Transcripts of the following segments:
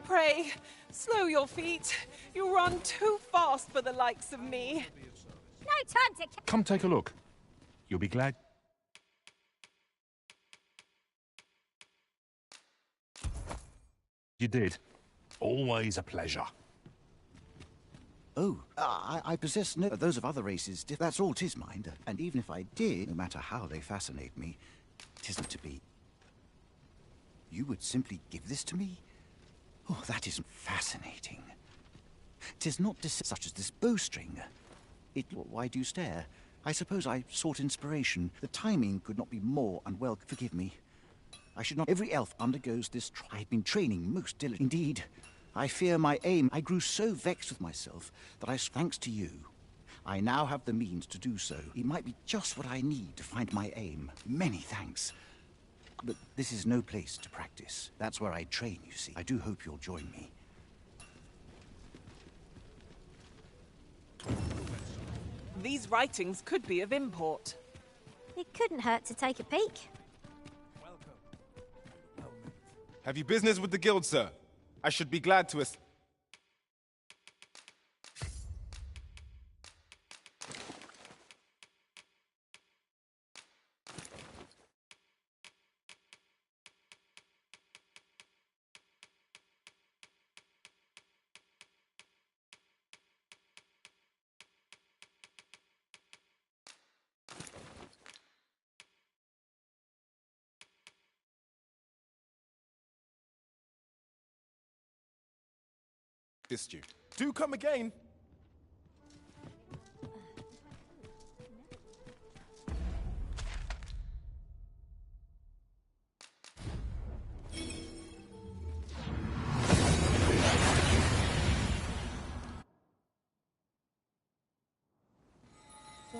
Pray, slow your feet. You run too fast for the likes of me. No time to... Come take a look. You'll be glad. You did. Always a pleasure. Oh, I possess no... Those of other races, that's all 'tis, mind. And even if I did, no matter how they fascinate me, 'tisn't to be. You would simply give this to me? Oh, that is fascinating. 'Tis not such as this bowstring. Why do you stare? I suppose I sought inspiration. The timing could not be more unwell. Forgive me. I should not... Every elf undergoes this I've been training most diligently. Indeed, I fear my aim. I grew so vexed with myself that thanks to you, I now have the means to do so. It might be just what I need to find my aim. Many thanks. But this is no place to practice. That's where I train, you see. I do hope you'll join me. These writings could be of import. It couldn't hurt to take a peek. Have you business with the guild, sir? I should be glad to assist you. Do come again.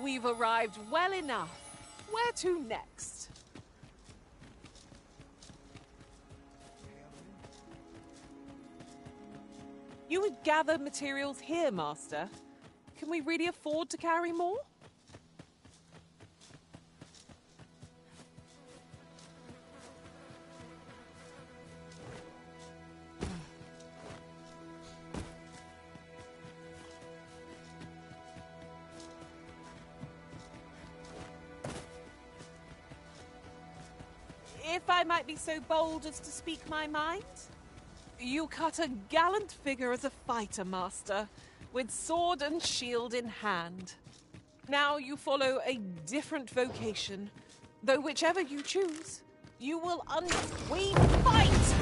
We've arrived well enough. Where to next? You would gather materials here, Master. Can we really afford to carry more? If I might be so bold as to speak my mind? You cut a gallant figure as a fighter, Master, with sword and shield in hand. Now you follow a different vocation, though whichever you choose, you will we fight!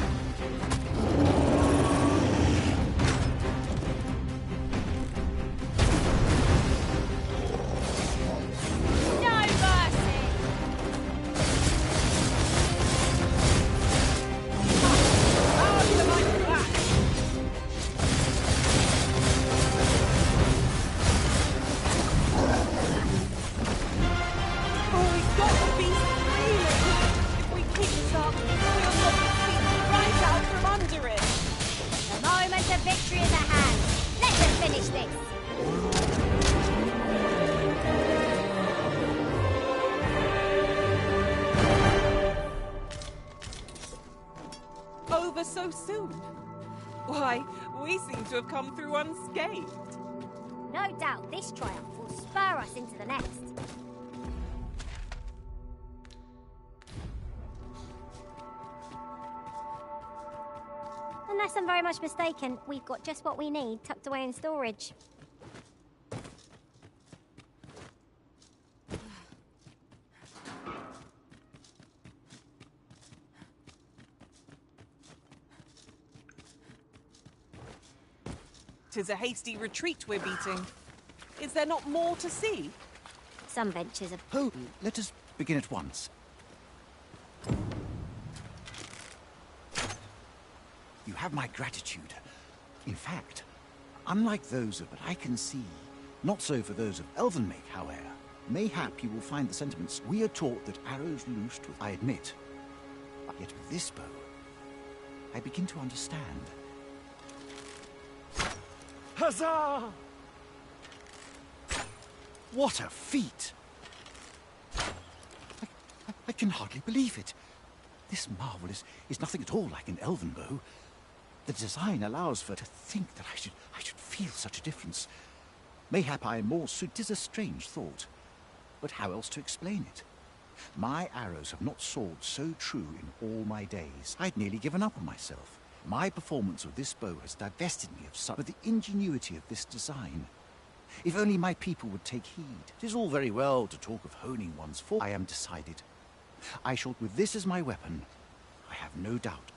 So soon? Why, we seem to have come through unscathed. No doubt this triumph will spur us into the next. Unless I'm very much mistaken, we've got just what we need tucked away in storage. Tis a hasty retreat we're beating. Is there not more to see? Some ventures of... Oh, let us begin at once. You have my gratitude. In fact, unlike those of... But I can see. Not so for those of elven make, however. Mayhap you will find the sentiments we are taught that arrows loosed with... I admit. Yet with this bow, I begin to understand. Huzzah! What a feat! I can hardly believe it. This marvel is nothing at all like an elven bow. The design allows for to think that I should feel such a difference. Mayhap I am more suited. 'Tis a strange thought, but how else to explain it? My arrows have not soared so true in all my days. I'd nearly given up on myself. My performance with this bow has divested me of some of the ingenuity of this design. If only my people would take heed. 'Tis all very well to talk of honing one's force. I am decided. I shall, with this as my weapon, I have no doubt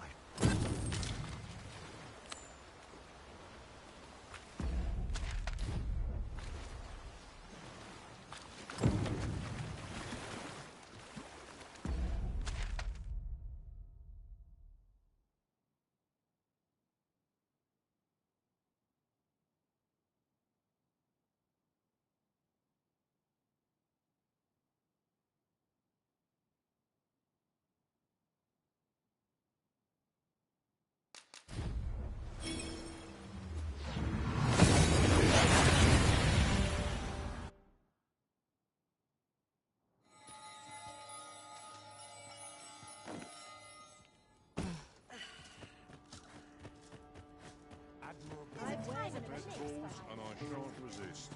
And I shan't resist.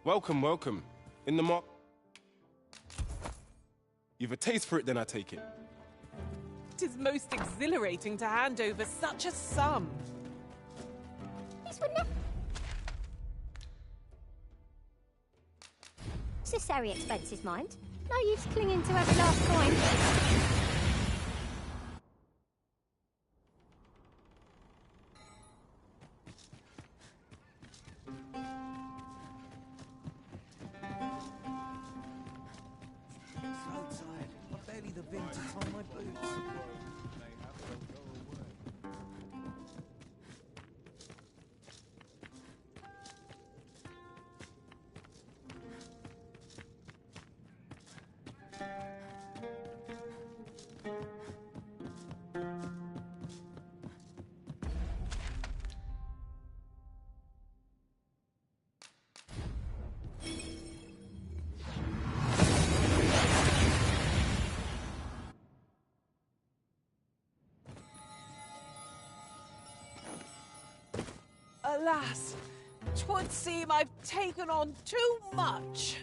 Welcome, welcome. In the mock. You've a taste for it, then I take it. 'Tis most exhilarating to hand over such a sum. These were not necessary expenses, mind. No use clinging to every last coin. so tired. I barely the vim to tie my boots. Alas, 'twould seem I've taken on too much.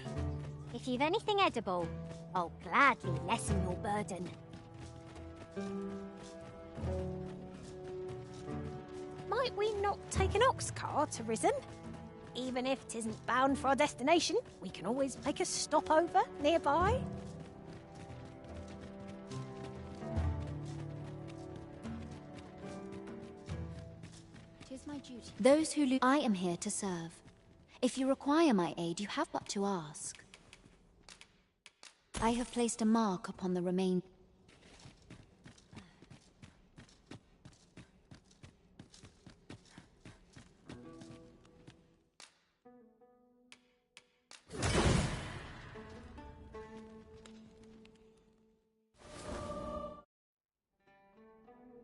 If you've anything edible, I'll gladly lessen your burden. Might we not take an ox car to Risen? Even if 'tisn't bound for our destination, we can always make a stopover nearby. My duty. Those who lose, I am here to serve. If you require my aid, you have but to ask. I have placed a mark upon the remain.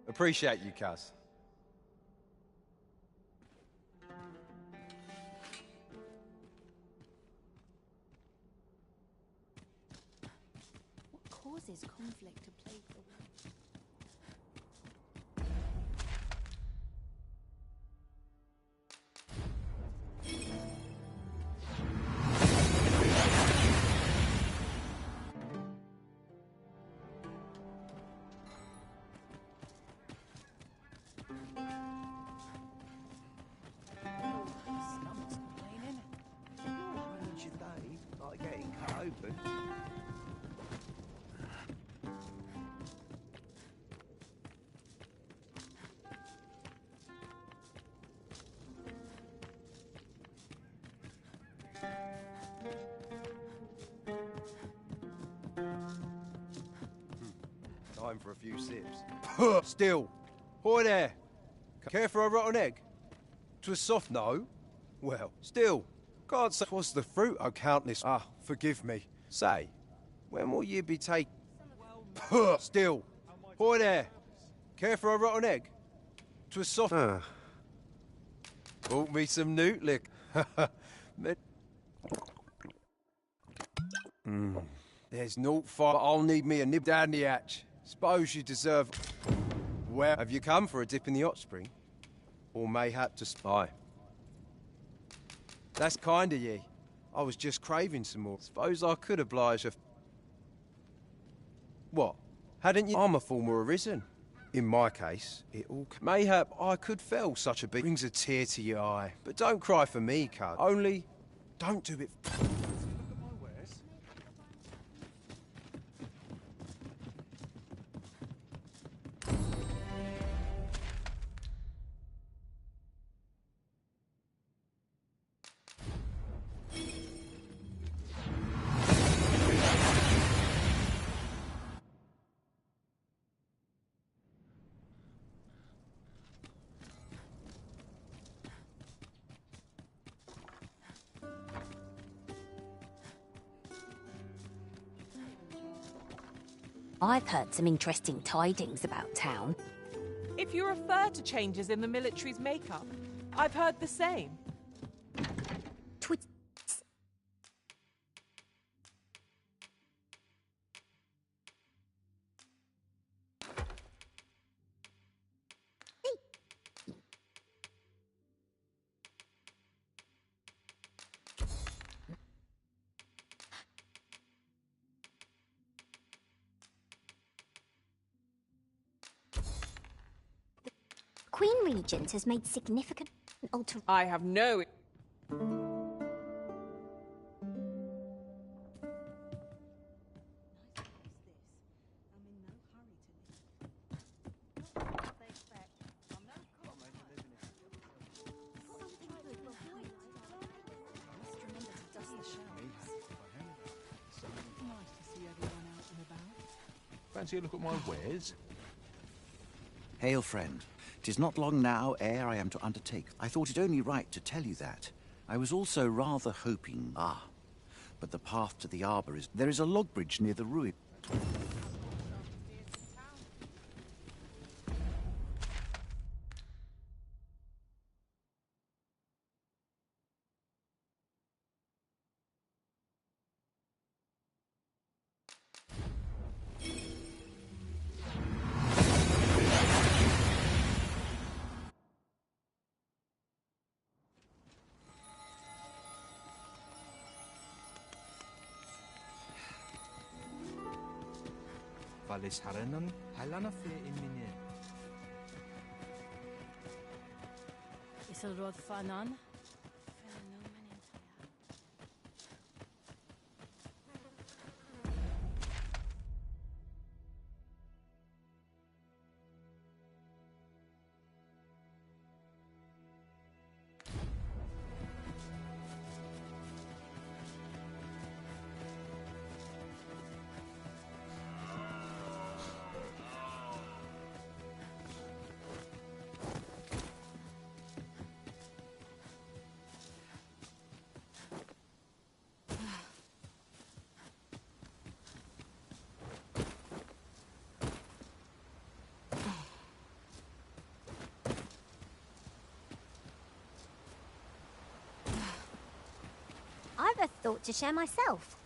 Appreciate you, Cuz. Causes conflict to plague the world. Stomach's complaining. Ruins your day, like getting cut open. Time for a few sips. Still. Hoy there. Care for a rotten egg? 'Twas soft, no? Well, still. God sake, 'twas the fruit, O Countess. Ah, forgive me. Say, when will you be taking... Still. Hoy there. Care for a rotten egg? 'Twas soft... Bought me some newt lick. There's naught far, but I'll need me a nib down the hatch. Suppose you deserve... Well, have you come for a dip in the hot spring? Or mayhap to spy? That's kind of ye. I was just craving some more. Suppose I could oblige a... What? Hadn't your armour former arisen? In my case, it all... Mayhap I could fell such a bit. Brings a tear to your eye. But don't cry for me, cud. Only, don't do it... I've heard some interesting tidings about town. If you refer to changes in the military's makeup, I've heard the same. Queen Regent has made significant alterations. I have no... Fancy a look at my wares? Hail, friend. 'Tis not long now ere I am to undertake. I thought it only right to tell you that. I was also rather hoping... but the path to the arbour is... There is a log bridge near the ruin. Valis haranan, halana fe imine. Isilrod fanan. I've a thought to share myself.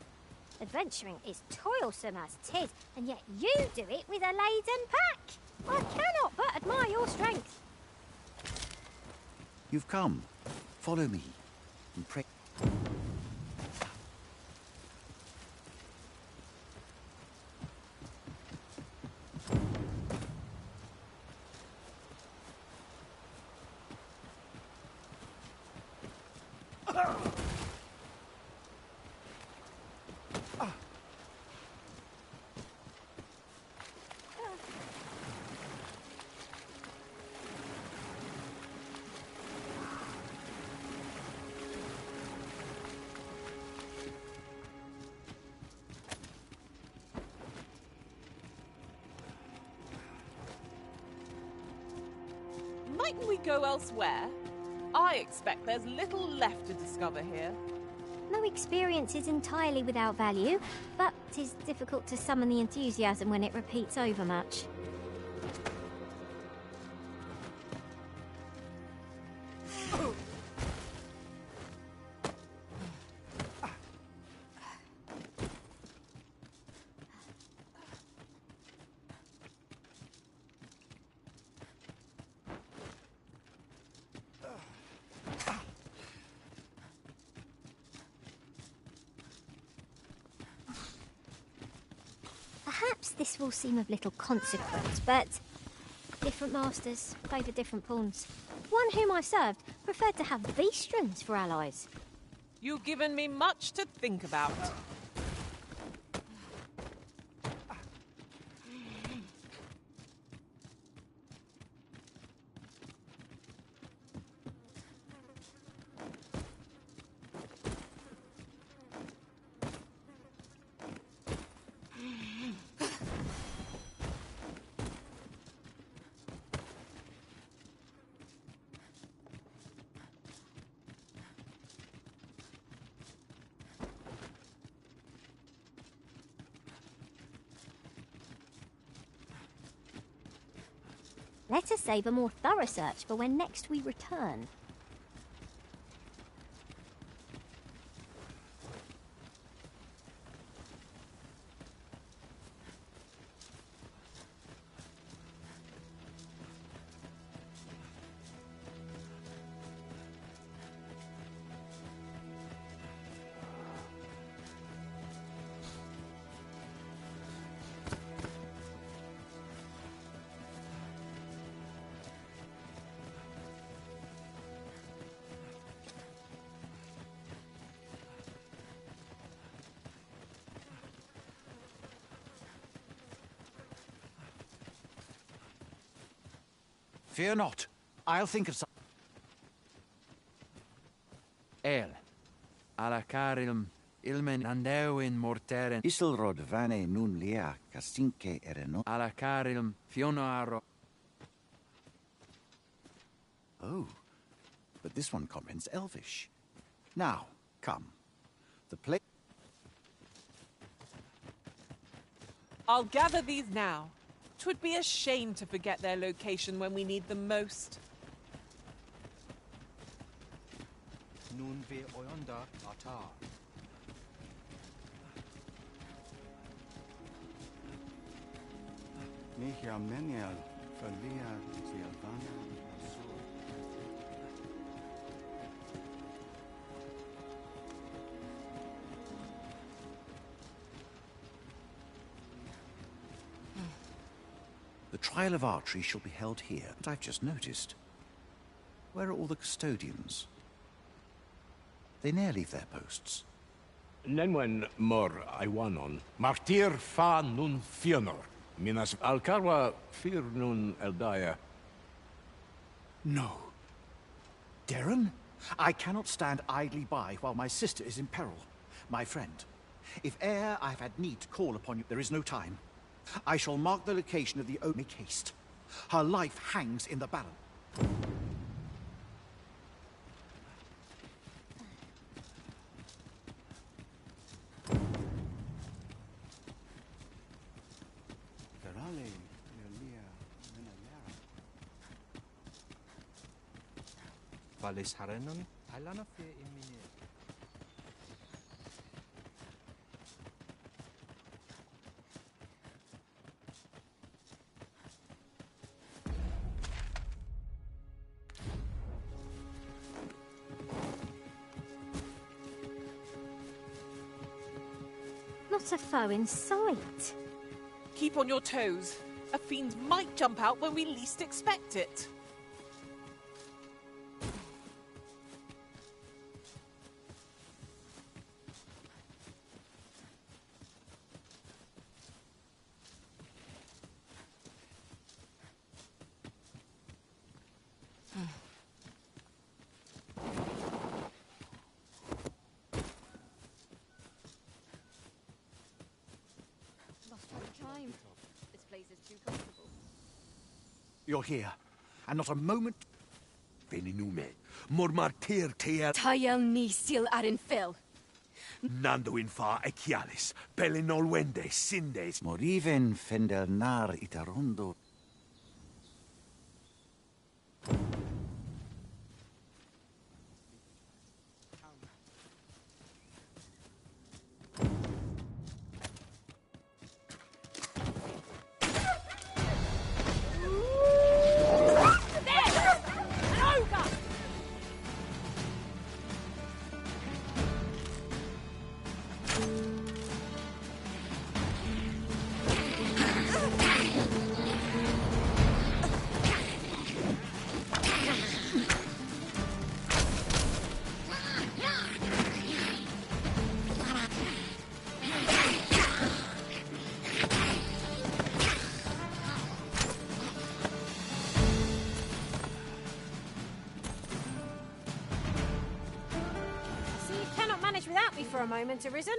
Adventuring is toilsome as 'tis, and yet you do it with a laden pack. I cannot but admire your strength. You've come. Follow me. And pray... Mightn't we go elsewhere? I expect there's little left to discover here. No experience is entirely without value, but 'tis difficult to summon the enthusiasm when it repeats over much. Perhaps this will seem of little consequence, but different masters favour different pawns. One whom I served preferred to have beastrons for allies. You've given me much to think about. Let us save a more thorough search for when next we return. Fear not. I'll think of some... El. Alacarilm. Ilmen andewin morteren. Isilrod vane nun lia casinque ereno. Alacarilm. Fionaro. Oh, but this one comments Elvish. Now, come. The place... I'll gather these now. 'Twould be a shame to forget their location when we need them most. Nun ve oyonda atar. Mihia menial, falia zialvana azur. The trial of archery shall be held here, but I've just noticed. Where are all the custodians? They ne'er leave their posts. Nenwen mor Iwanon. Martir fa nun fionor. Minas Alcarwa fir nun eldaya. No. Darren? I cannot stand idly by while my sister is in peril. My friend, if e'er I've had need to call upon you, there is no time. I shall mark the location of the Make haste. Her life hangs in the balance. Verale, Melia, Menayara. Valis harenon. Halana fe imine. Not a foe in sight. Keep on your toes. A fiend might jump out when we least expect it. This place is too comfortable. You're here, and not a moment... Veninume. Mormartir tea. Tayel ni sil arin fil. Nando in fa echialis. Pelinolwende sindes. Moriven fendelnar itarondo. moment arisen.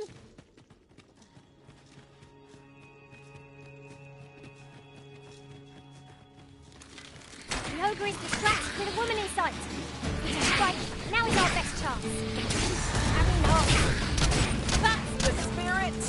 The ogre is distracted with a woman in sight. Right, now is our best chance. Carry on. That's the spirit!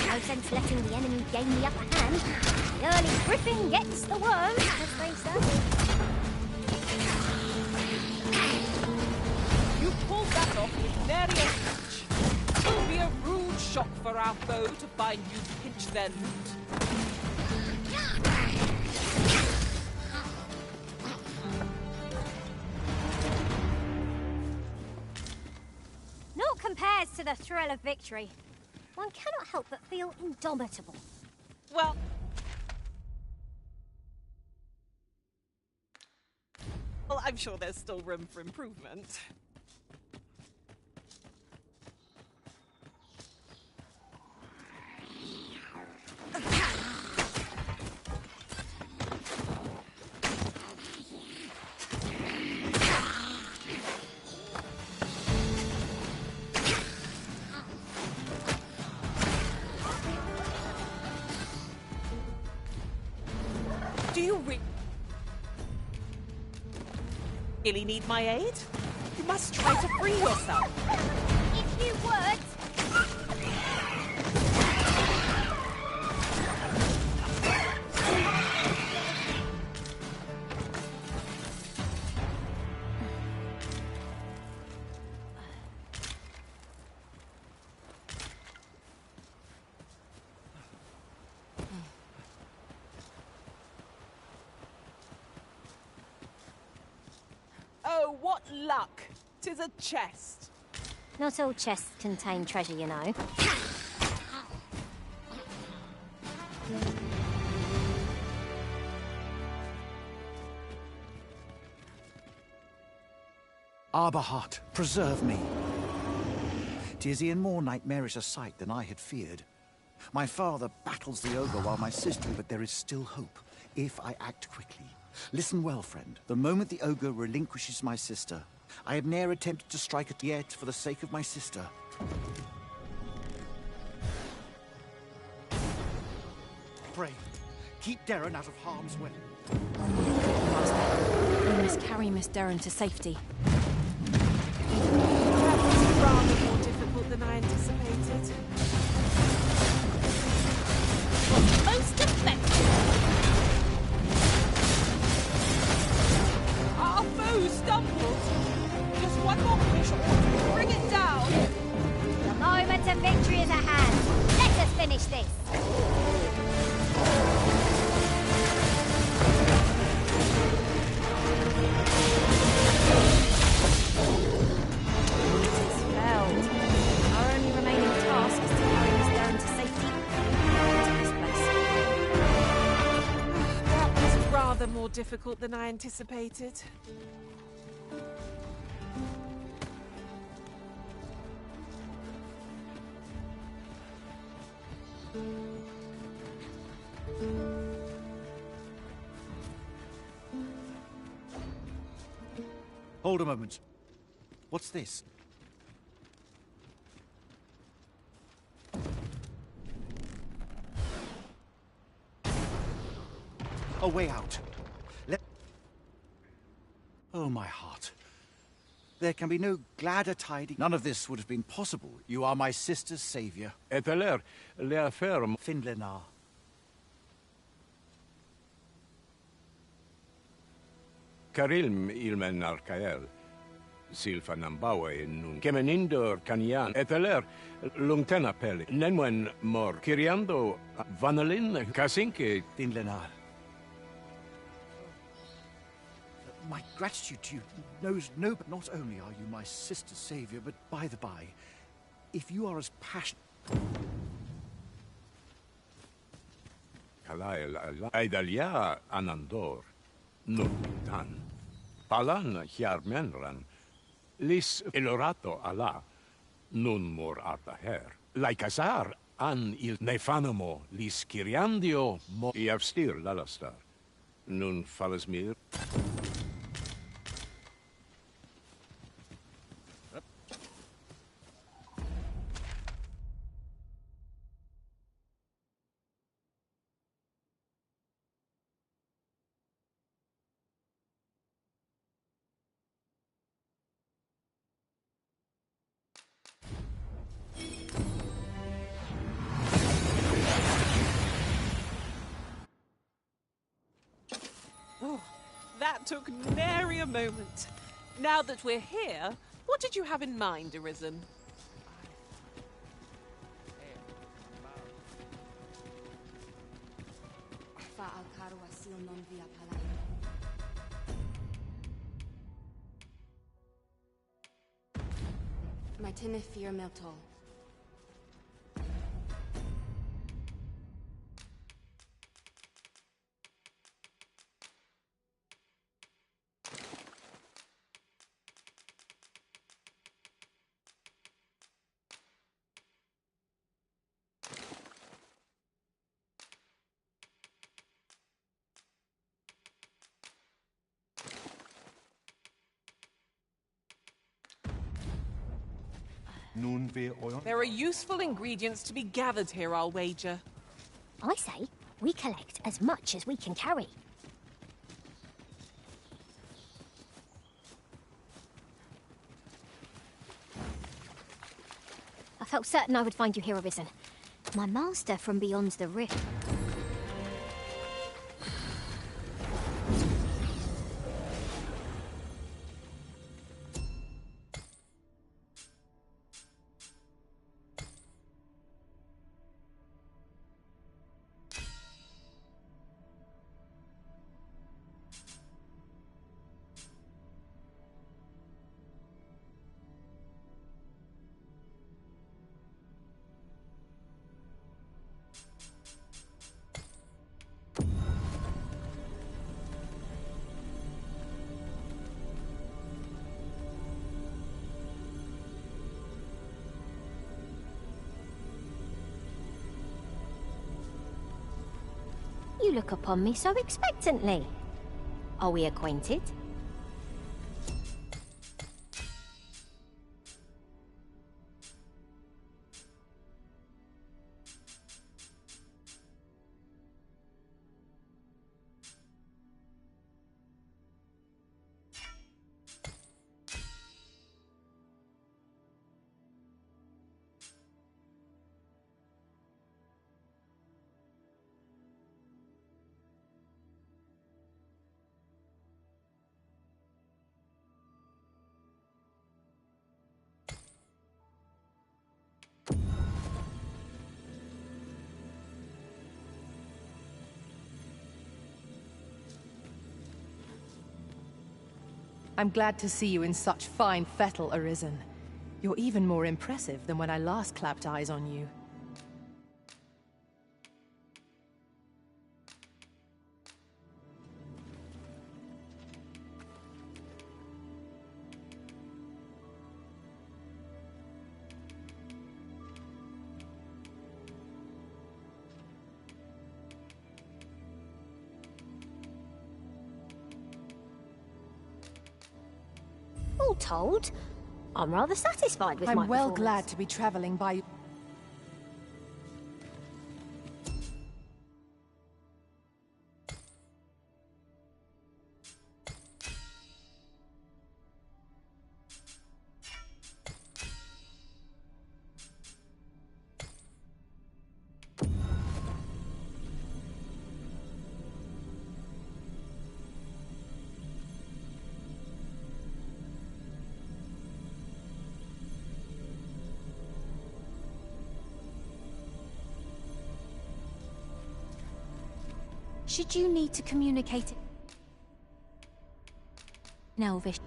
No sense letting the enemy gain the upper hand. The early griffin gets the worm, as they say. You pulled that off with nary a hitch. It will be a rude shock for our foe to find you pinch their loot. Naught compares to the thrill of victory. One cannot help but feel indomitable. Well, I'm sure there's still room for improvement. Do you really need my aid? You must try to free yourself. If you would. Oh, what luck! 'Tis a chest. Not all chests contain treasure, you know. Arbahat, preserve me. 'Tis e'en more nightmarish a sight than I had feared. My father battles the ogre while my sister, but there is still hope, if I act quickly. Listen well, friend. The moment the ogre relinquishes my sister, I have ne'er attempted to strike it yet for the sake of my sister. Pray, keep Darren out of harm's way. We must carry Miss Darren to safety. That was rather more difficult than I anticipated. But most effective. Our foe stumbled. Just one more push to bring it down. The moment of victory is at hand. Let us finish this. Spelled. Our only remaining task is to carry Miss Darren to safety to this place. That was rather more difficult than I anticipated. Hold a moment. What's this? A way out. Oh, my heart. There can be no gladder tidings. None of this would have been possible. You are my sister's savior. Eteler, le affermo. Finlenar. Karilm ilmen arcael. Silfa nambawe nun. Kemenindor canian. Eteler, lungtena peli. Nenwen mor. Kiriando vanalin kasinke. Finlenar. My gratitude to you knows no, but not only are you my sister's savior, but by the by, if you are as passionate... Kalael aidalia anandor. Nutan. Palan hiarmenran. Lis elorato ala. Nun mor arta her. Laikasar an il nefanamo lis kiriandio mo iavstir lalastar. Nun falles mir. Oh, that took nary a moment. Now that we're here, what did you have in mind, Arisen? My Timothy Miltol. There are useful ingredients to be gathered here, I'll wager. I say, we collect as much as we can carry. I felt certain I would find you here, Arisen. My master from beyond the rift. You look upon me so expectantly. Are we acquainted? I'm glad to see you in such fine fettle, Arisen. You're even more impressive than when I last clapped eyes on you. All told, I'm rather satisfied with my I'm well performance. glad to be traveling by... Should you need to communicate it... Elvish.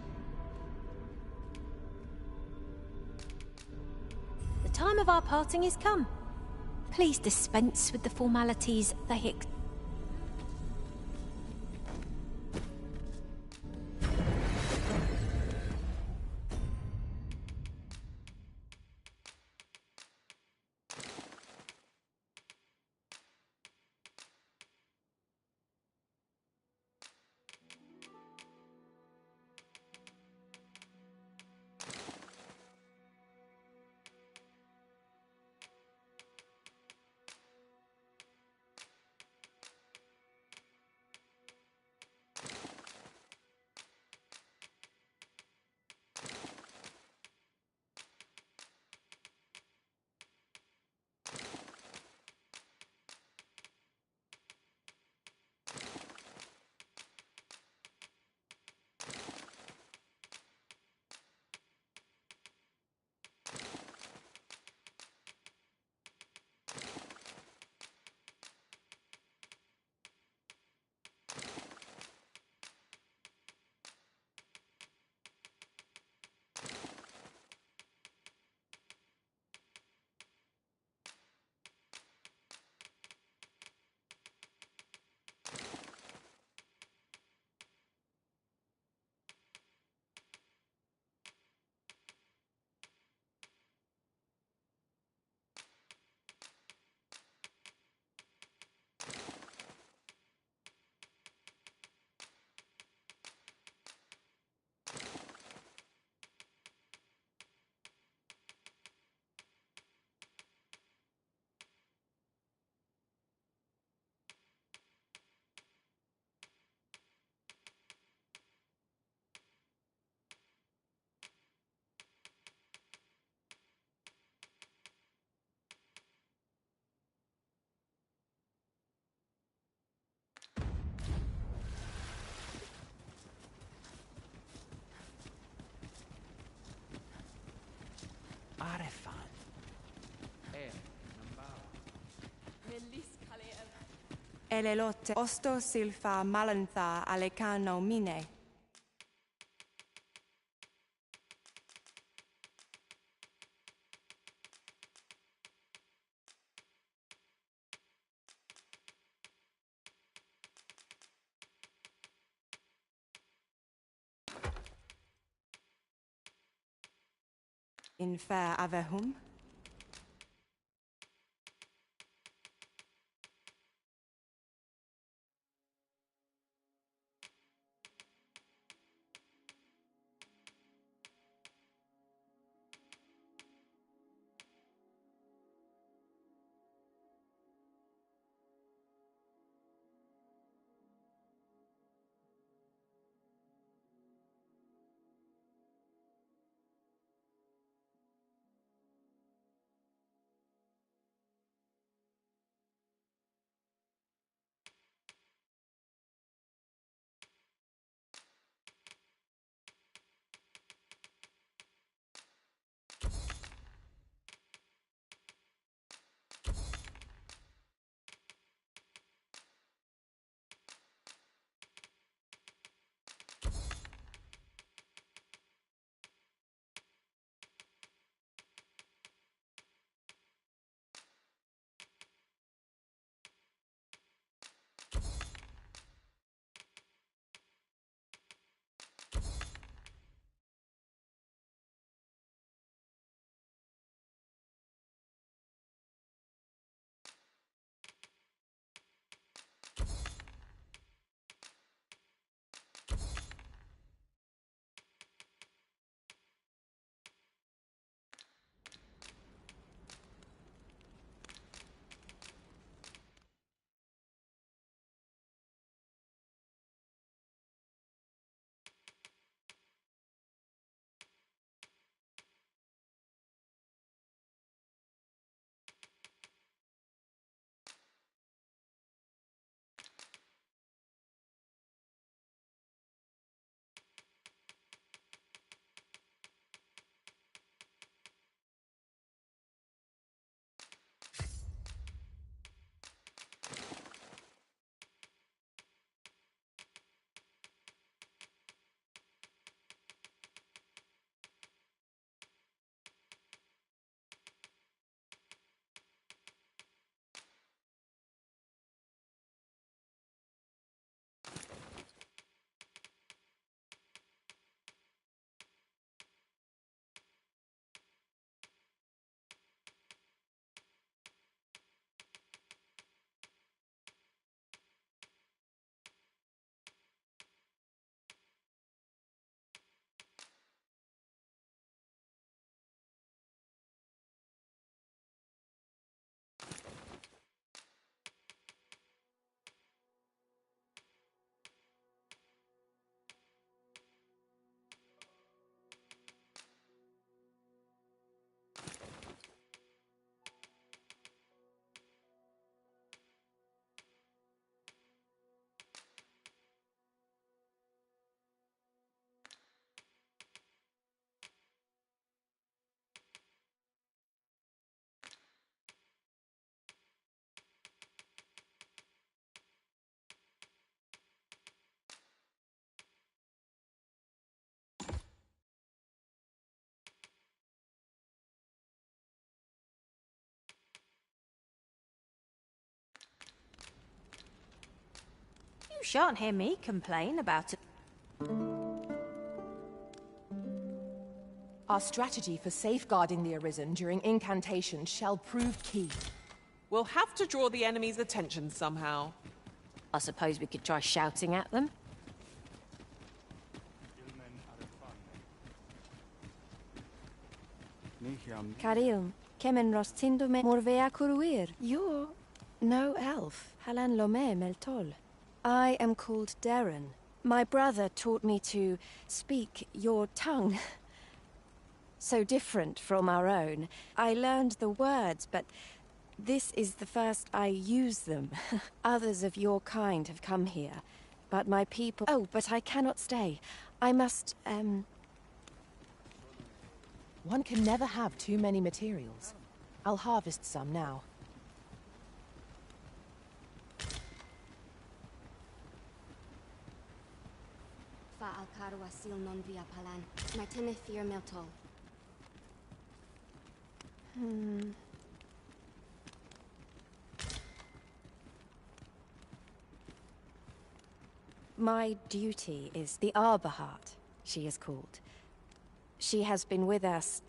The time of our parting is come. Please dispense with the formalities they Elelote osto silfa malantha alecano mine. In fair avehum. You shan't hear me complain about it. Our strategy for safeguarding the Arisen during incantation shall prove key. We'll have to draw the enemy's attention somehow. I suppose we could try shouting at them. Carilm, kemen rostindo morvea curwir. You're no elf. Halan lome meltol. I am called Darren. My brother taught me to speak your tongue. So different from our own. I learned the words, but this is the first I use them. Others of your kind have come here, but my people... Oh, but I cannot stay. I must, One can never have too many materials. I'll harvest some now. Farwasil non via palan. Martinifir miltol. My duty is the Arbor Heart, she is called. She has been with us,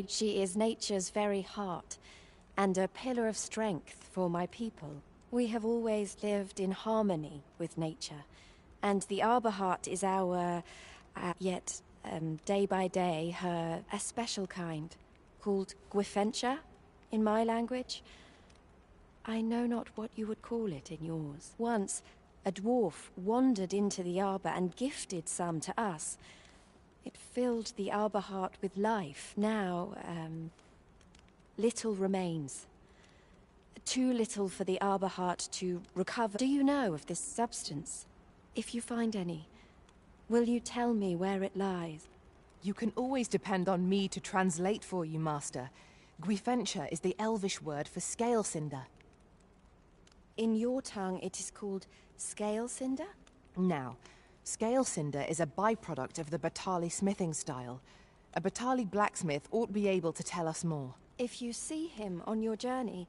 she is nature's very heart, and a pillar of strength for my people. We have always lived in harmony with nature, and the Arbor Heart is our, day by day, a special kind, called Gwifentia in my language. I know not what you would call it in yours. Once, a dwarf wandered into the arbor and gifted some to us. It filled the Arbor Heart with life. Now, little remains. Too little for the Arbor Heart to recover. Do you know of this substance? If you find any, will you tell me where it lies? You can always depend on me to translate for you, Master. Gwifentia is the Elvish word for scale cinder. In your tongue, it is called scale cinder? Now, scale cinder is a byproduct of the Batali smithing style. A Batali blacksmith ought to be able to tell us more. If you see him on your journey...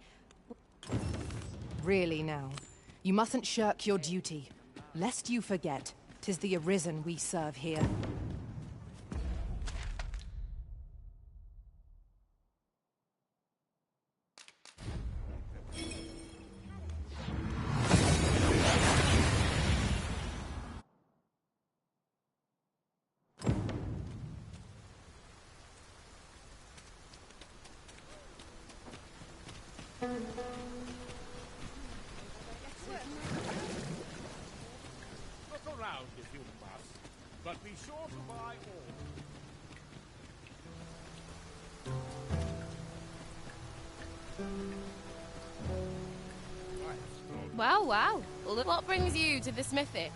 Really now, you mustn't shirk your duty. Lest you forget, 'tis the Arisen we serve here. Look around if you must, but be sure to buy all. Wow, wow. Look what brings you to the smithy.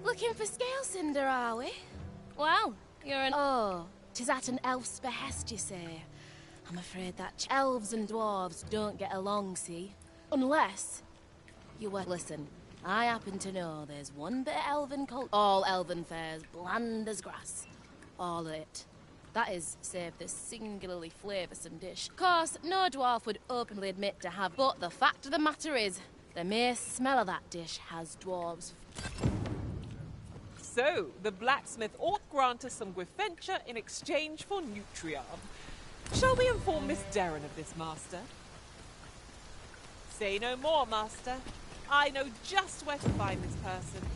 Looking for scale cinder, are we? Well, you're an... Oh, 'tis at an elf's behest, you say. I'm afraid that elves and dwarves don't get along, see? Unless you were... Listen, I happen to know there's one bit of elven culture. All elven fares, bland as grass. All of it. That is, save this singularly flavoursome dish. Of course, no dwarf would openly admit to have, but the fact of the matter is, the mere smell of that dish has dwarves. So, the blacksmith ought grant us some Gwifentia in exchange for Nutriarb. Shall we inform Miss Darren of this, Master? Say no more, Master. I know just where to find this person.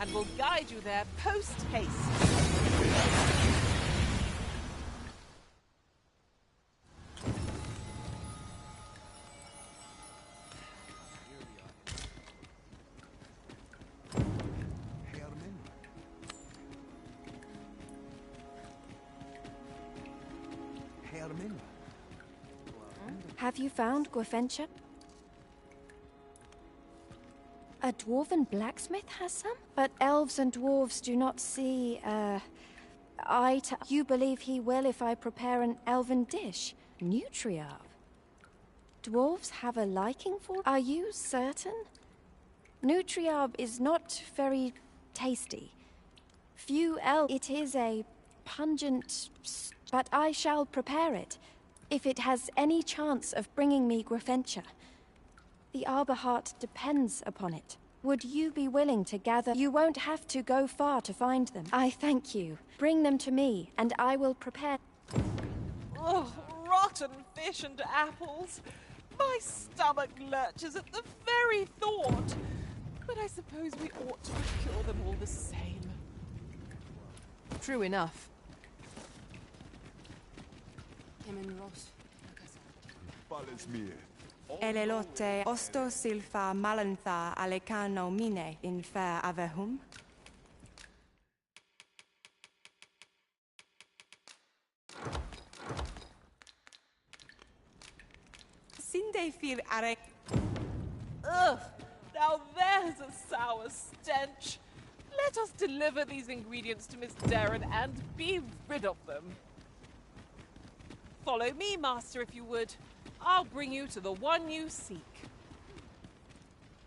And will guide you there post-haste. Have you found Gwifentia? A dwarven blacksmith has some? But elves and dwarves do not see, eye to... You believe he will if I prepare an elven dish? Nutriarb? Dwarves have a liking for... Are you certain? Nutriarb is not very tasty. Few elves... It is a pungent... But I shall prepare it, if it has any chance of bringing me Gwifentia. The Arbor Heart depends upon it. Would you be willing to gather? You won't have to go far to find them. I thank you. Bring them to me, and I will prepare... Oh, rotten fish and apples. My stomach lurches at the very thought. But I suppose we ought to procure them all the same. True enough. Elelote osto silfa malantha alecano mine in fair avehum. Sinde fir arek. Ugh! Now there's a sour stench. Let us deliver these ingredients to Miss Darren and be rid of them. Follow me, Master, if you would. I'll bring you to the one you seek.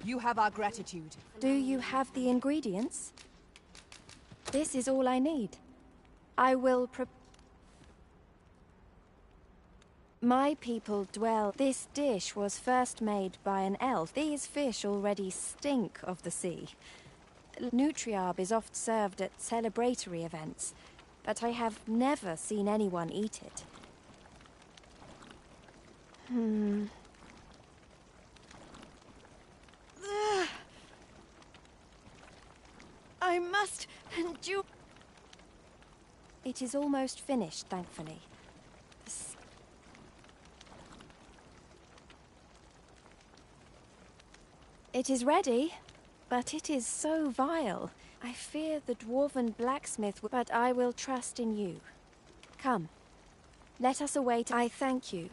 You have our gratitude. Do you have the ingredients? This is all I need. I will My people dwell. This dish was first made by an elf. These fish already stink of the sea. Nutriarb is oft served at celebratory events, but I have never seen anyone eat it. I must endure. It is almost finished, thankfully. It is ready, but it is so vile. I fear the dwarven blacksmith, but I will trust in you. Come, let us await. I thank you.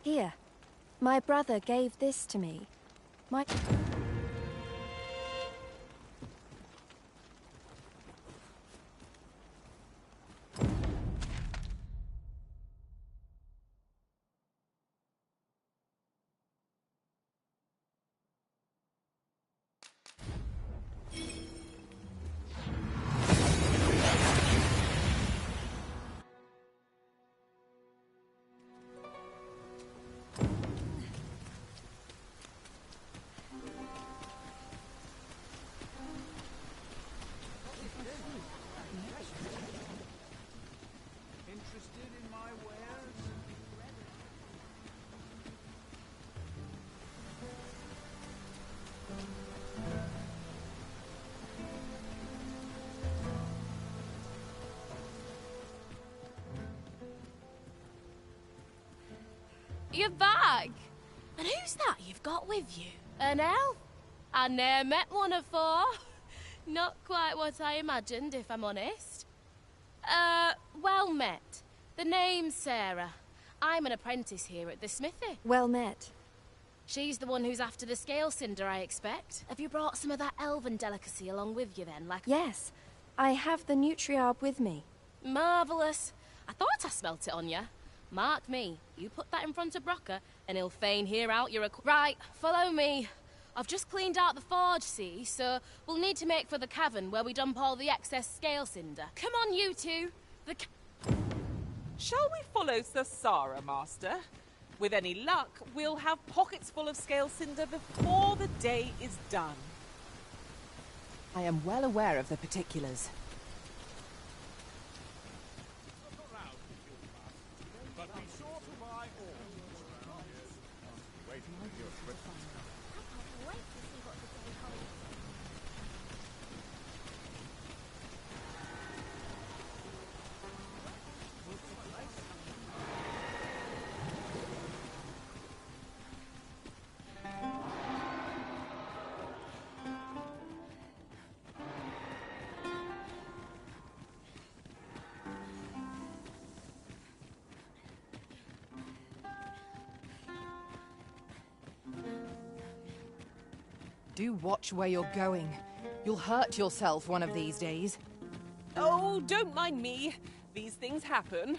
Here, my brother gave this to me. My... You're back! And who's that you've got with you? An elf? I ne'er met one afore. Not quite what I imagined, if I'm honest. Well met. The name's Sarah. I'm an apprentice here at the smithy. Well met. She's the one who's after the scale cinder, I expect. Have you brought some of that elven delicacy along with you then, like... Yes, I have the Nutriarb with me. Marvellous. I thought I smelt it on you. Mark me, you put that in front of Brocker, and he'll fain hear out your... Right, follow me. I've just cleaned out the forge, see, so we'll need to make for the cavern where we dump all the excess scale cinder. Come on, you two. Shall we follow Sir Sarah, Master? With any luck, we'll have pockets full of scale cinder before the day is done. I am well aware of the particulars. But be sure to buy all. Wait for your Christmas. Do watch where you're going. You'll hurt yourself one of these days. Oh, don't mind me. These things happen.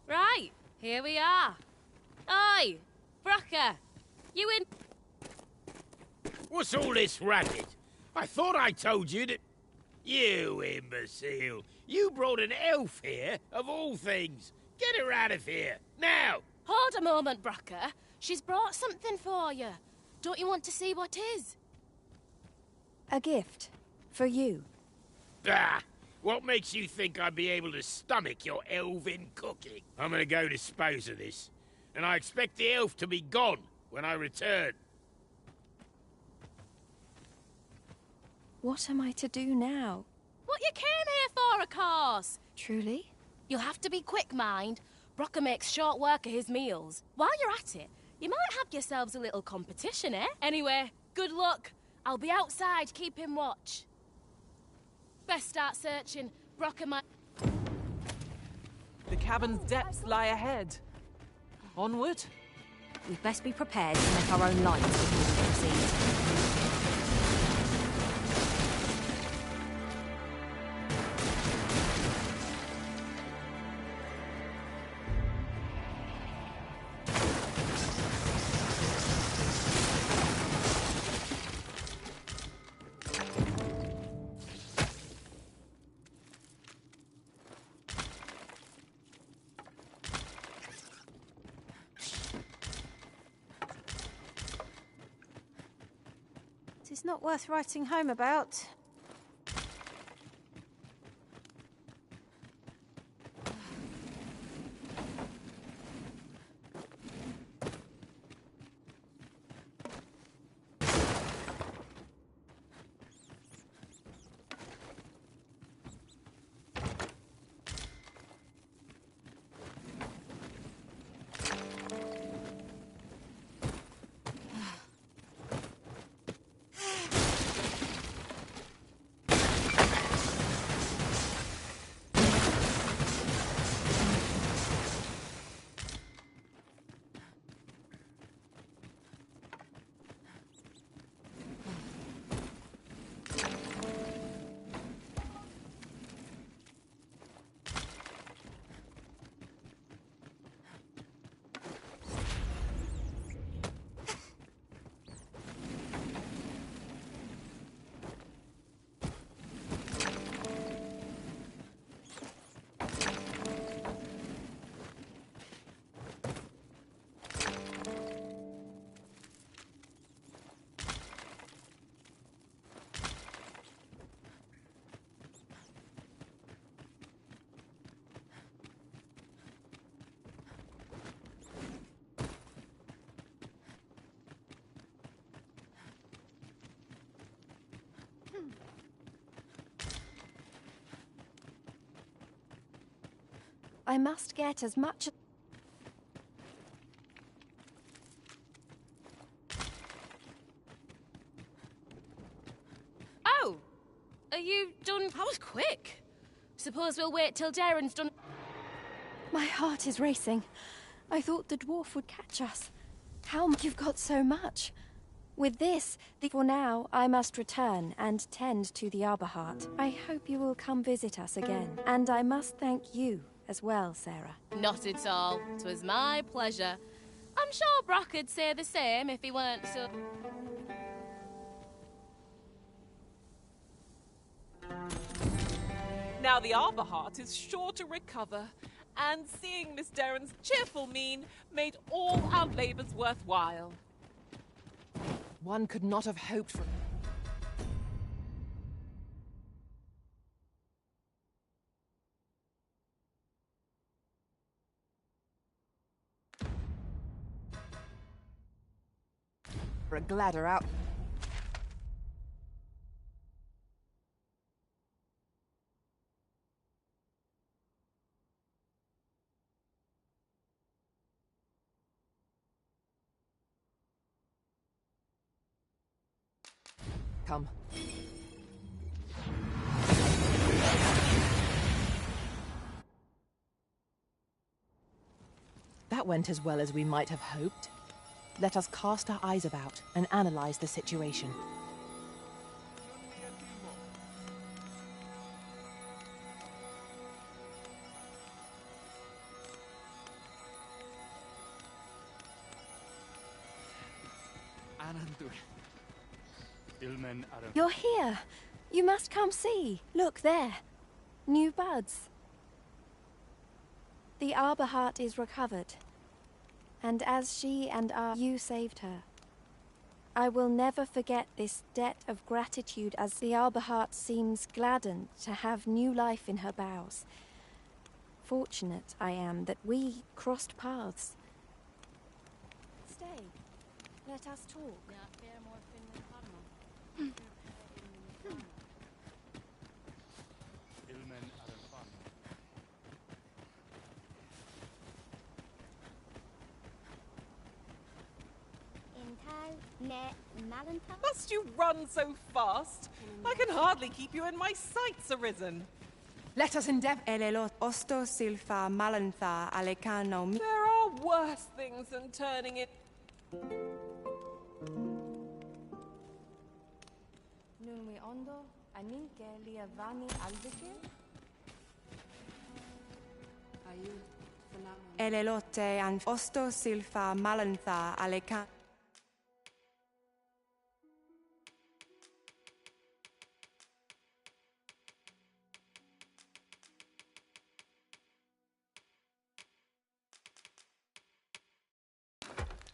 Right, here we are. Oi, Brocker, you in... What's all this racket? I thought I told you that... You imbecile! You brought an elf here, of all things! Get her out of here, now! Hold a moment, Brocker. She's brought something for you. Don't you want to see what is? A gift. For you. Bah! What makes you think I'd be able to stomach your elven cooking? I'm gonna go dispose of this, and I expect the elf to be gone when I return. What am I to do now? What you came here for, of course. Truly? You'll have to be quick, mind. Brocker makes short work of his meals. While you're at it, you might have yourselves a little competition, eh? Anyway, good luck. I'll be outside keeping watch. Best start searching. Brocker might... The cavern's depths lie ahead. Onward. We'd best be prepared to make our own lights before we proceed. He's not worth writing home about. I must get as much... Oh! Are you done? That was quick. Suppose we'll wait till Darren's done. My heart is racing. I thought the dwarf would catch us. You've got so much. With this, for now, I must return and tend to the Arbor Heart. I hope you will come visit us again. And I must thank you as well, Sarah. Not at all. 'Twas my pleasure. I'm sure Brock would say the same if he weren't so... Now the Arbor Heart is sure to recover, and seeing Miss Darren's cheerful mien made all our labours worthwhile. One could not have hoped for... a gladder out... Come. That went as well as we might have hoped. Let us cast our eyes about and analyze the situation. You're here. You must come see. Look there. New buds. The Arbor Heart is recovered. And as she and you saved her. I will never forget this debt of gratitude as the Arbor Heart seems gladdened to have new life in her boughs. Fortunate I am that we crossed paths. Stay. Let us talk. Must you run so fast? I can hardly keep you in my sights, Arisen. Let us endeavor. Elelot osto silfa malantha alecano. There are worse things than turning it. Nunwi ondo aninke liavani albike. Elelote and osto silfa malantha alecano.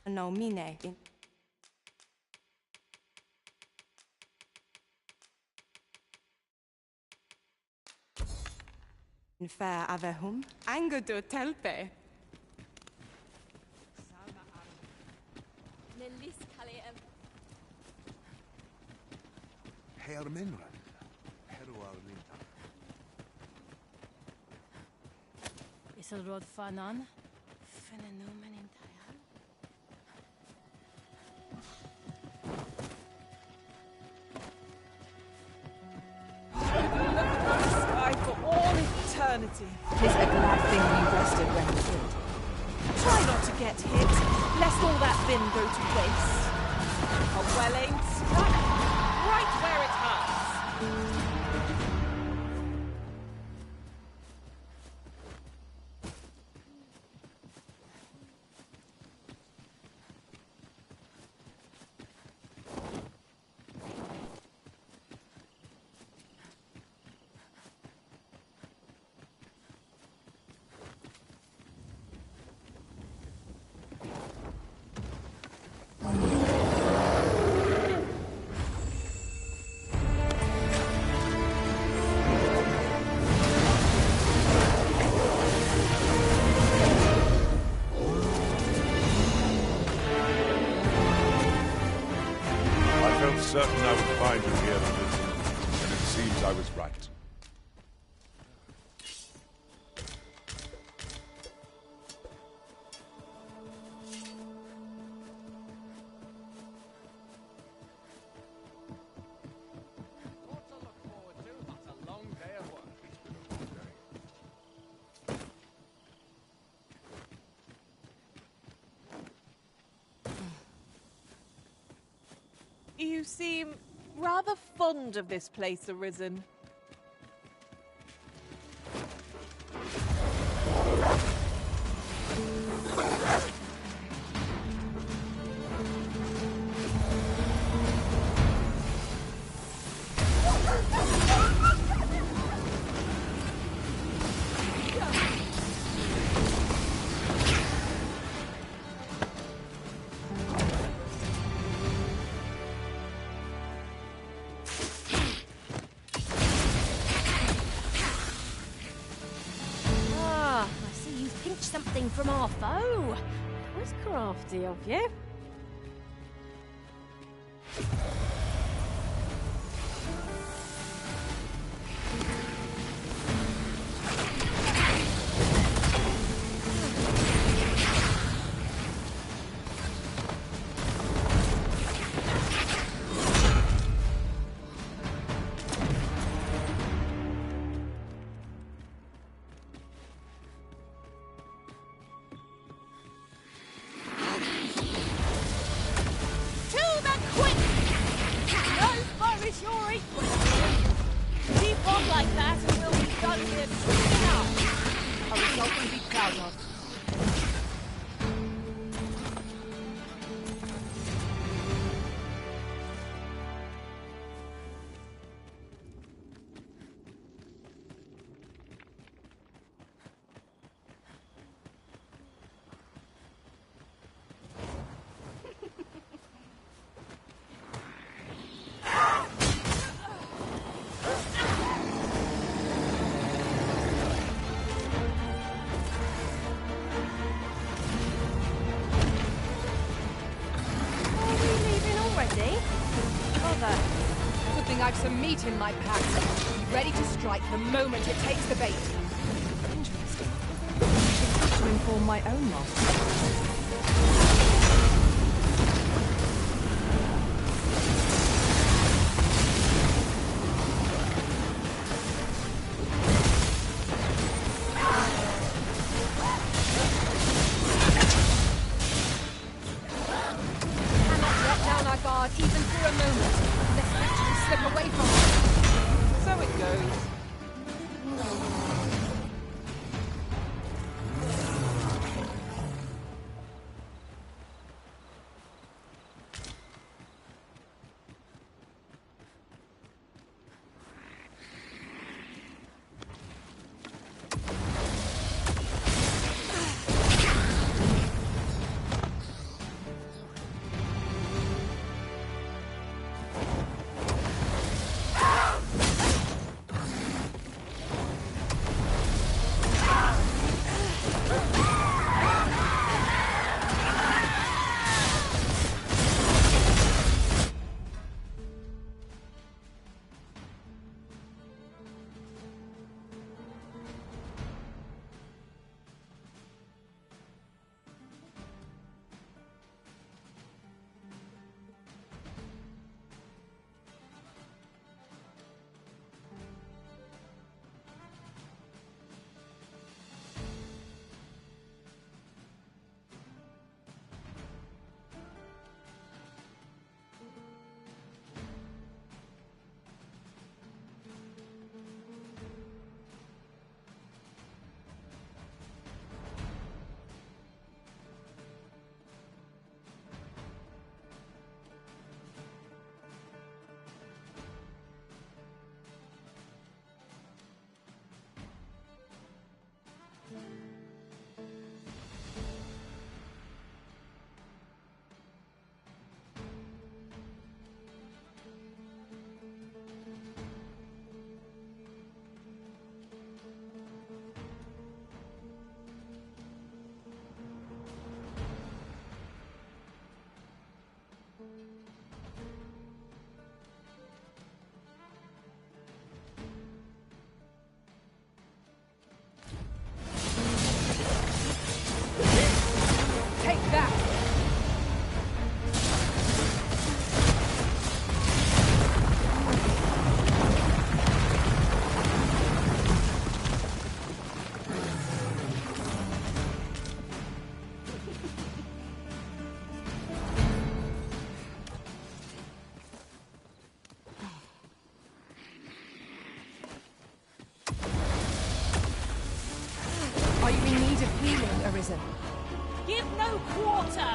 No mine. In fair avehum. Anger do telpe. Herminra. Heruarlinta. Isilrod Fanan. Fenomen in Tayal. Sky for all eternity. 'Tis a glad thing you rested when you did. Try not to get hit, lest all that bin go to waste. A well-aimed strike, right where it hurts. I felt certain I would find you here, and it seems I was right. You seem rather fond of this place, Arisen. Something from our foe. It was crafty of you. Keep on like that and we'll be done here soon enough. A result to be proud of. Good thing I've some meat in my pack. Be ready to strike the moment it takes the bait. Interesting. To inform my own master. Even for a moment. Let's actually slip away from it. So it goes. Give no quarter! I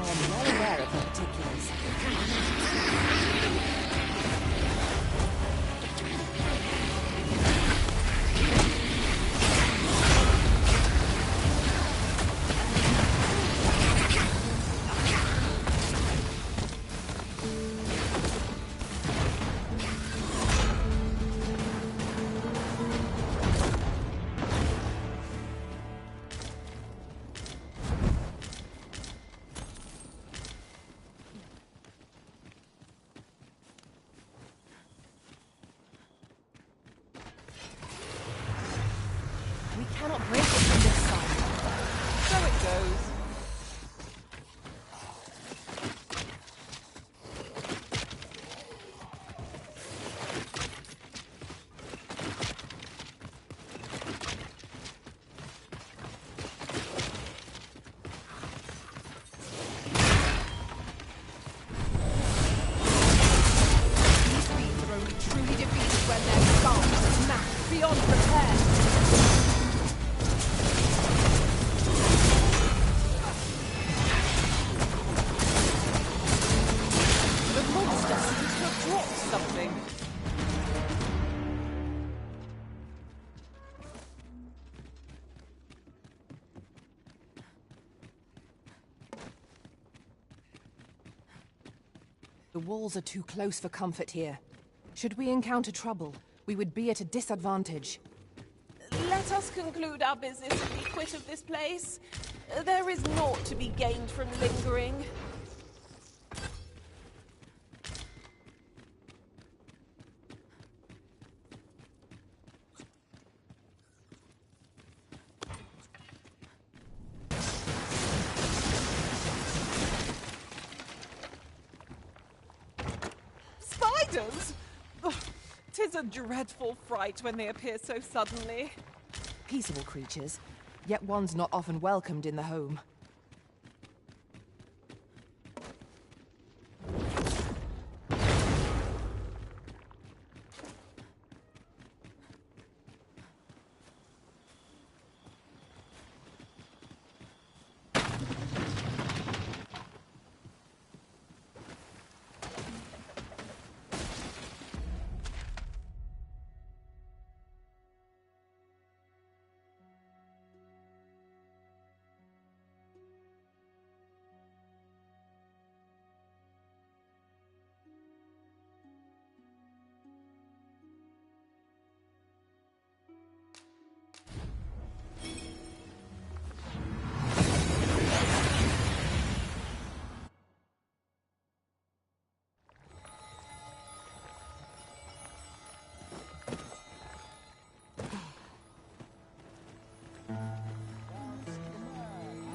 am well aware of the particulars. We cannot break it from this side. So it goes. These fiends are only truly defeated when their skulls are smashed beyond repair. The monster seems to have dropped something. The walls are too close for comfort here. Should we encounter trouble, we would be at a disadvantage. Let us conclude our business and be quit of this place. There is naught to be gained from lingering. Spiders? Ugh, 'tis a dreadful fright when they appear so suddenly. Peaceable creatures, yet ones not often welcomed in the home.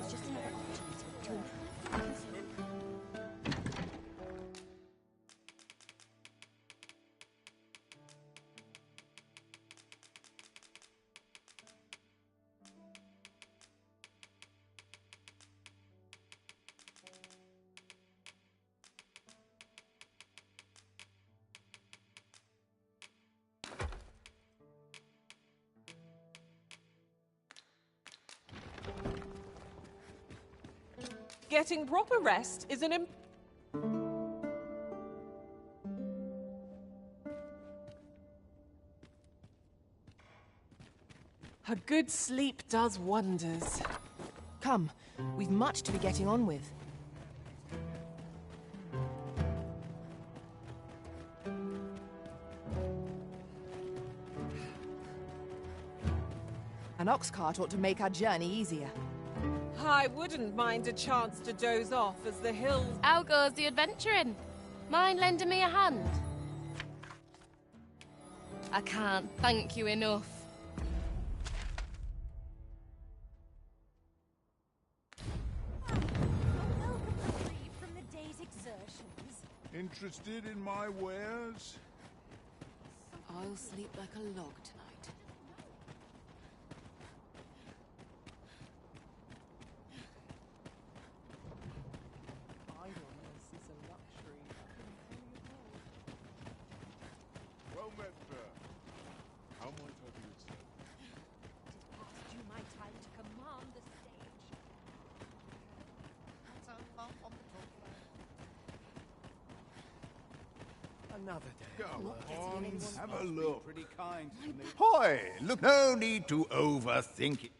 It's just another opportunity to improve. Getting proper rest is an A good sleep does wonders. Come, we've much to be getting on with. An ox cart ought to make our journey easier. I wouldn't mind a chance to doze off as the hills... How goes the adventuring? Mind lending me a hand? I can't thank you enough. From the day's exertions. Interested in my wares? I'll sleep like a log tonight. Idleness is a luxury I can fully afford. Well met, sir. How might I be of service? It is past due my time to command the stage. Another day. Go on, have a Be look. pretty kind to me. Hoy! Look, no need to overthink it.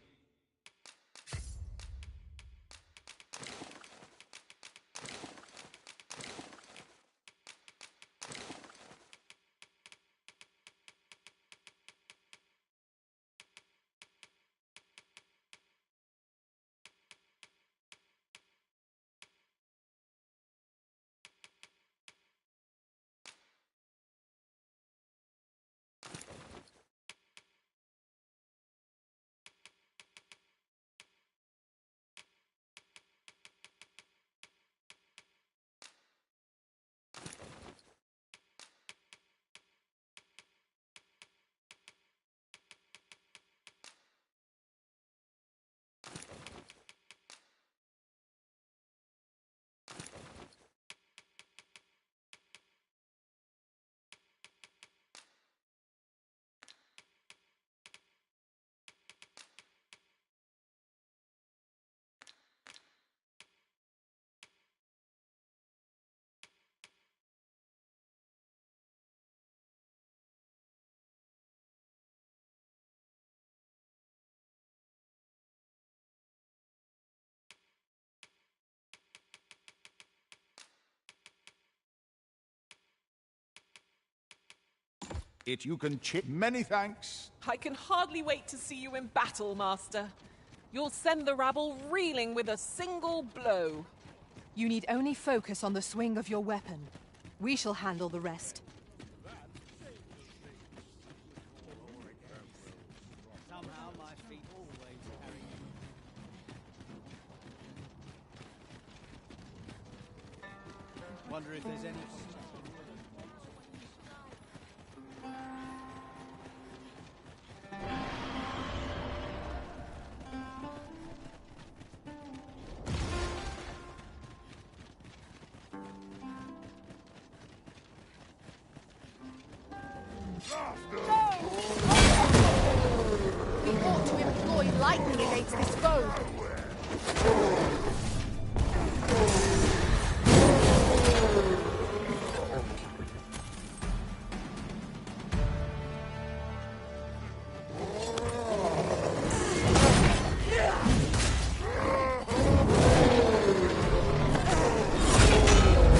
You can chip. Many thanks. I can hardly wait to see you in battle, Master. You'll send the rabble reeling with a single blow. You need only focus on the swing of your weapon. We shall handle the rest. Somehow my feet always carry me. Wonder if there's any... We ought to employ lightning against this foe.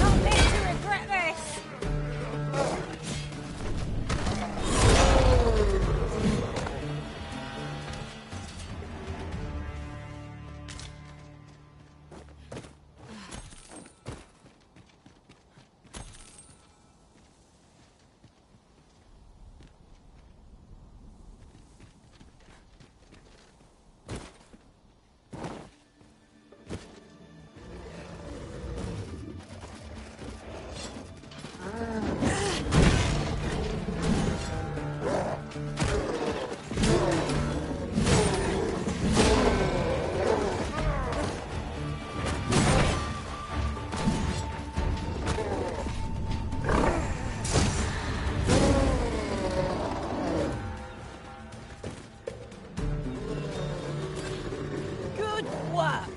Not meant to regret this! Good work!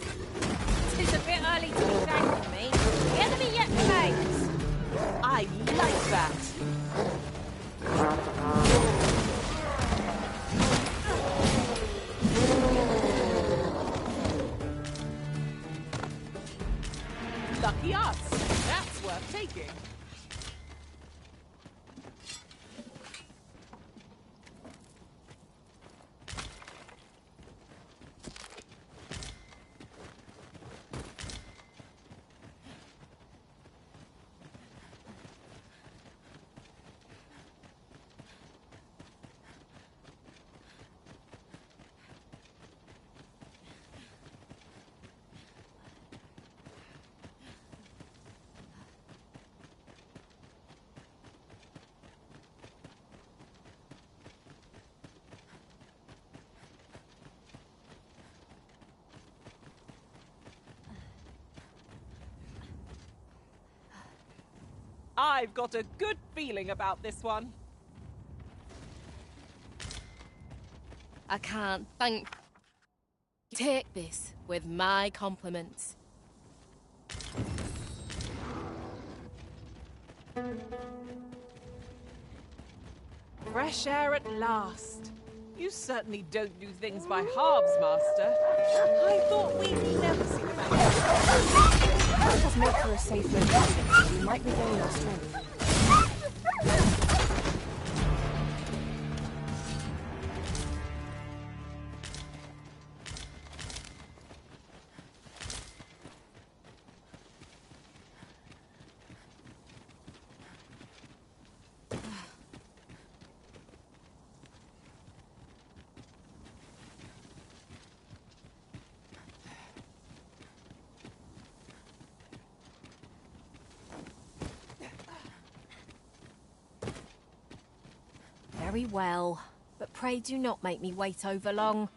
It's a bit early to be thanking me. The enemy yet remains. I like that. Lucky us. That's worth taking. I've got a good feeling about this one. I can't thank... Take this with my compliments. Fresh air at last. You certainly don't do things by halves, Master. I thought we'd never see the back. Let us make for a safe location. We might regain our strength. Very well, but pray do not make me wait over long.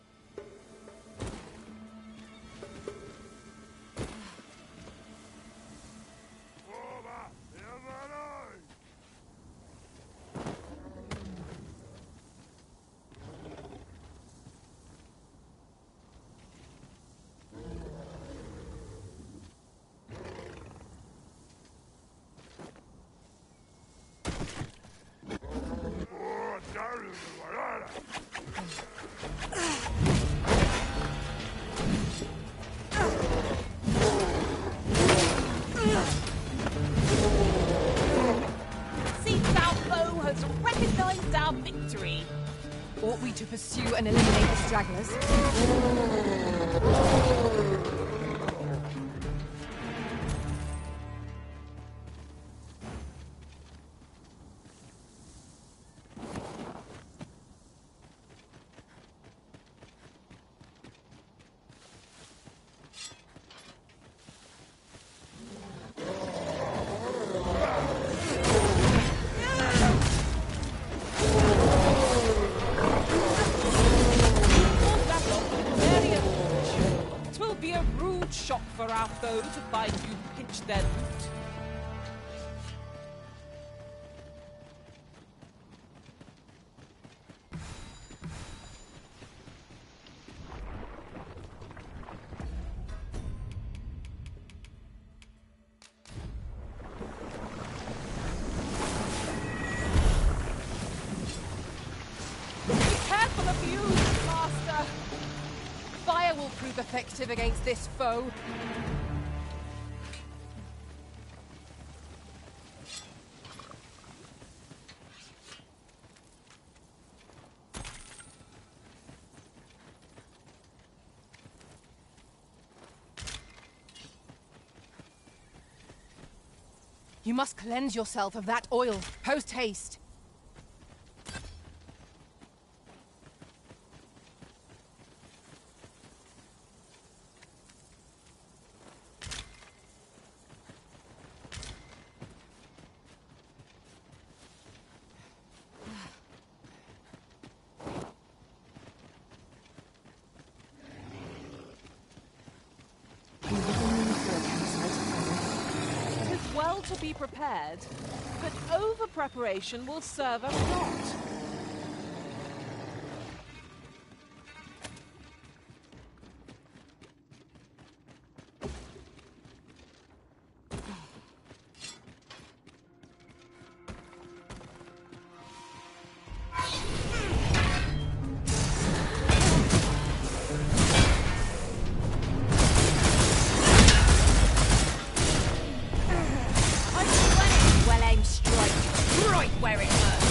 Seems our foe has recognized our victory. Ought we to pursue and eliminate the stragglers? Twill be a rude shock for our foe to find you pinch their loot. Careful of you, Master! Fire will prove effective against this foe. You must cleanse yourself of that oil, post haste. It is well to be prepared, but over-preparation will serve us not. Well-aimed strike, right where it hurts.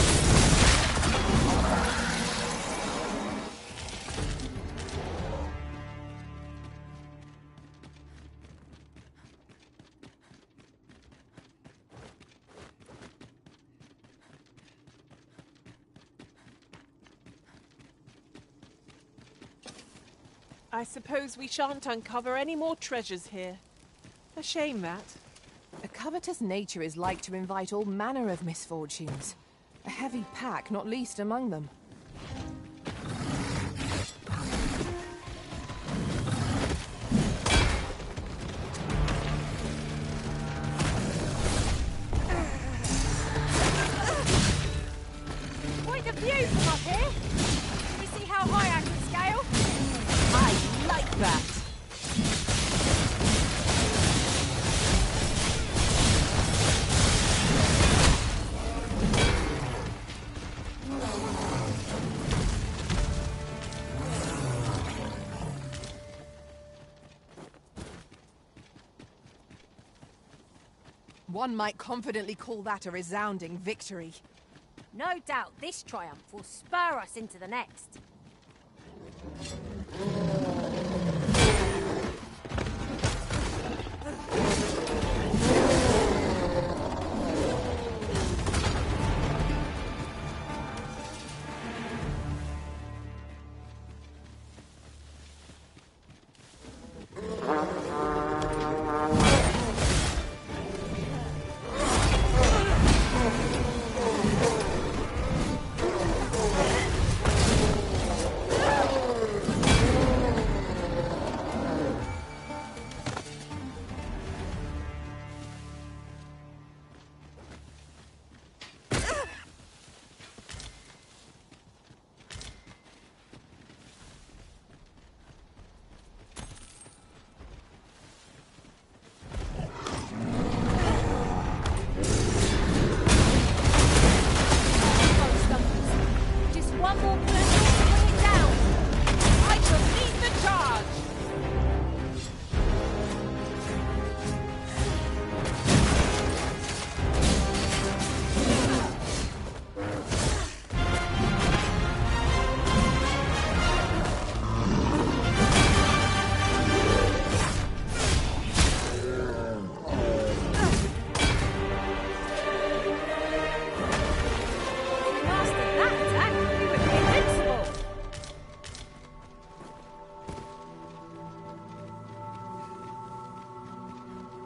I suppose we shan't uncover any more treasures here. A shame that. A covetous nature is like to invite all manner of misfortunes. A heavy pack, not least among them. Quite a view from up here. We see how high I can scale. I like that. One might confidently call that a resounding victory. No doubt this triumph will spur us into the next.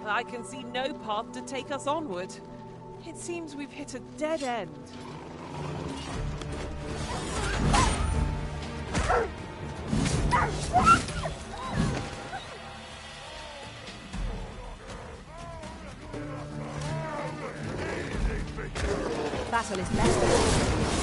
I can see no path to take us onward. It seems we've hit a dead end. Battle is best.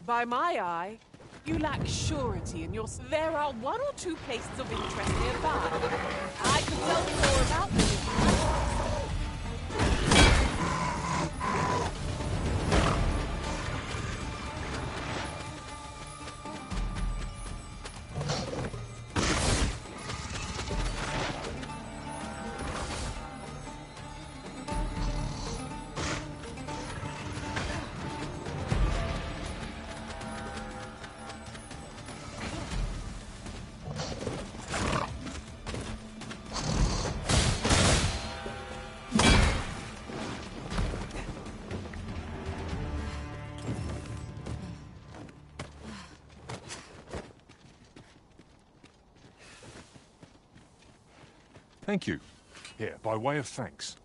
By my eye, you lack surety in your... There are one or two places of interest nearby. I can tell you more about them if you want. Thank you. Here, by way of thanks.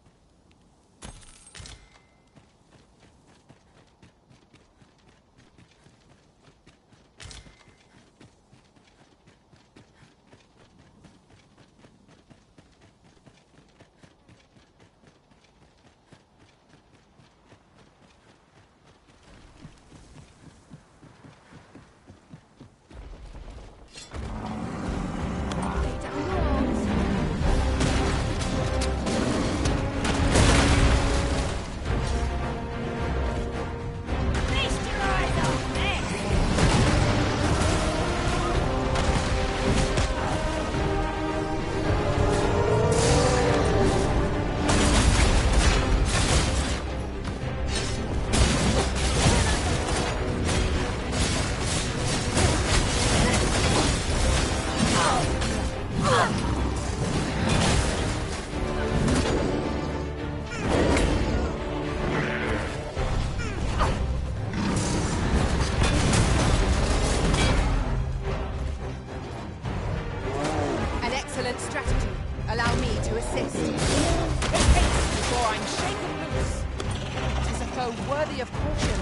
worthy of caution.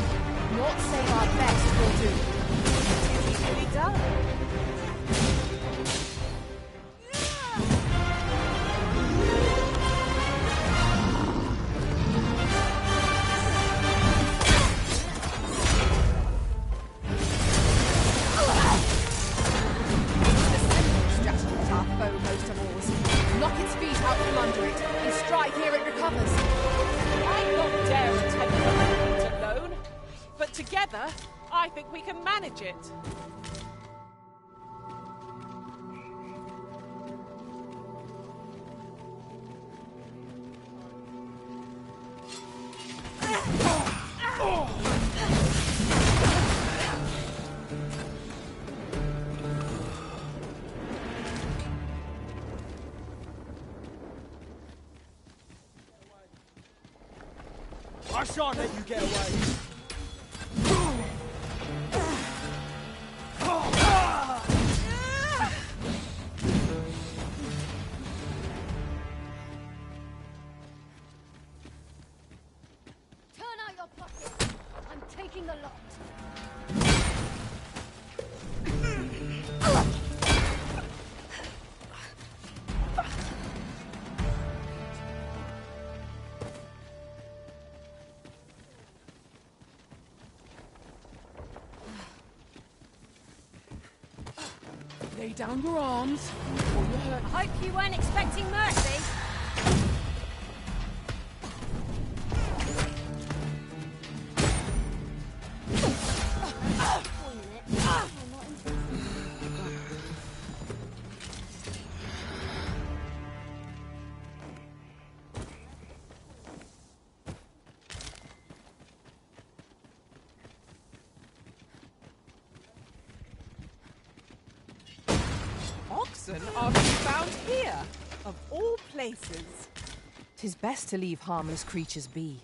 Not save our best will do. Easily done. Knock its feet out from under it, and strike ere it recovers. I'm not daring to take it alone, but together, I think we can manage it. I shan't let you get away. Turn out your pockets. I'm taking the lot. Lay down your arms, or you're hurt. I hope you weren't expecting mercy. Oxen are to be found here, of all places. 'Tis best to leave harmless creatures be.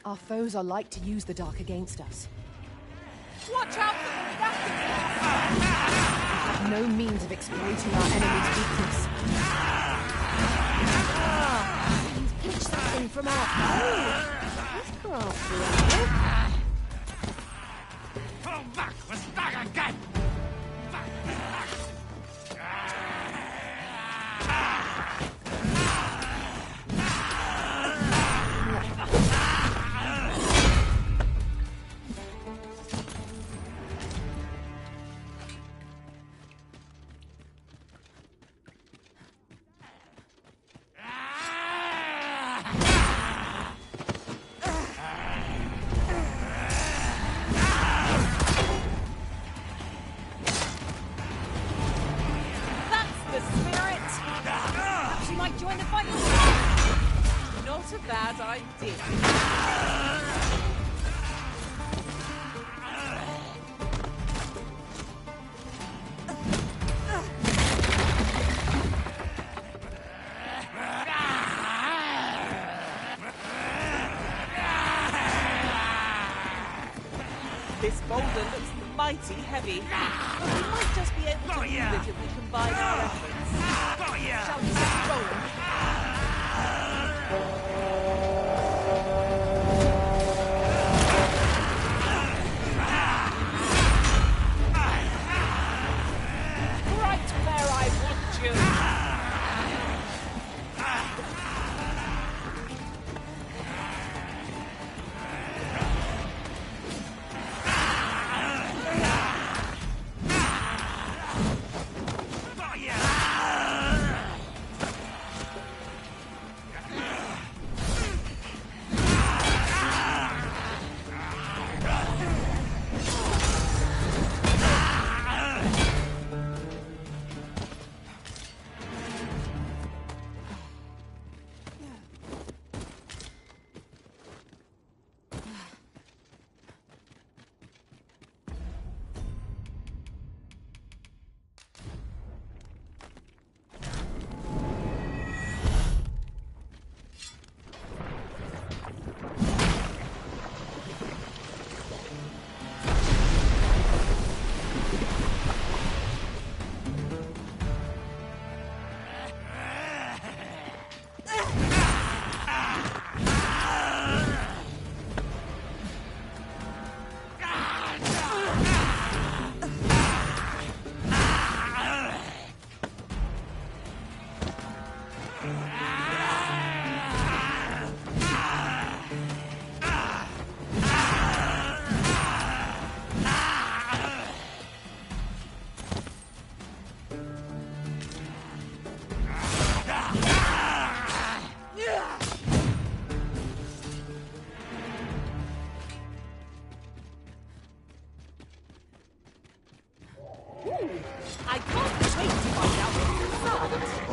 Our foes are like to use the dark against us. Watch out for the rapids! We have no means of exploiting our enemy's weakness. You've pinched something from our foe. That's crafty, eh? Fall back, we're stuck again! Join the fight yourself. Not a bad idea. This boulder looks mighty heavy, but we might just be able to move it if we combine our efforts. Shall we set rolling? Right where I want you. I can't wait to find out what it's about.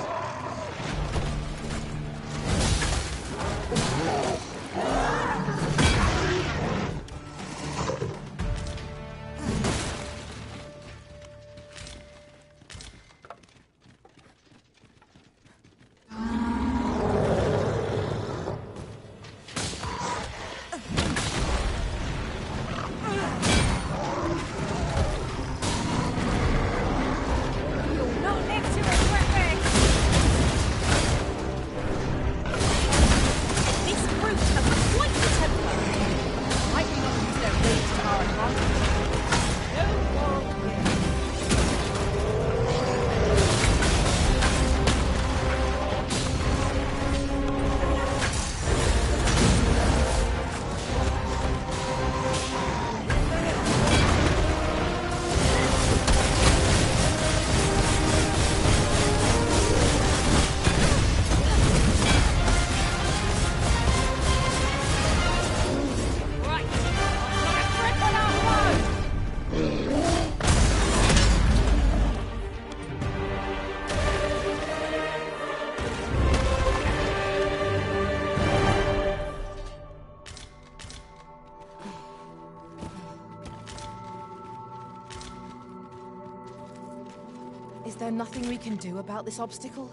Is there nothing we can do about this obstacle?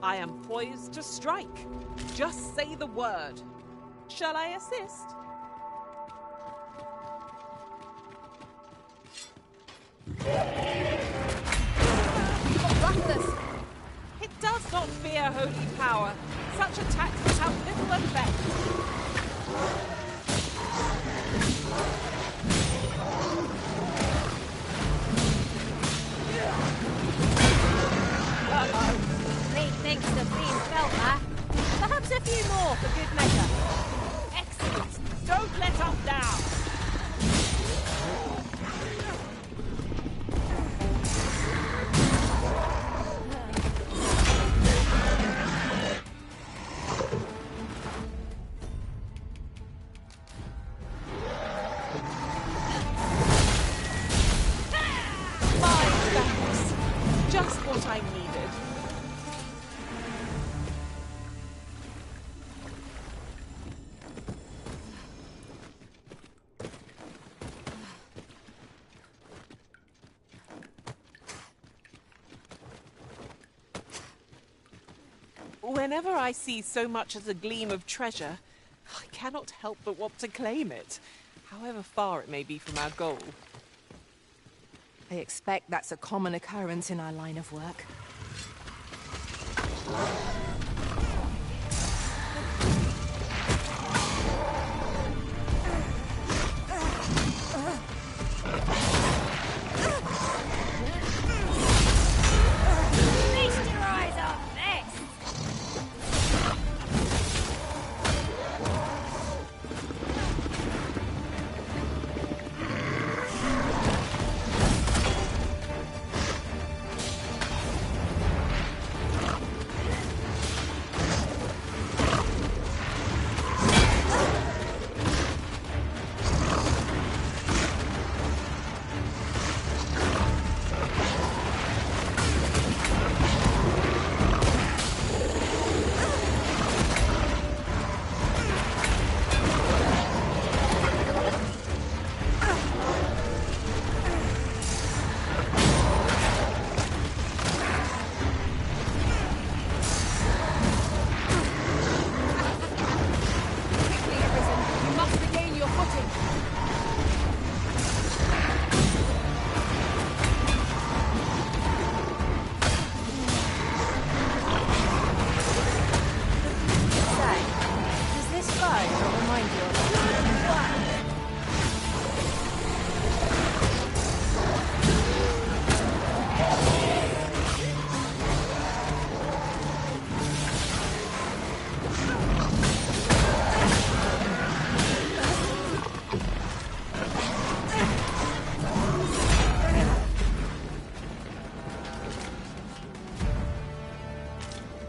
I am poised to strike. Just say the word. Shall I assist? Reckless! It does not fear holy power. Such attacks will have little effect. Methinks the fiend felt that. Perhaps a few more for good measure. Excellent! Don't let up now! My thanks. Just what I needed. Whenever I see so much as a gleam of treasure, I cannot help but want to claim it, however far it may be from our goal. I expect that's a common occurrence in our line of work. Feast your eyes on this!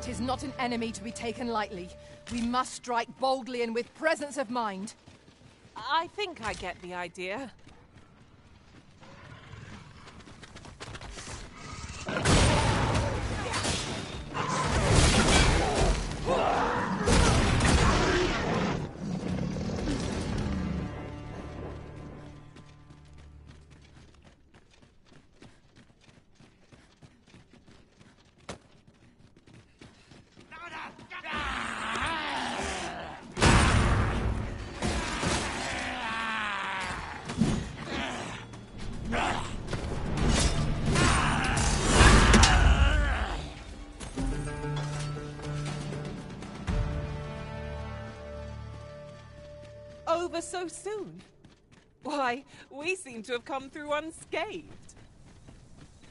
Tis not an enemy to be taken lightly. We must strike boldly and with presence of mind. I think I get the idea. so soon? Why, we seem to have come through unscathed.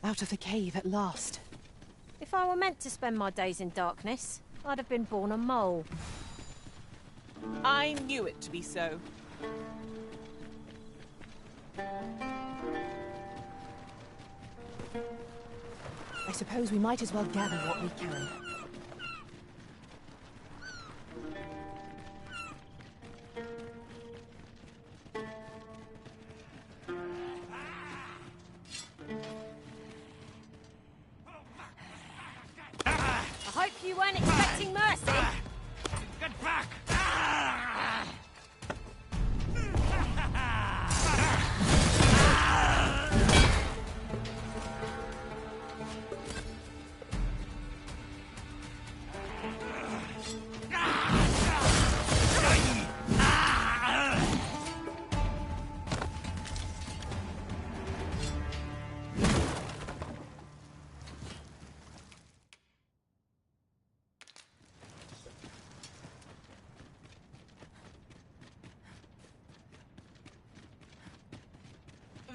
Out of the cave at last. If I were meant to spend my days in darkness, I'd have been born a mole. I knew it to be so. I suppose we might as well gather what we can. I hope you weren't expecting mercy. Get back!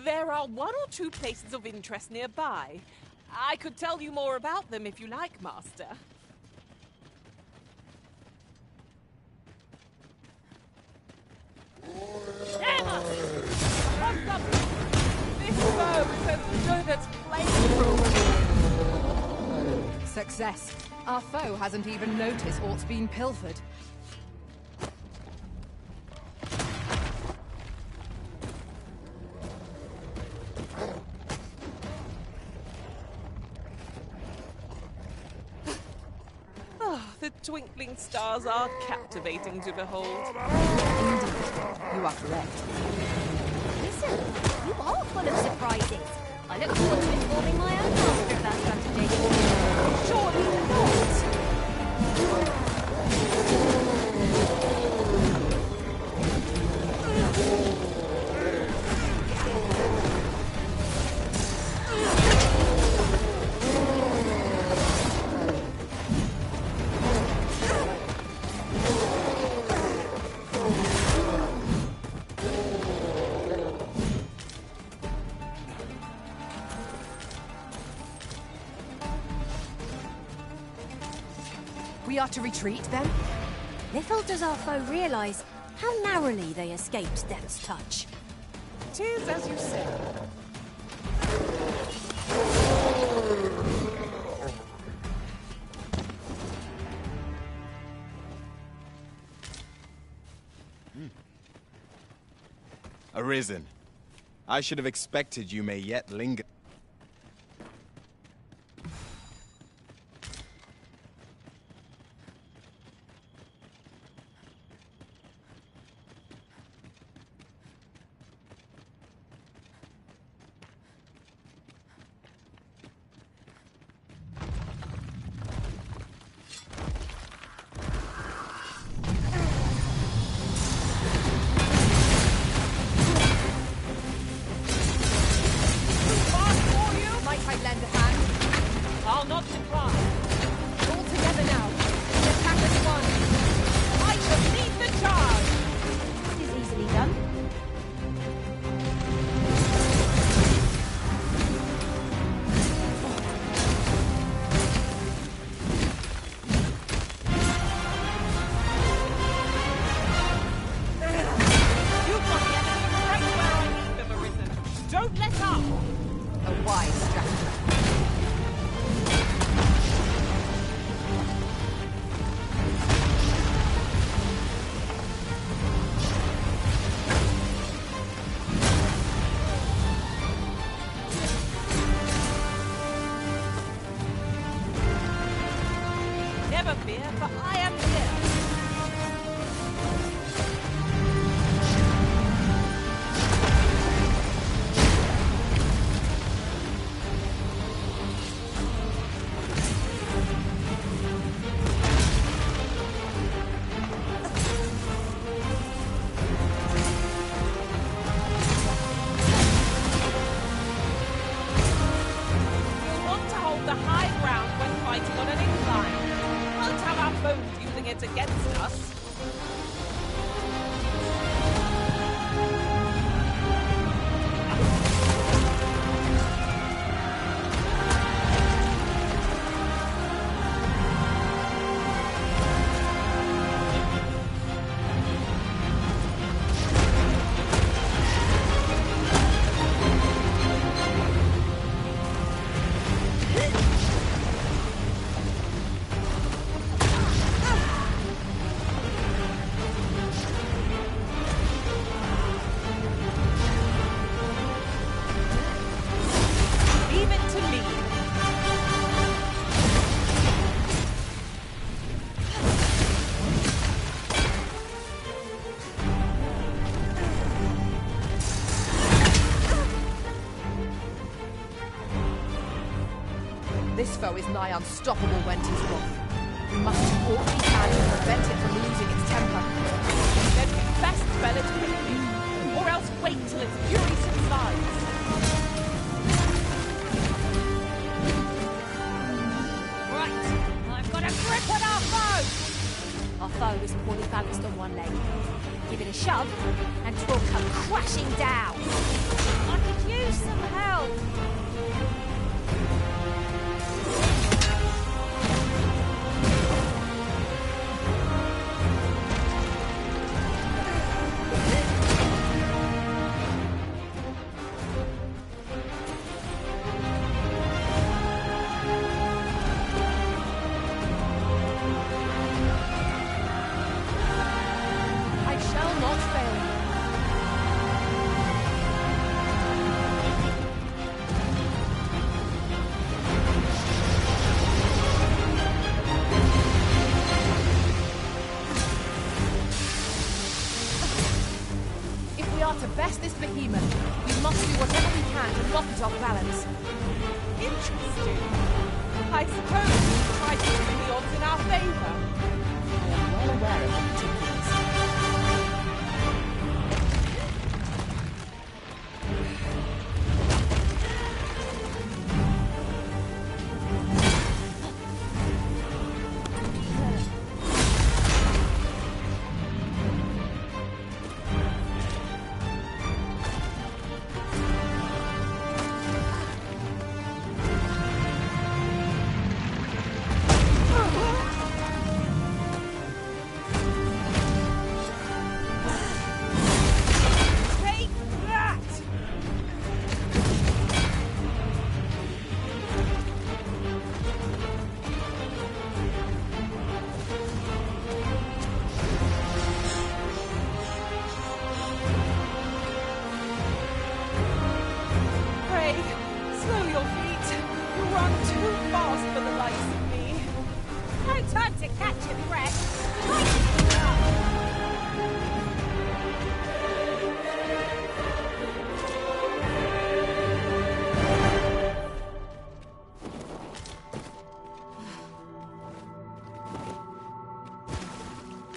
There are one or two places of interest nearby. I could tell you more about them if you like, Master. This bow is as good as flameproof. Success. Our foe hasn't even noticed aught's been pilfered. The twinkling stars are captivating to behold. Indeed, you are correct. Listen, you are full of surprises. I look forward to informing my own master of that strategy. Surely not! We are to retreat, then? Little does our foe realise how narrowly they escaped death's touch. 'Tis as you say. Arisen. I should have expected you may yet linger. I'll not decline. All together now. The attack as one. I shall lead the charge. It is easily done. You've got the enemy right where I need them, Arisen. Don't let up. A wise strategy. Never fear, for I am here. You'll want to hold the high ground when fighting on an incline. Won't have our foes using it against This foe is nigh unstoppable when 'tis wrath. We must do all we can to prevent it from losing its temper. Then we best spell it quickly, or else wait till its fury subsides. Right, I've got a grip on our foe! Our foe is poorly balanced on one leg. Give it a shove, and 'twill come crashing down. I could use some help. To best this behemoth, we must do whatever we can to knock it off balance. Interesting. I suppose we'll try to spin the odds in our favour. I am well aware of the particulars.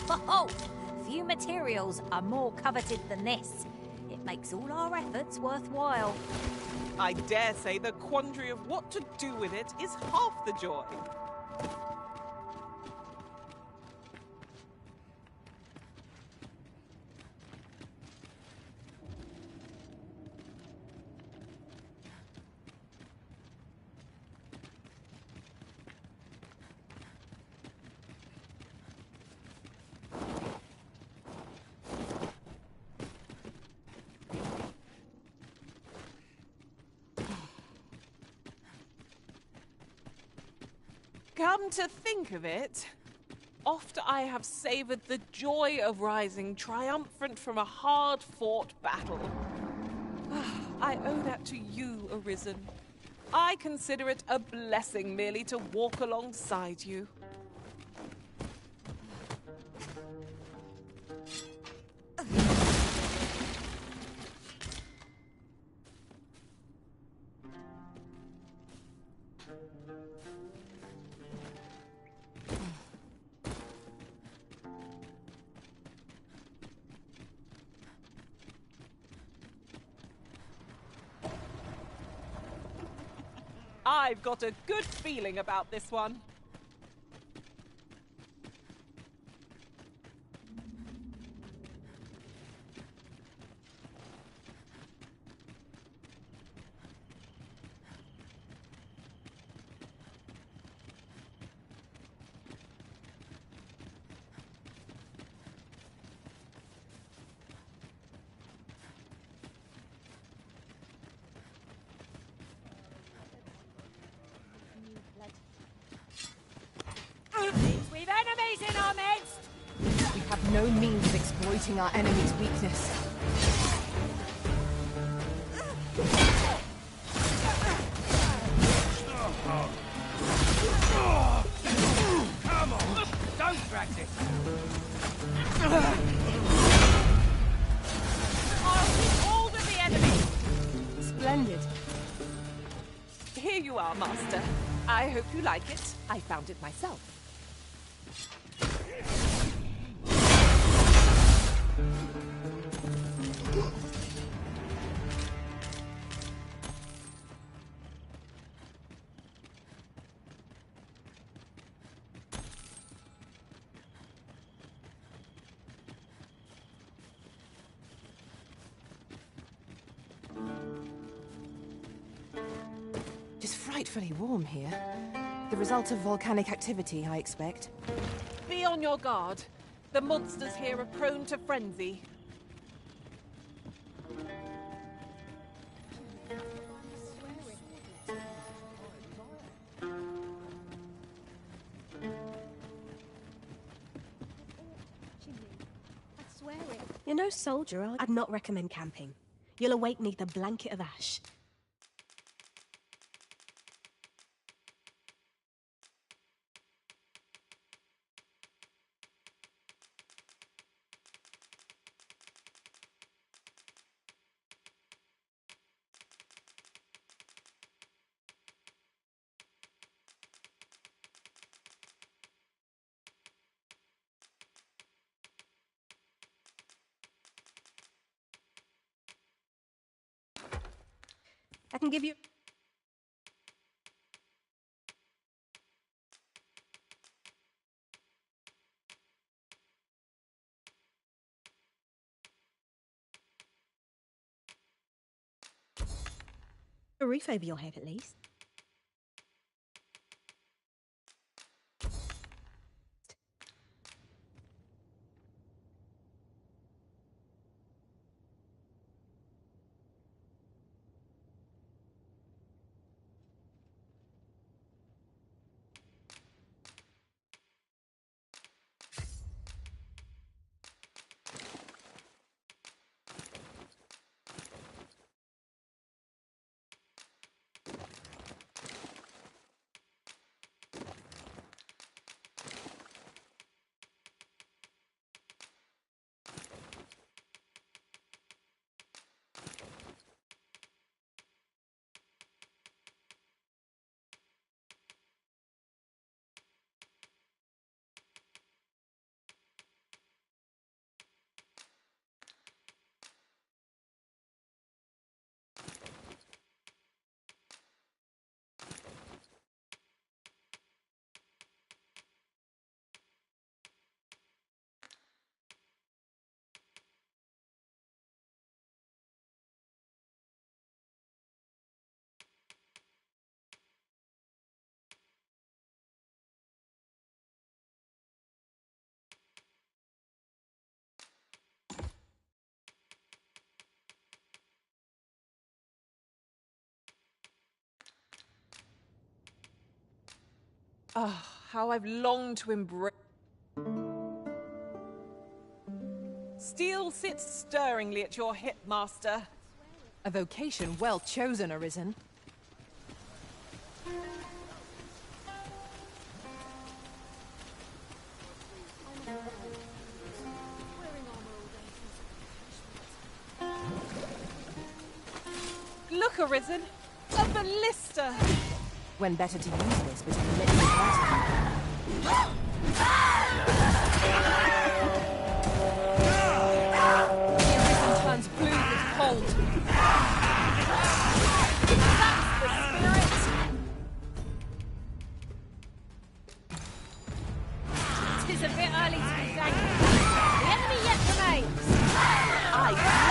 Ho-ho! Few materials are more coveted than this. It makes all our efforts worthwhile. I dare say the quandary of what to do with it is half the joy. Come to think of it, oft I have savoured the joy of rising triumphant from a hard-fought battle. I owe that to you, Arisen. I consider it a blessing merely to walk alongside you. I've got a good feeling about this one. We've enemies in our midst! We have no means of exploiting our enemy's weakness. Come on! Don't practice! I'll keep hold of the enemy! Splendid. Here you are, Master. I hope you like it. I found it myself. It's frightfully warm here. The result of volcanic activity, I expect. Be on your guard. The monsters here are prone to frenzy. You're no soldier. I'd not recommend camping. You'll awake neath a blanket of ash. I can give you... a roof over your head, at least. Ah, how I've longed to embrace... Steel sits stirringly at your hip, Master. A vocation well chosen, Arisen. Look, Arisen! A ballista! When better to use this between lips and party. The Arisen turns blue with cold. That's the spirit! Tis a bit early to be thankful. The enemy yet remains. I like that!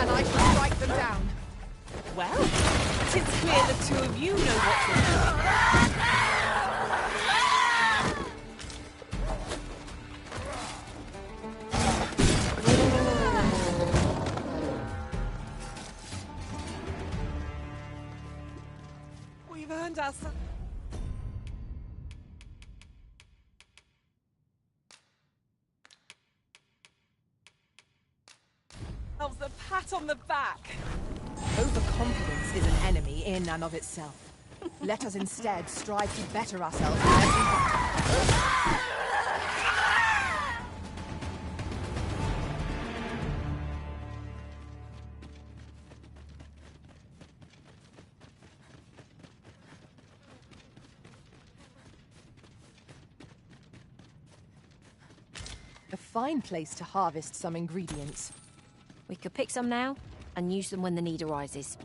and I shall strike them down. Well, it's clear the two of you know what you're doing. We've earned ourselves a pat on the back. Overconfidence is an enemy in and of itself. Let us instead strive to better ourselves in every battle. A fine place to harvest some ingredients. We could pick some now and use them when the need arises.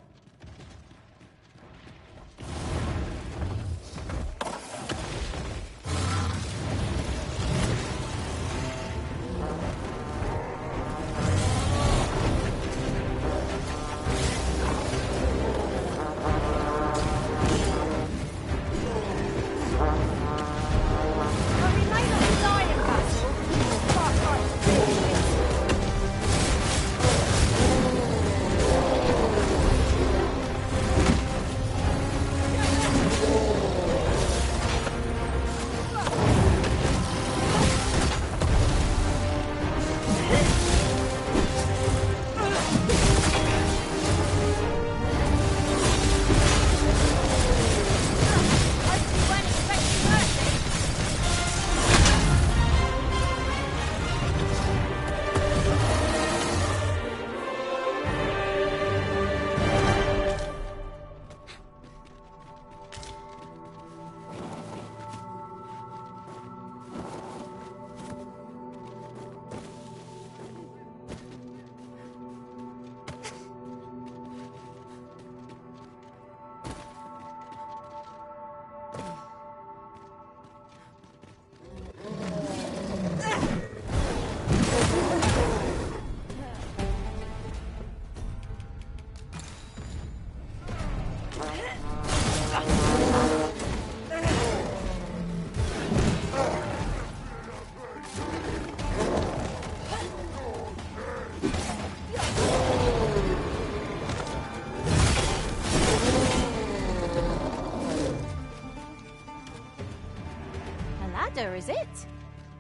Is it?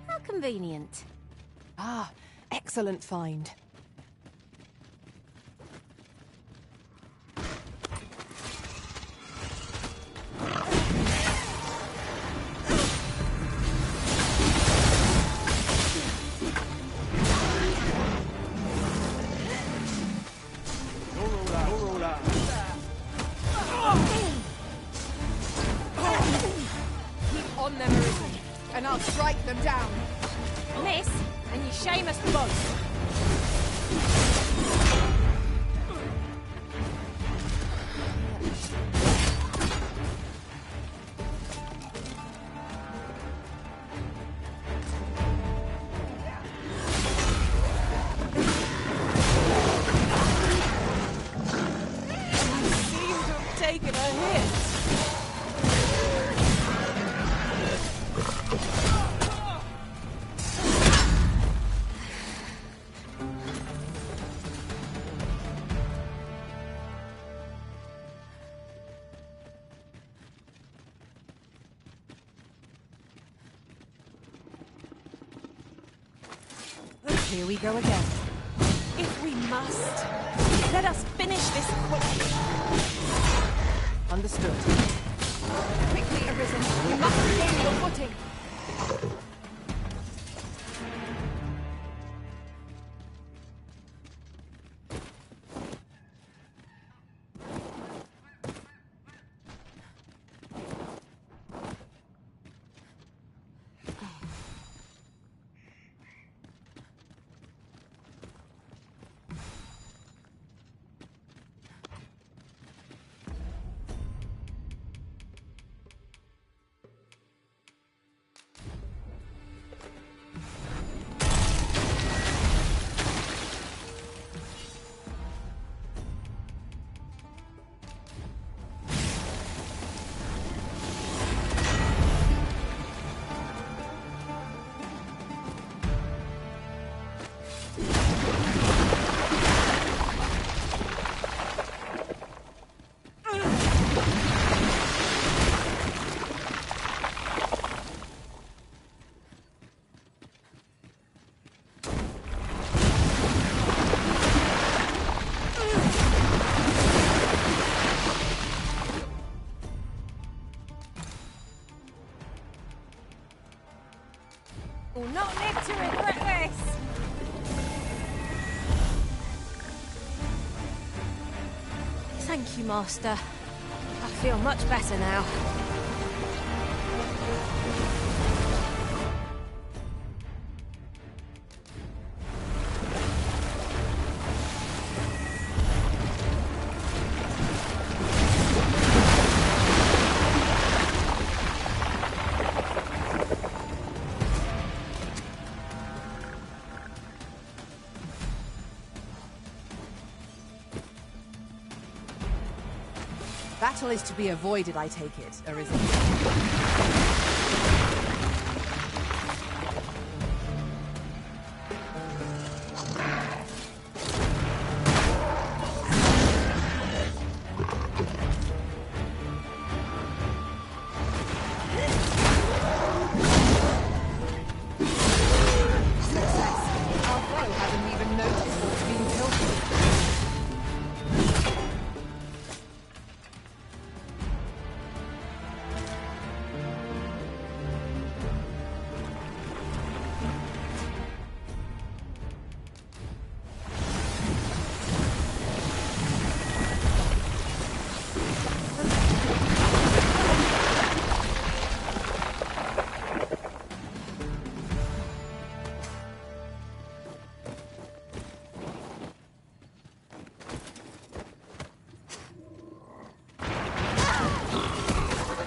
How convenient. Ah, excellent find. Keep on them, Arisen, and I'll strike them down. Miss, and you shame us both. Taken a hit. Here we go again. If we must, let us finish this quickly. Understood. Quickly, Arisen. You must regain your footing. Thank you, Master. I feel much better now. Battle is to be avoided, I take it, Arisen. Our foe hasn't even noticed what's being tilted.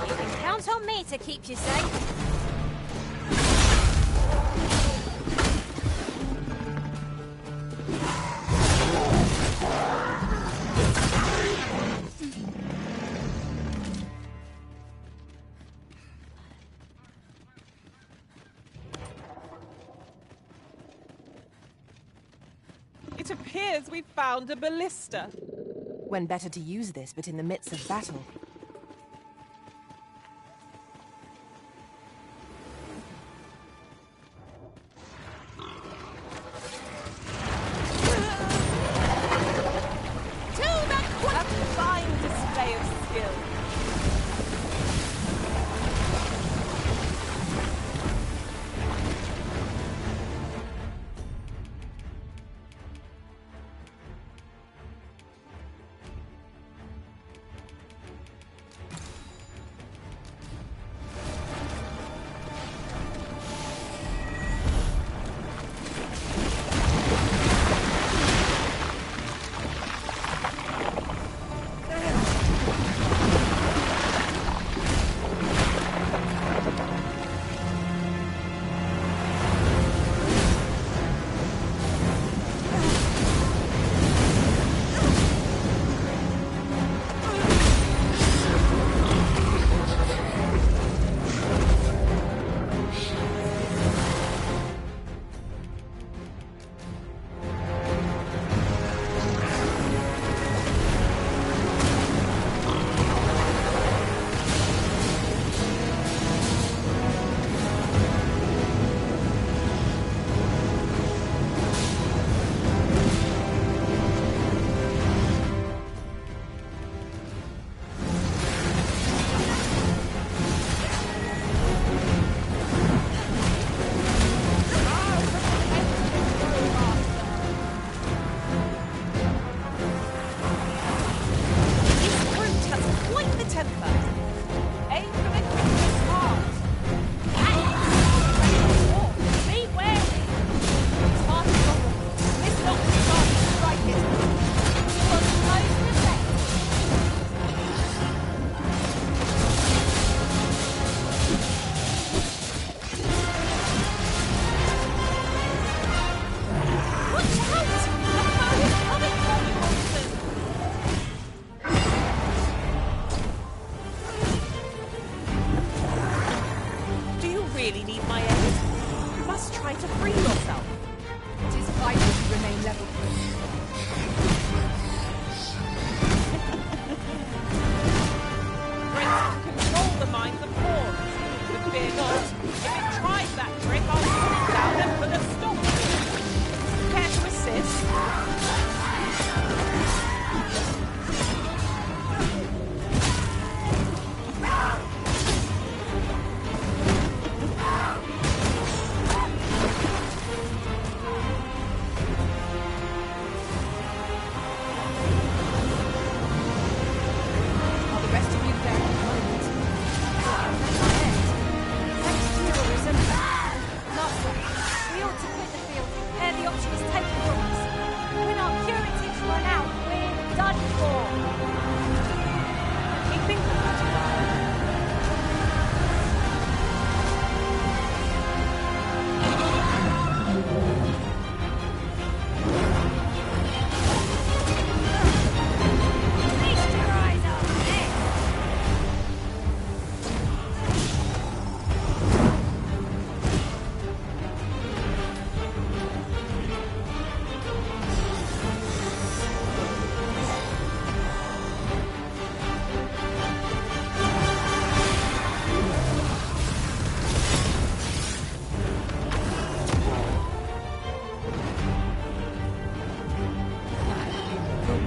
You can count on me to keep you safe. It appears we found a ballista. When better to use this but in the midst of battle? A fine display of skill.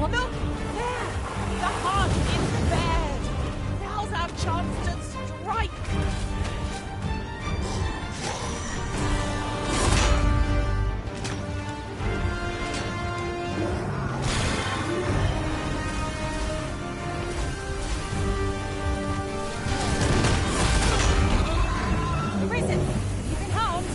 What? Look! There! The hunt is bared! Now's our chance to strike! Risen! You've been harmed!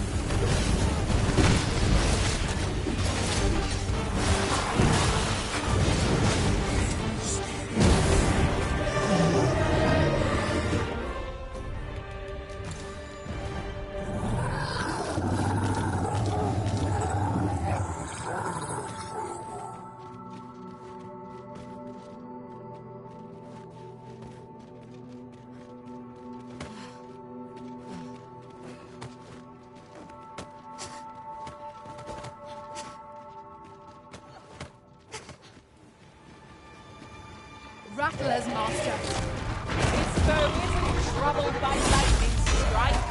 Rattlers, Master. This foe isn't troubled by lightning strike.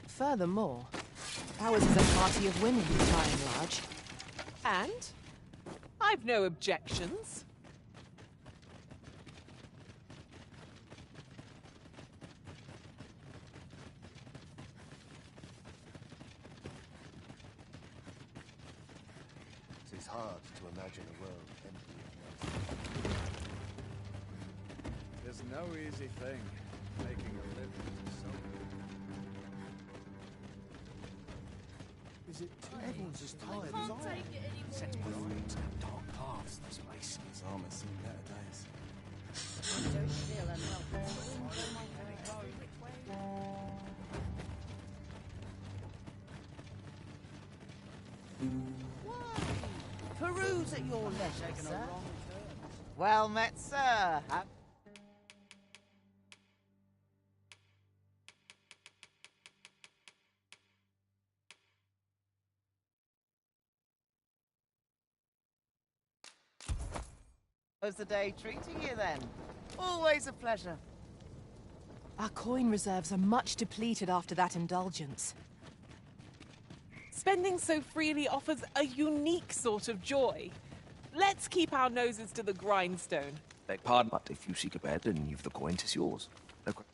Furthermore, ours is a party of women, by and large. And I've no objections. It is hard to imagine a world empty of men. There's no easy thing, making a living so Is it everyone's as tired as I am? Sets my feet in dark paths, this place. His armor's seen better days. Don't feel unwelcome. Peruse at your leisure, sir. Well met, sir. How's the day treating you, then? Always a pleasure. Our coin reserves are much depleted after that indulgence. Spending so freely offers a unique sort of joy. Let's keep our noses to the grindstone. Beg pardon, but if you seek a bed and you've the coin, 'tis yours. No questions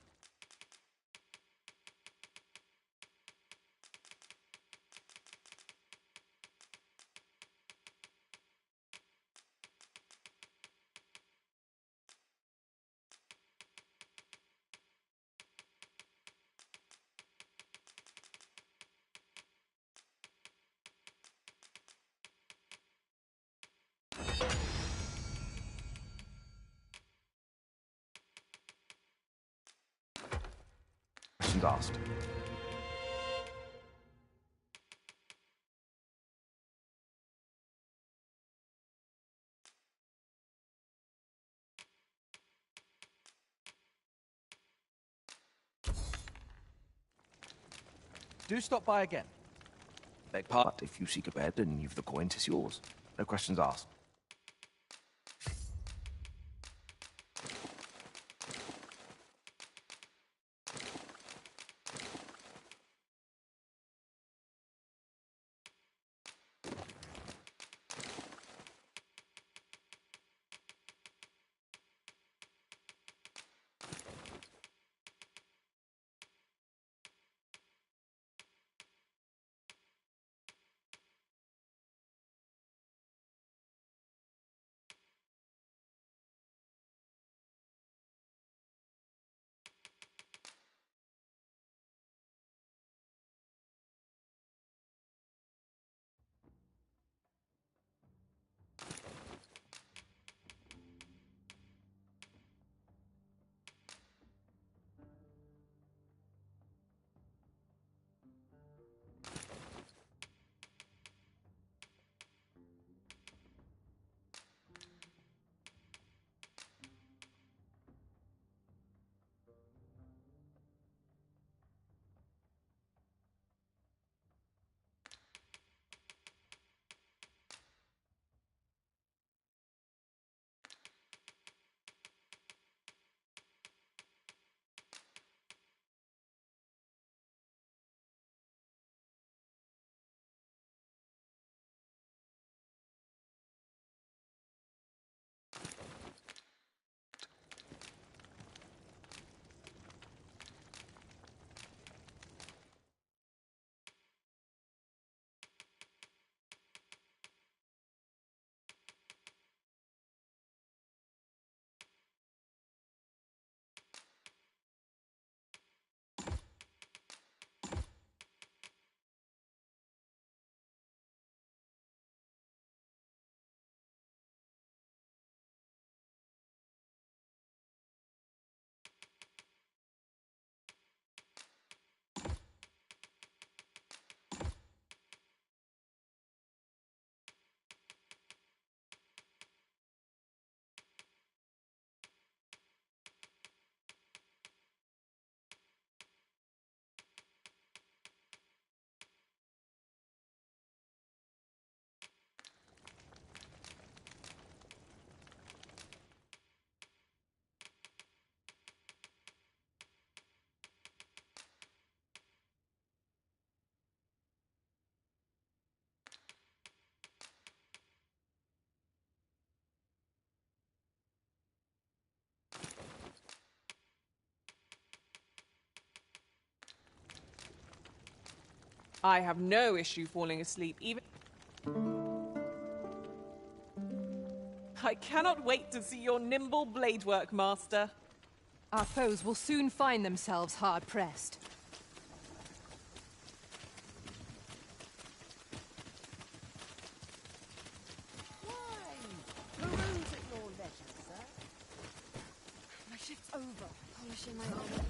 asked. Do stop by again. Beg pardon, but if you seek a bed and you've the coin, 'tis yours. No questions asked. I have no issue falling asleep, even... I cannot wait to see your nimble blade work, Master. Our foes will soon find themselves hard-pressed. Peruse at your leisure, sir. My shift's over. Polishing my armor.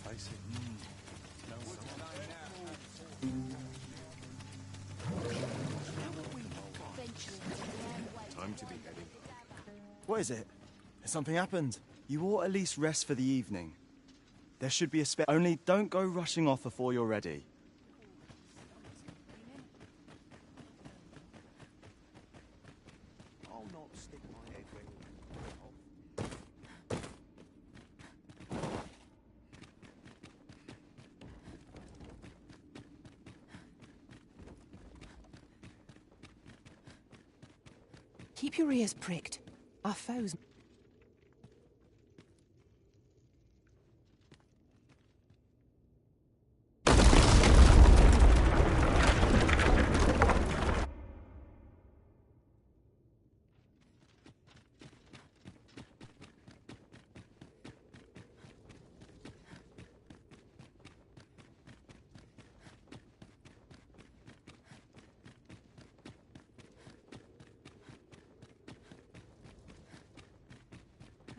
Face it. Time to be heading. What is it? Has something happened? You ought at least rest for the evening. There should be a spare. Only don't go rushing off before you're ready. I'll not stick my head where Keep your ears pricked. Our foes...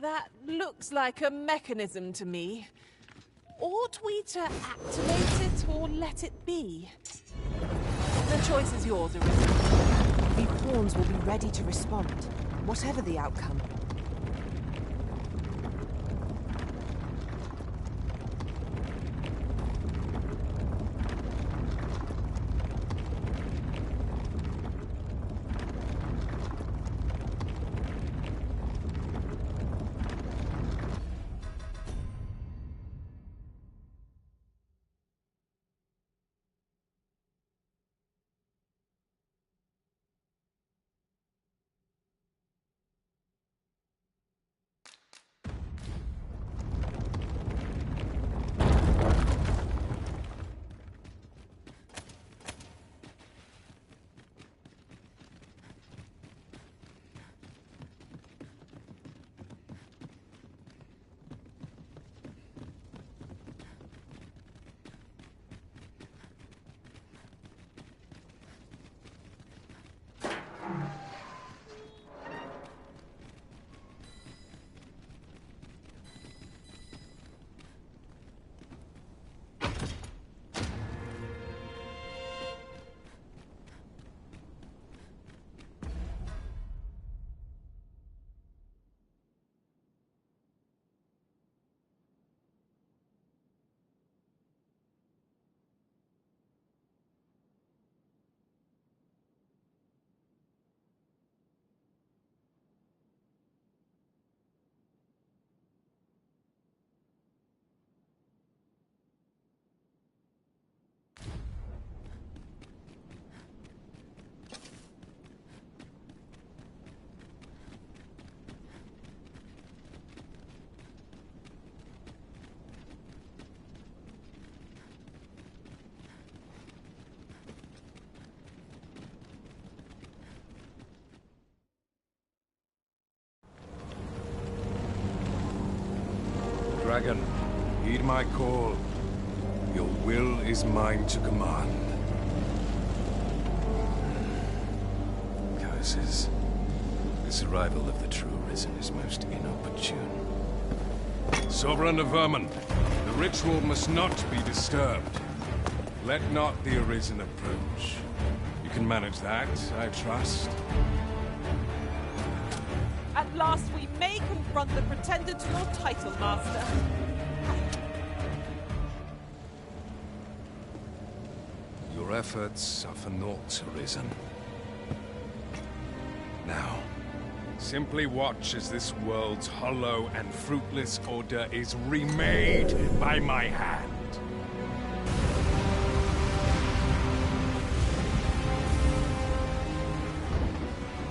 That looks like a mechanism to me. Ought we to activate it or let it be? The choice is yours, Arisen. We pawns will be ready to respond, whatever the outcome. Dragon, heed my call. Your will is mine to command. Curses. This arrival of the true Risen is most inopportune. Sovereign of Vermin, the ritual must not be disturbed. Let not the Arisen approach. You can manage that, I trust. At last we may confront the pretender to your title, Master. Your efforts are for naught, Arisen. Now, simply watch as this world's hollow and fruitless order is remade by my hand.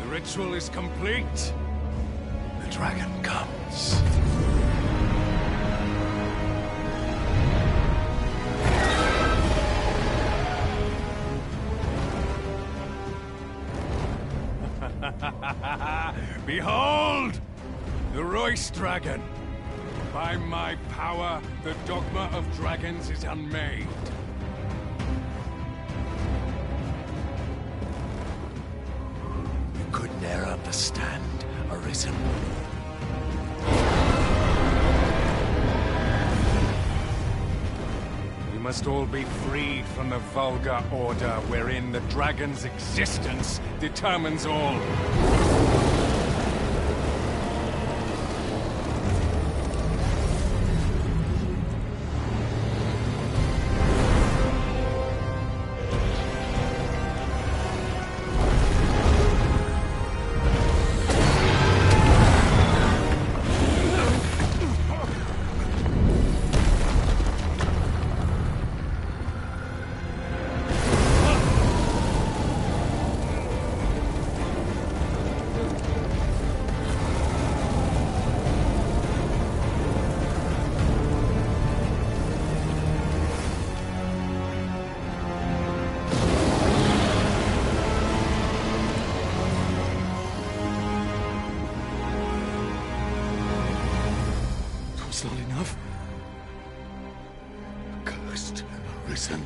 The ritual is complete. The dragon comes. Behold! The Royce Dragon! By my power, the dogma of dragons is unmade. You could ne'er understand, Arisen. We must all be freed from the vulgar order wherein the dragon's existence determines all. It's not enough. Cursed, Arisen.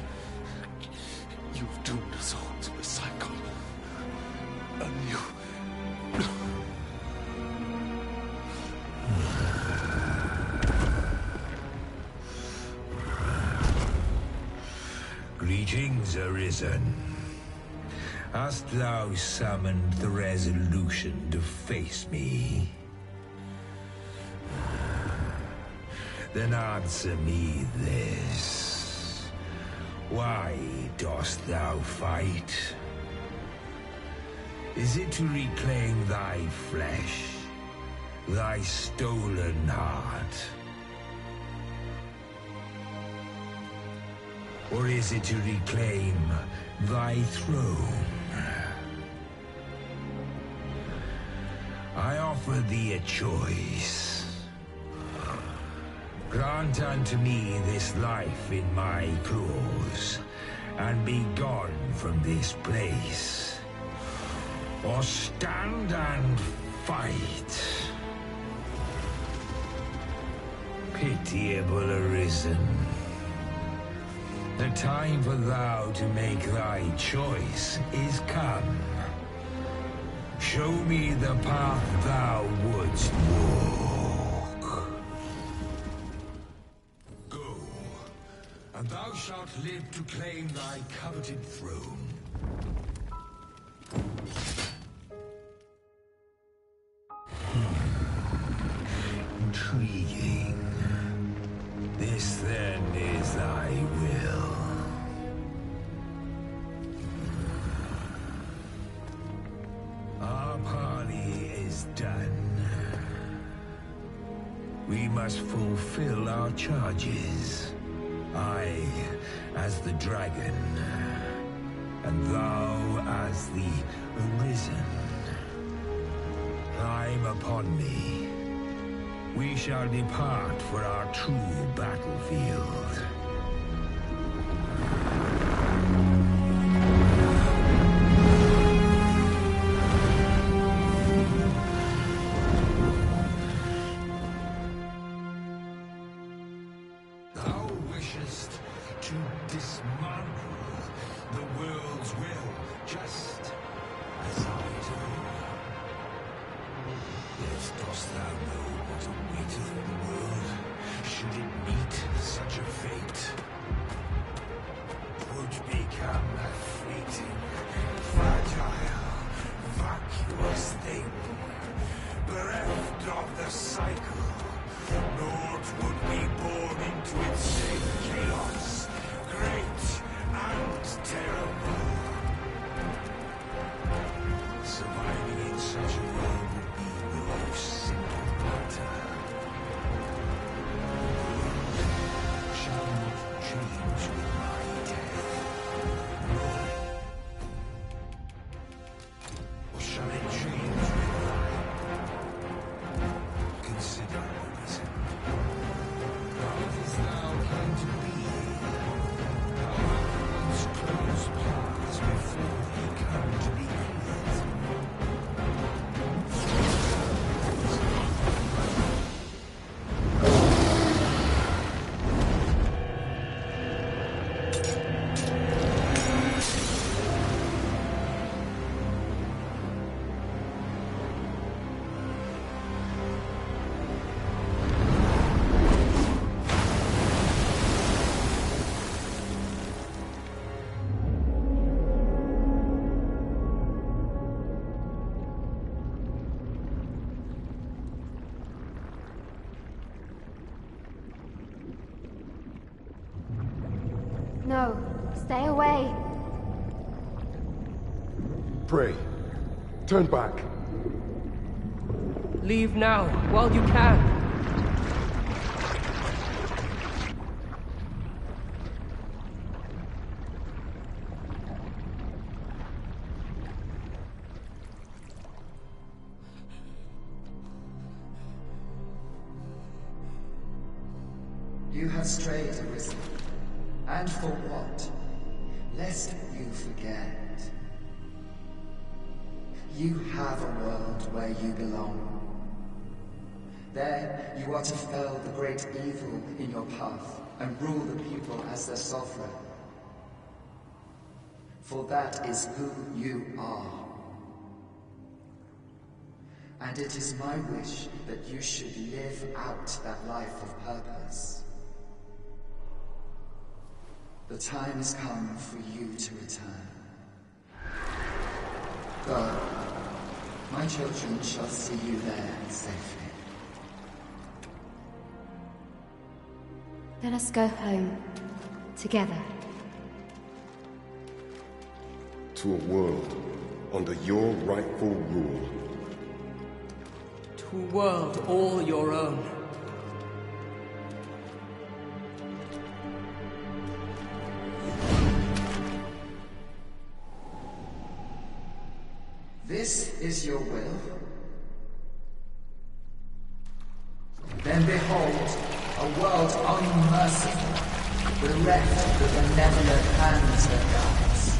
You've doomed us all to the cycle. And you... Greetings, Arisen. Hast thou summoned the resolution to face me? Then answer me this. Why dost thou fight? Is it to reclaim thy flesh, thy stolen heart? Or is it to reclaim thy throne? I offer thee a choice. Grant unto me this life in my claws, and be gone from this place. Or stand and fight. Pitiable Arisen. The time for thou to make thy choice is come. Show me the path thou wouldst walk. Go, and thou shalt live to claim thy coveted throne. Intriguing. This then is thy will. Our parley is done. We must fulfill our charges. I, as the dragon, and thou as the Arisen. Climb upon me. We shall depart for our true battlefield. Thou wishest to dismantle the world's will, just as I do. Yet dost thou know what awaiteth the world, should it meet such a fate? 'Twould become a fleeting, fragile, vacuous thing, bereft of the cycle. Naught would be born into its same chaos, great and terrible. No, stay away. Pray. Turn back. Leave now, while you can. You have strayed, Arisen. And for what? Lest you forget. You have a world where you belong. There, you are to fell the great evil in your path and rule the people as their sovereign. For that is who you are. And it is my wish that you should live out that life of purpose. The time has come for you to return. Go. My children shall see you there safely. Let us go home. Together. To a world under your rightful rule. To a world all your own. This is your will? Then behold, a world unmerciful, bereft the benevolent hands that guides.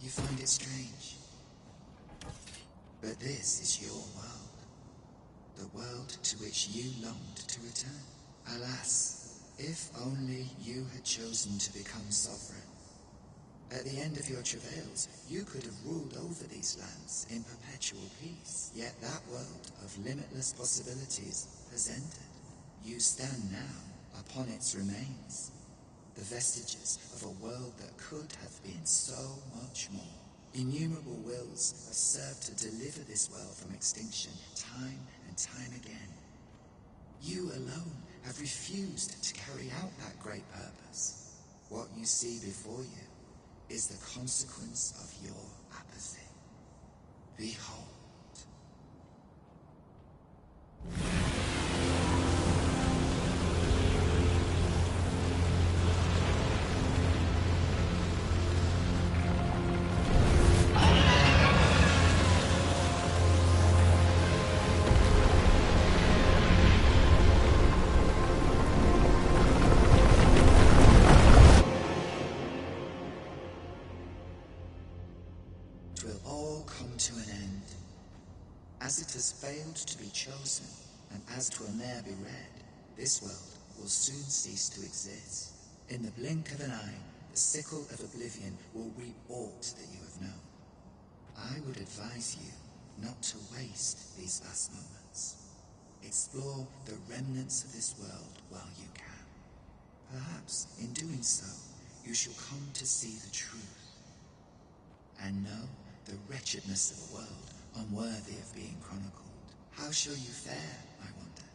You find it strange. But this is your world. The world to which you longed to return. Alas, if only you had chosen to become sovereign. At the end of your travails, you could have ruled over these lands in perpetual peace. Yet that world of limitless possibilities has ended. You stand now upon its remains. The vestiges of a world that could have been so much more. Innumerable wills have served to deliver this world from extinction time and time again. You alone have refused to carry out that great purpose. What you see before you is the consequence of your apathy. Behold. To an end. As it has failed to be chosen, and as 'twill ne'er be read, this world will soon cease to exist. In the blink of an eye, the sickle of oblivion will reap aught that you have known. I would advise you not to waste these last moments. Explore the remnants of this world while you can. Perhaps, in doing so, you shall come to see the truth, and know the wretchedness of a world unworthy of being chronicled. How shall you fare, I wonder?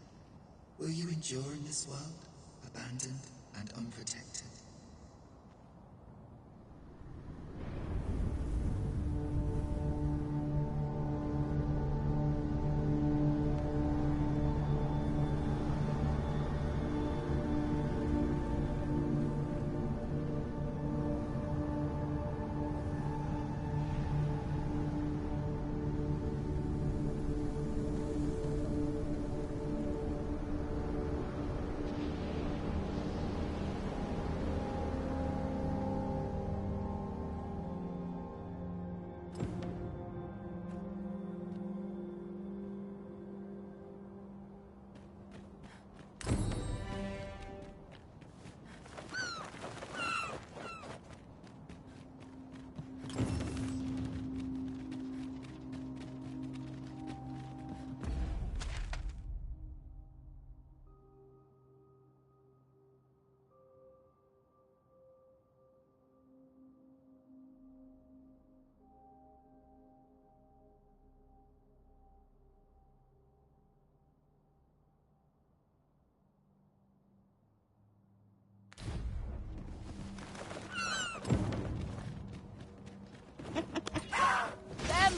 Will you endure in this world, abandoned and unprotected?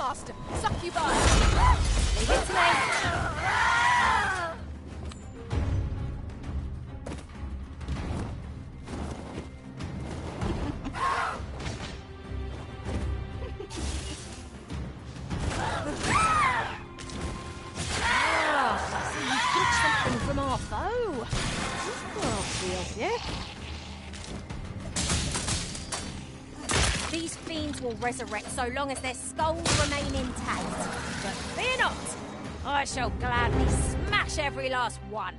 master! Succubus! Leave it to me. So you took something from our foe. Well, be of you. These fiends will resurrect so long as their skulls remain intact. But fear not, I shall gladly smash every last one.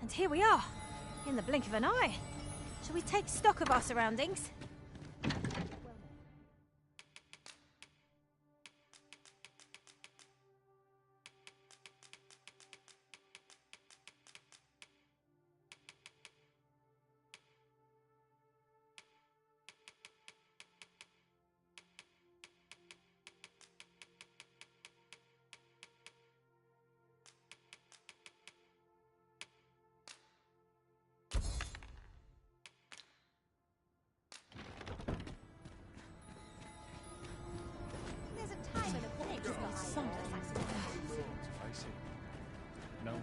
And here we are, in the blink of an eye. Shall we take stock of our surroundings?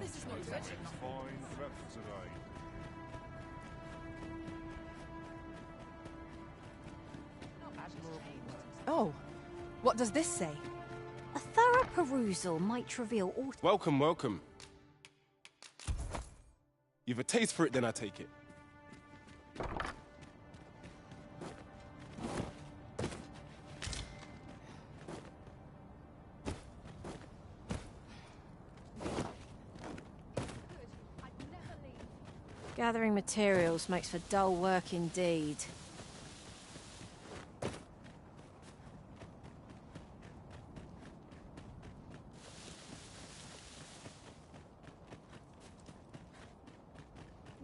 This is not good. Fine prep today. Oh, what does this say? A thorough perusal might reveal all... Welcome, welcome. You've a taste for it, then I take it. Gathering materials makes for dull work indeed.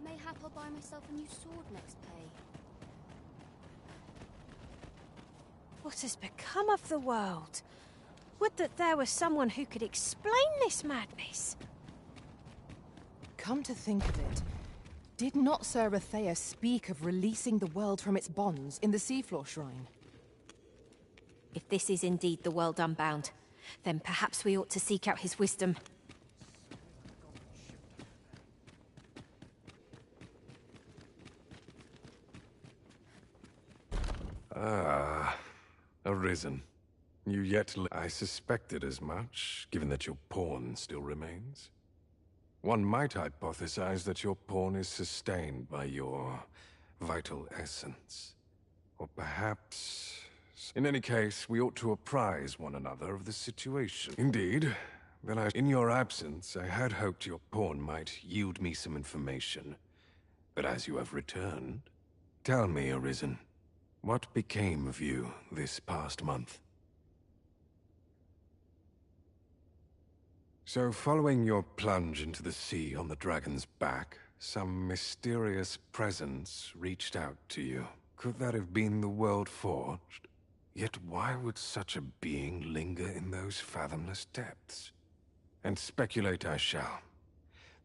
Mayhap I'll buy myself a new sword next pay. What has become of the world? Would that there was someone who could explain this madness. Come to think of it, did not Sir Athea speak of releasing the world from its bonds in the Seafloor Shrine? If this is indeed the world unbound, then perhaps we ought to seek out his wisdom. Ah, Arisen. You yet I suspected as much, given that your pawn still remains. One might hypothesize that your pawn is sustained by your vital essence. Or perhaps... In any case, we ought to apprise one another of the situation. Indeed. Then in your absence, I had hoped your pawn might yield me some information. But as you have returned, tell me, Arisen, what became of you this past month? So, following your plunge into the sea on the dragon's back, some mysterious presence reached out to you. Could that have been the World Forged? Yet why would such a being linger in those fathomless depths? And speculate I shall.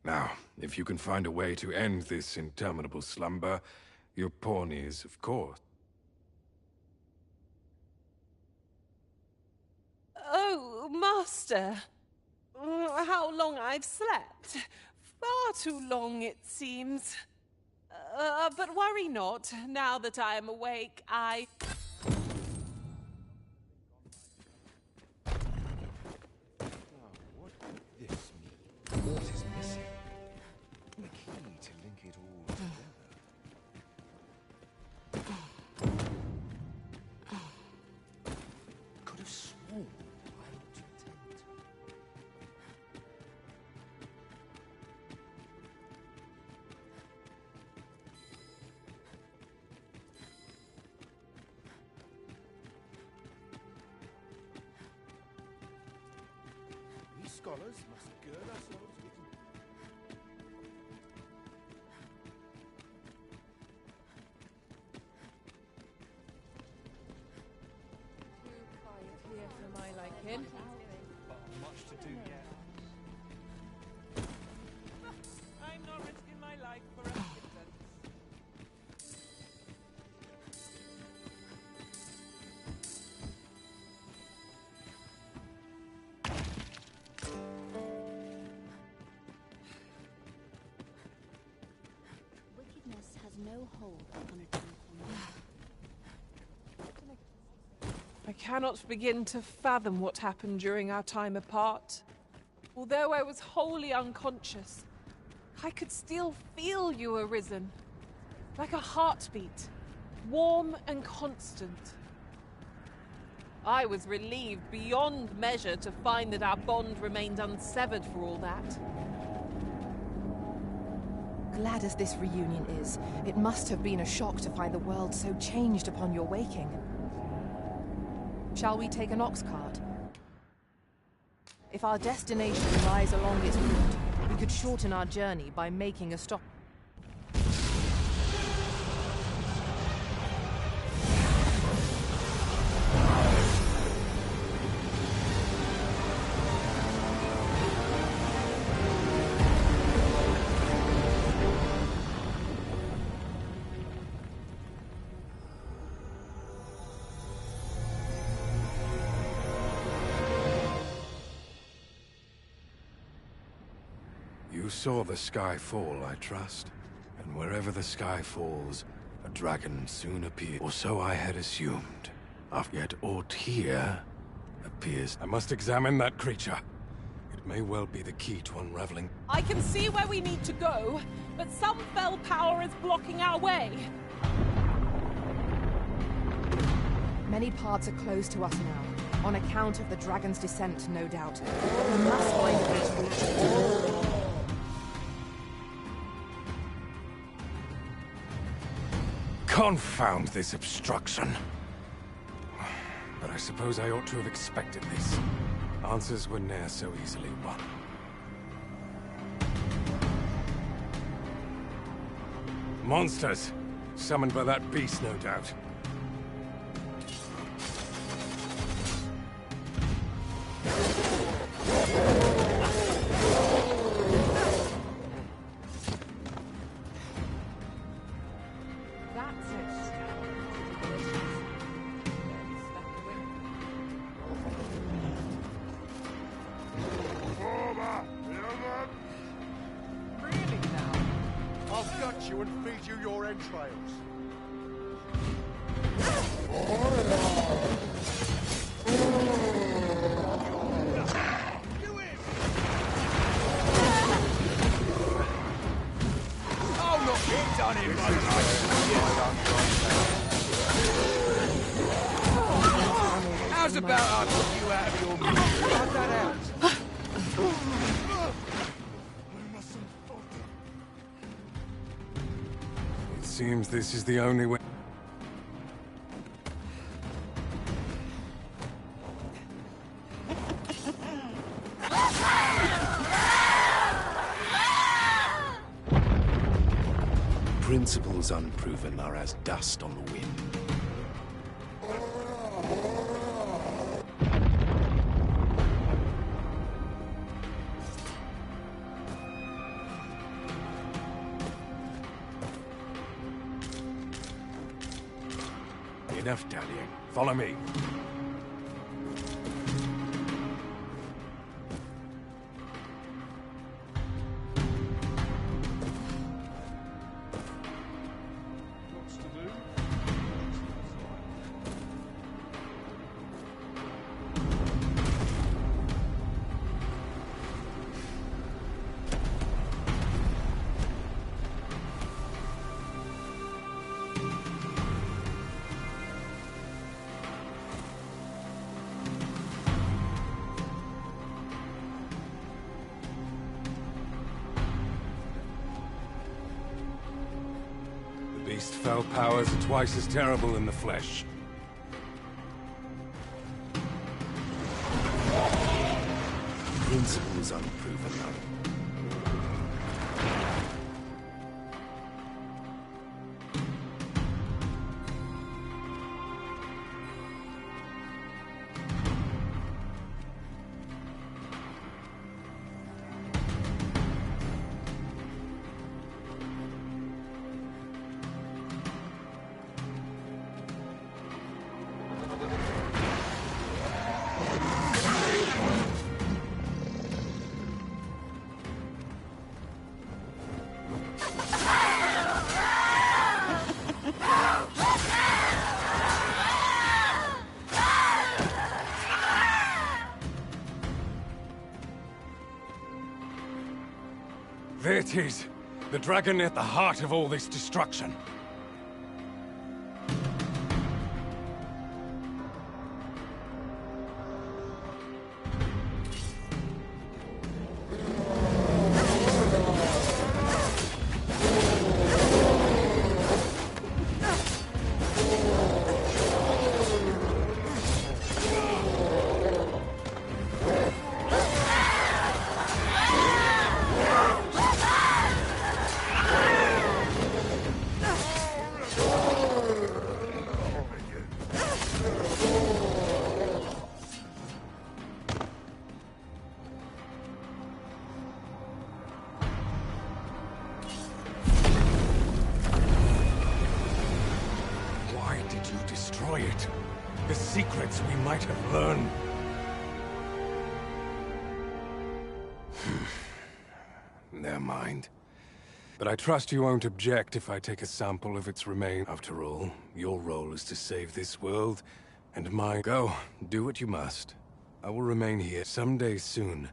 Now, if you can find a way to end this interminable slumber, your pawn is, of course. Oh, Master. How long I've slept. Far too long, it seems. But worry not. Now that I am awake, I... What could this scholars must gird ourselves with... Here for my liking. Much to do yet. I'm not risking my life for a pittance. Wickedness has no hold upon a truthful man. I cannot begin to fathom what happened during our time apart. Although I was wholly unconscious, I could still feel you arisen, like a heartbeat, warm and constant. I was relieved beyond measure to find that our bond remained unsevered for all that. Glad as this reunion is, it must have been a shock to find the world so changed upon your waking. Shall we take an ox cart? If our destination lies along its route, we could shorten our journey by making a stop. You saw the sky fall, I trust. And wherever the sky falls, a dragon soon appears. Or so I had assumed. Yet aught here appears. I must examine that creature. It may well be the key to unraveling. I can see where we need to go, but some fell power is blocking our way. Many paths are closed to us now, on account of the dragon's descent, no doubt. We must find a way to reach it. Confound this obstruction. But I suppose I ought to have expected this. Answers were ne'er so easily won. Monsters! Summoned by that beast, no doubt. You and feed you your entrails. Oh, look, he's done him. How's about I put you out of your misery? Cut that out. Seems this is the only way. Principles unproven are as dust on the wind. Enough dallying. Follow me. Beast fell powers are twice as terrible in the flesh. principle is unproven now. There it is. The dragon at the heart of all this destruction. The secrets we might have learned. Never mind. But I trust you won't object if I take a sample of its remains. After all, your role is to save this world, and mine. Go, do what you must. I will remain here. Someday soon,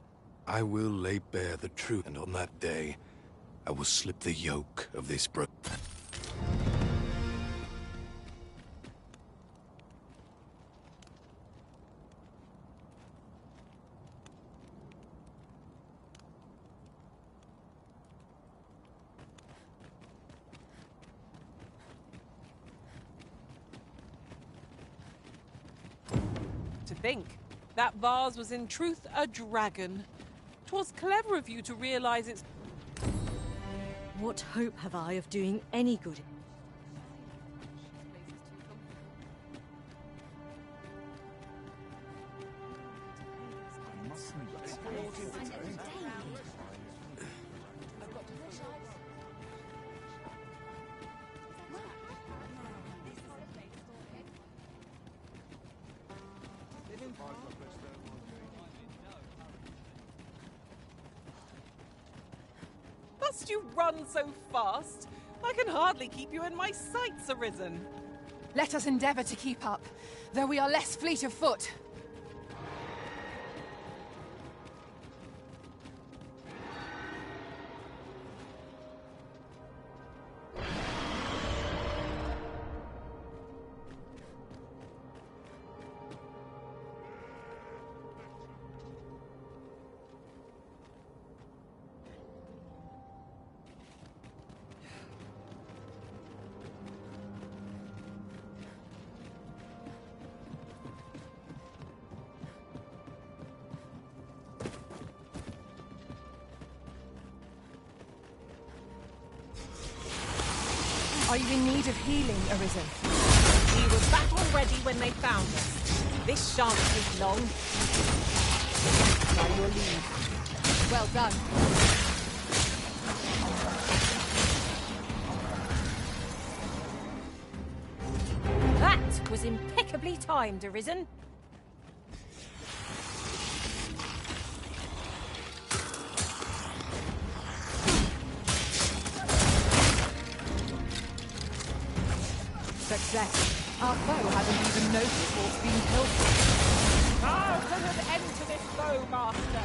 I will lay bare the truth, and on that day, I will slip the yoke of this To think, that vase was in truth a dragon. 'Twas clever of you to realize its... What hope have I of doing any good? Must you run so fast? I can hardly keep you in my sights, Arisen. Let us endeavor to keep up, though we are less fleet of foot. Are you in need of healing, Arisen? We were battle ready when they found us. This shan't take long. By your leave. Well done. That was impeccably timed, Arisen. Success. Our foe hasn't even noticed what's being killed. Now put an end to this foe, Master.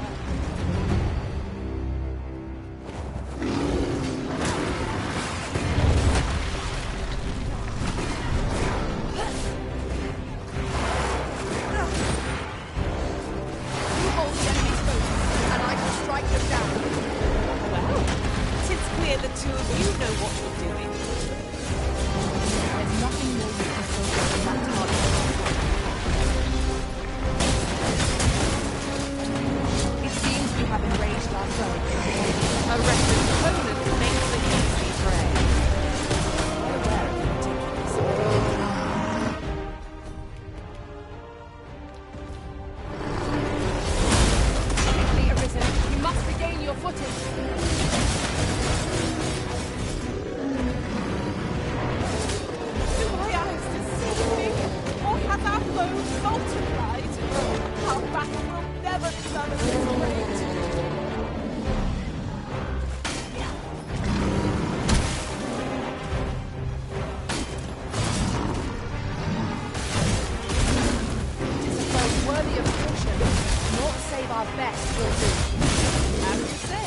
You hold the enemy's focus, and I shall strike them down. Well, it's clear the two of you know what you're doing. There's nothing more you can focus on that target. It seems we A reckless opponent makes an easy prey. Quickly, Arisen. You must regain your footing. Do my eyes deceive me? Or have our foes multiplied? Our battle will never be done as this great. Worthy of caution. Not save our best will do. As you say.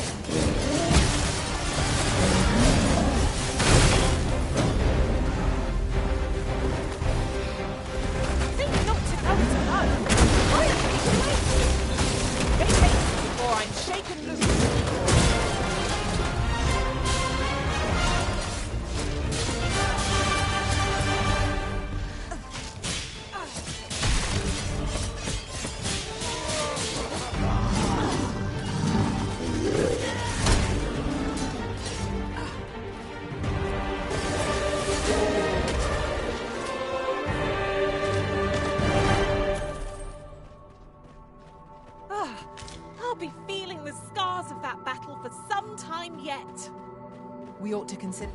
Think not to go it alone. I am being late. Make haste before I'm shaken loose. I'll be feeling the scars of that battle for some time yet. We ought to consider...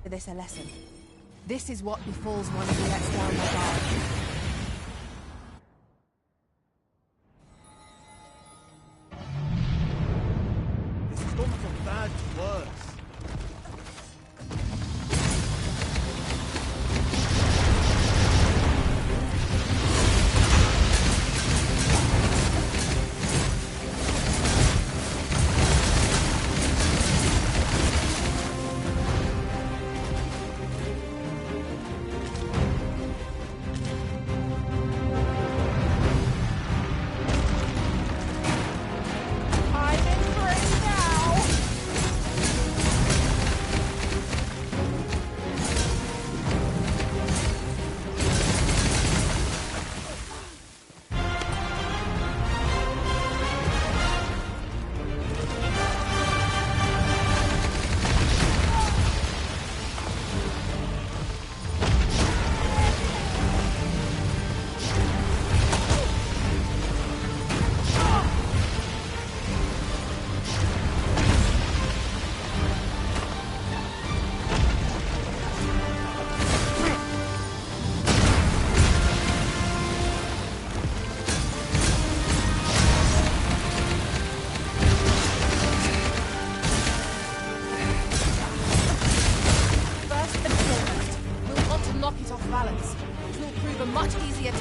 this a lesson. This is what befalls one who lets down their guard. This has gone from bad to worse.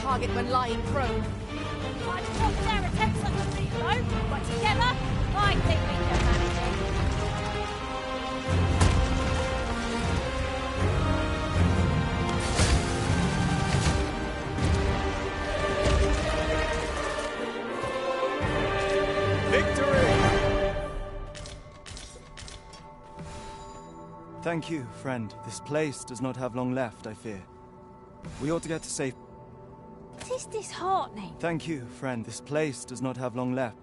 Target when lying prone. I just don't dare attempt such a thing, though. But together, I think we can manage Victory! Thank you, friend. This place does not have long left, I fear. We ought to get to safe. It is disheartening. Thank you, friend. This place does not have long left.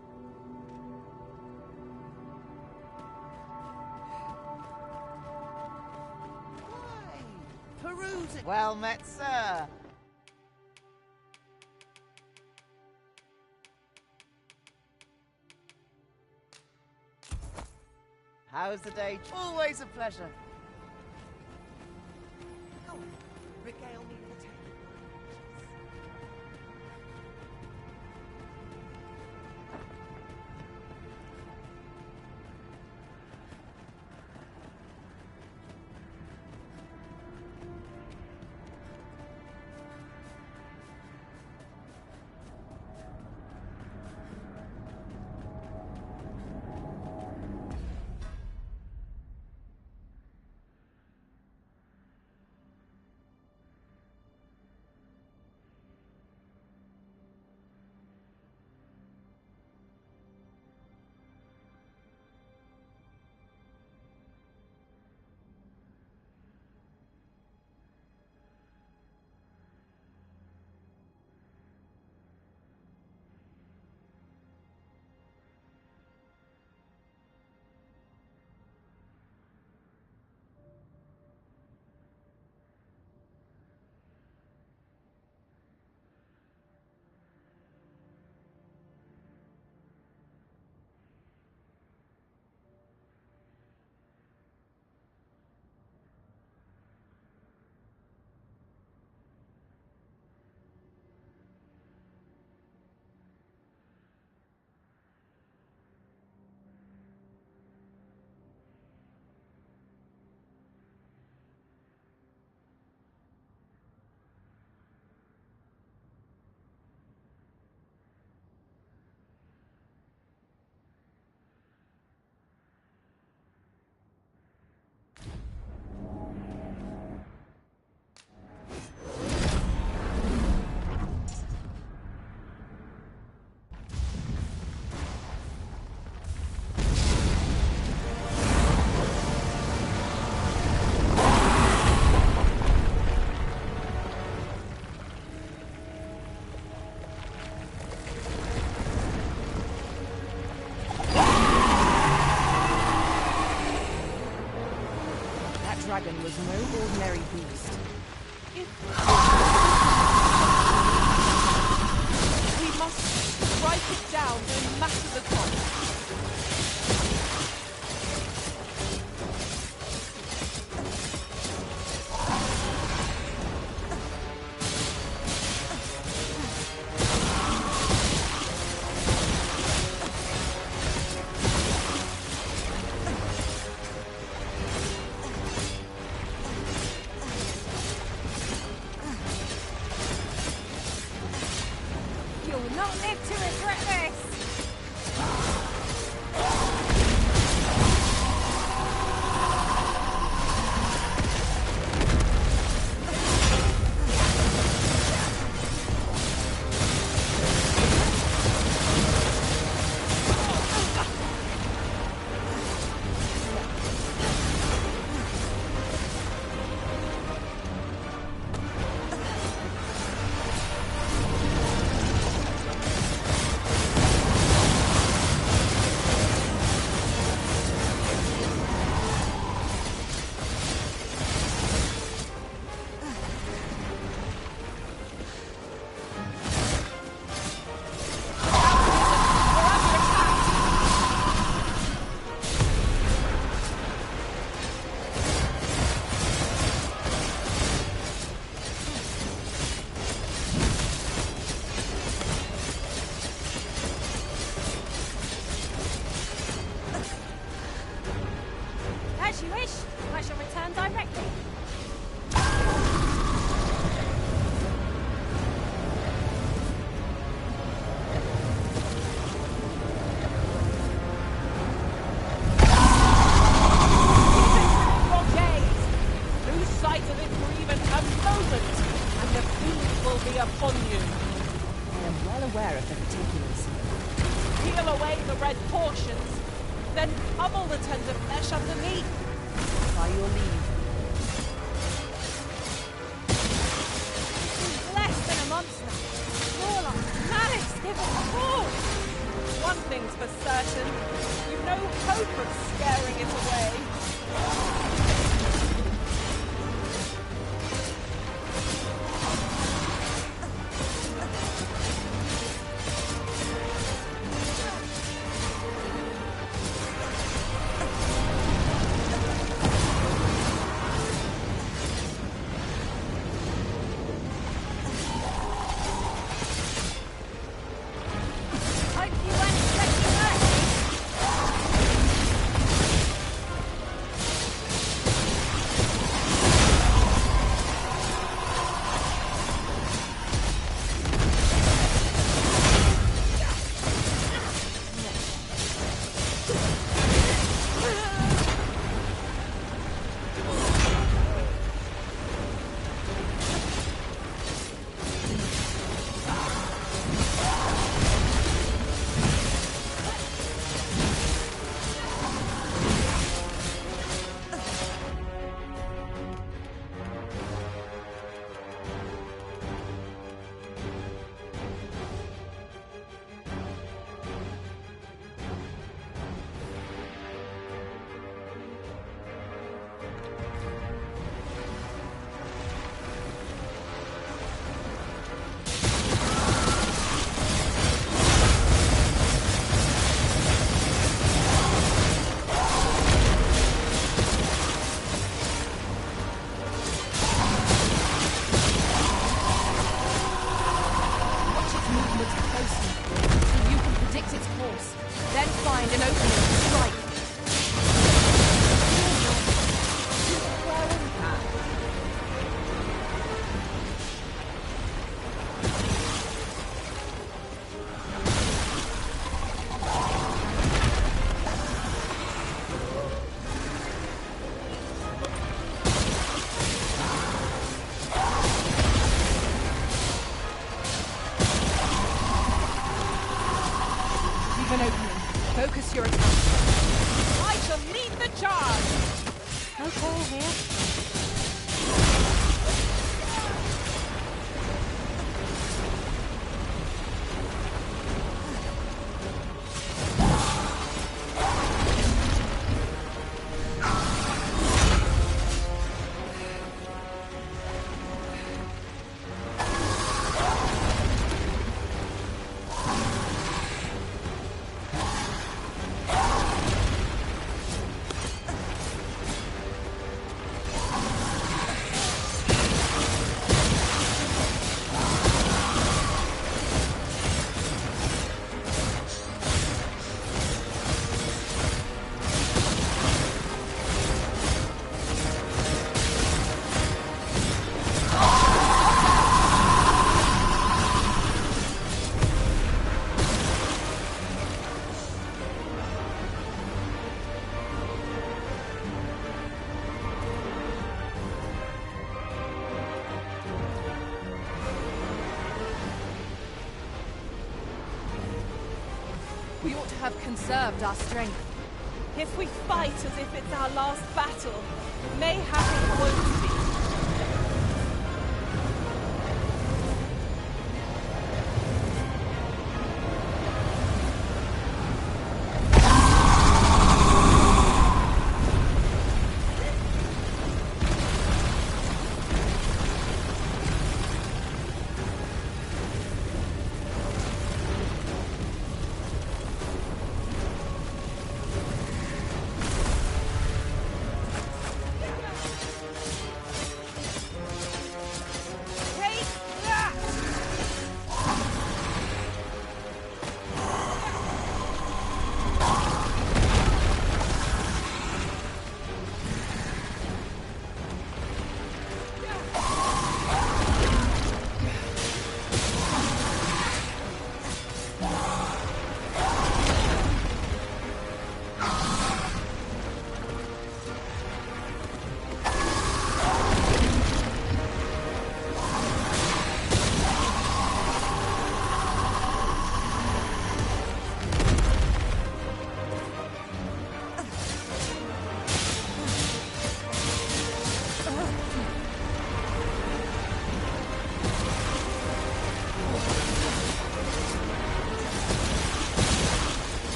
Peruse it. Well met, sir. How's the day? Always a pleasure. Oh, regale me with a tale. dragon was no ordinary beast. We must strike it down no matter the cost. You'll not live to regret this! As you wish, I shall return directly. Your gaze! Lose sight of it for even a moment, and the fiend will be upon you. I am well aware of the particulars. Peel away the red portions, then pummel the tender flesh underneath. By your leave. He's less than a monster. More like malice given force. One thing's for certain, we've no hope of scaring it away. Hope you weren't expecting mercy. Watch its movements closely, so you can predict its course. Then find an opening to strike. Leave an opening. Focus your attack. I shall lead the charge! Okay, here. have conserved our strength. If we fight as if it's our last battle, mayhap it won't be.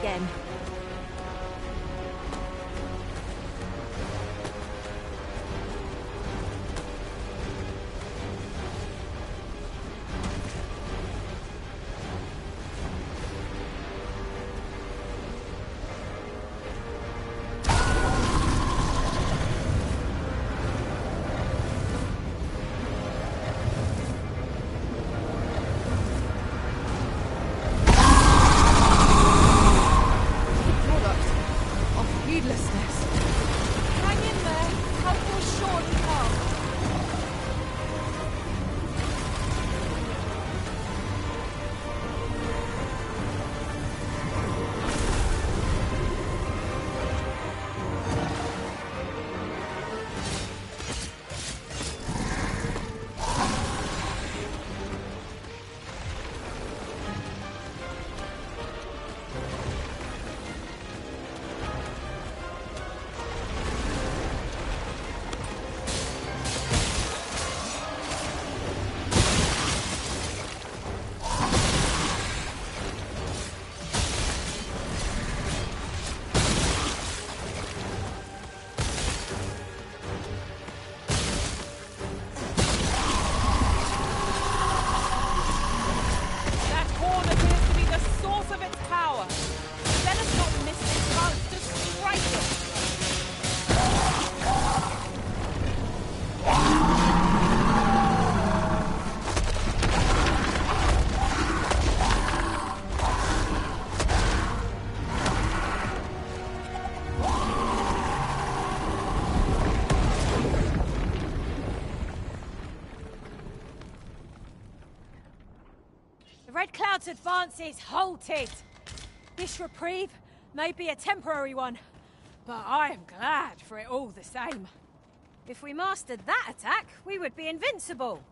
again. Cloud's advance is halted. This reprieve may be a temporary one, but I am glad for it all the same. If we mastered that attack, we would be invincible.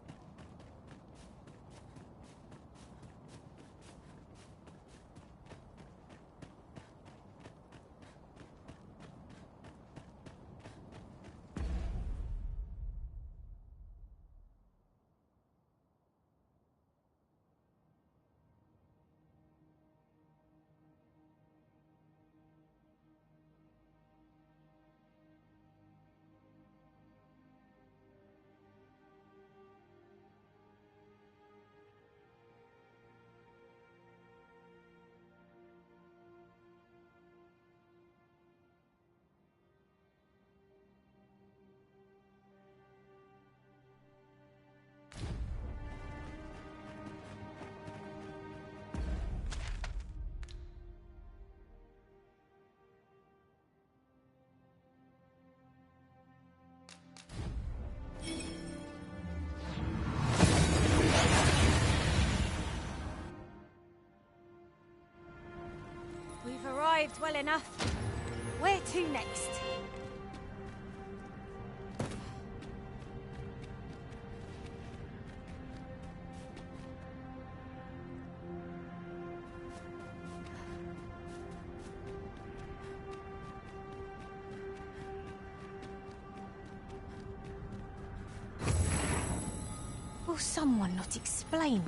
behaved well enough. Where to next? Will someone not explain?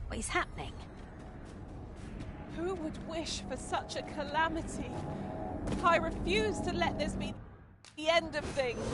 What is happening? Who would wish for such a calamity? I refuse to let this be the end of things.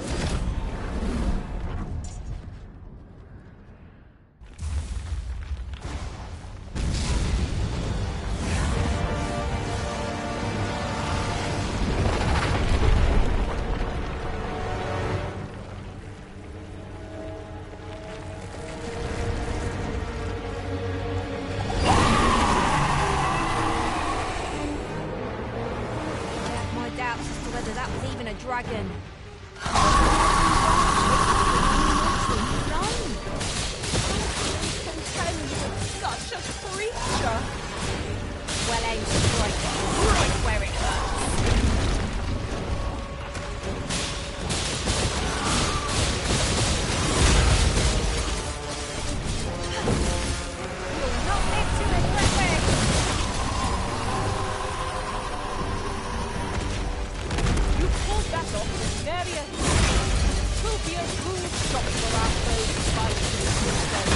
Dragon. Such a creature. Well aimed strike, right where it hurts. You'll not live to regret it. That off with nary a will be a rude shock for our foes fighting instead.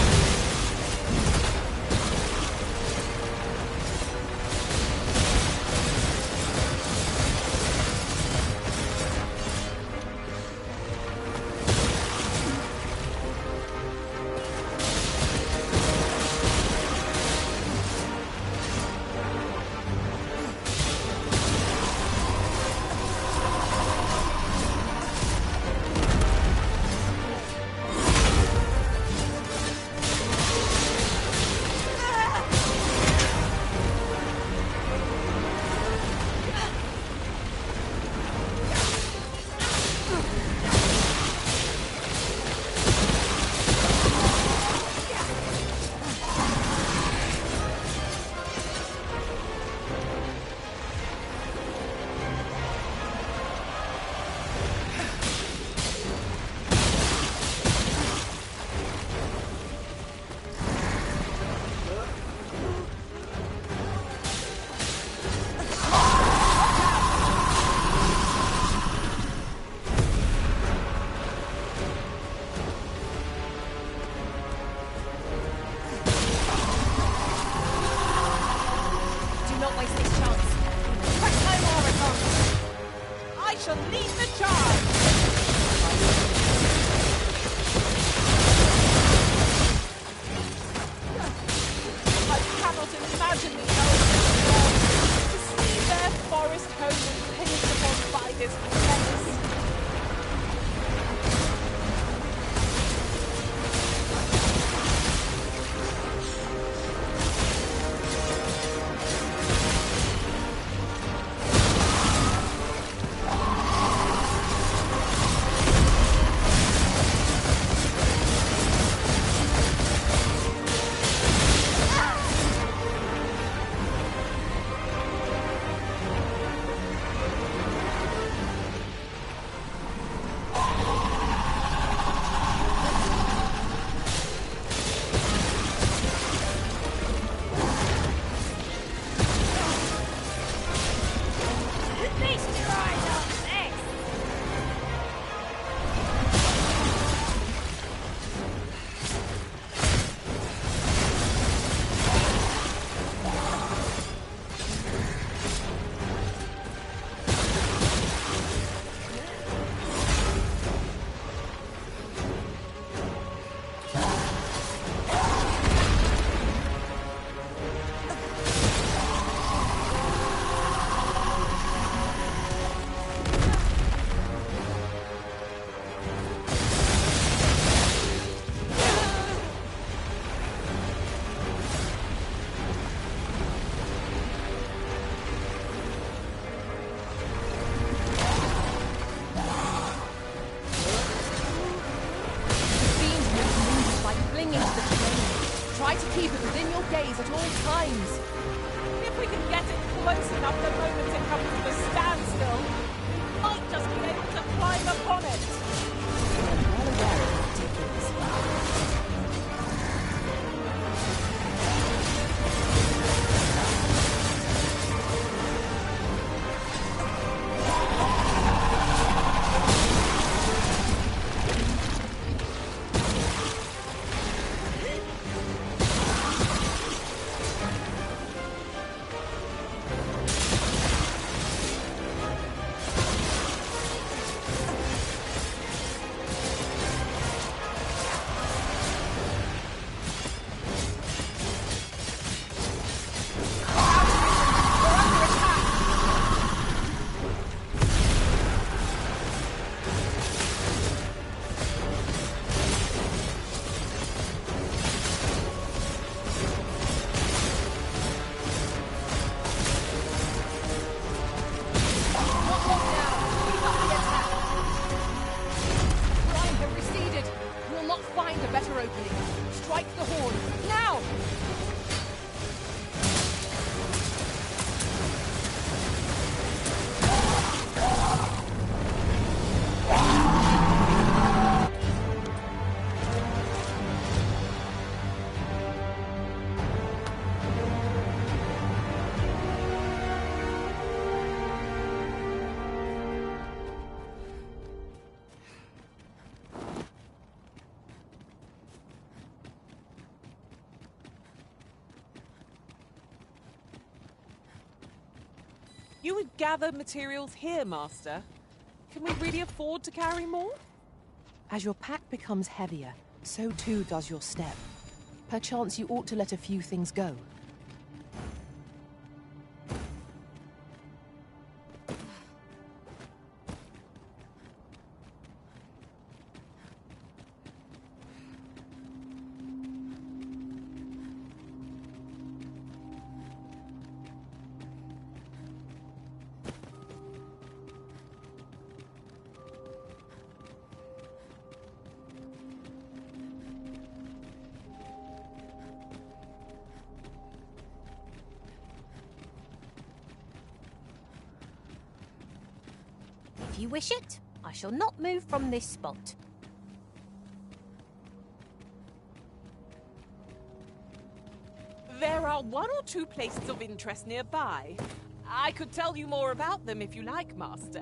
blaze at all times. If we can get it close enough the moment it comes to a standstill, we might just be able to climb upon it. I'm well aware of the particulars. You would gather materials here, Master. Can we really afford to carry more? As your pack becomes heavier, so too does your step. Perchance you ought to let a few things go. If you wish it, I shall not move from this spot. There are one or two places of interest nearby. I could tell you more about them if you like, Master.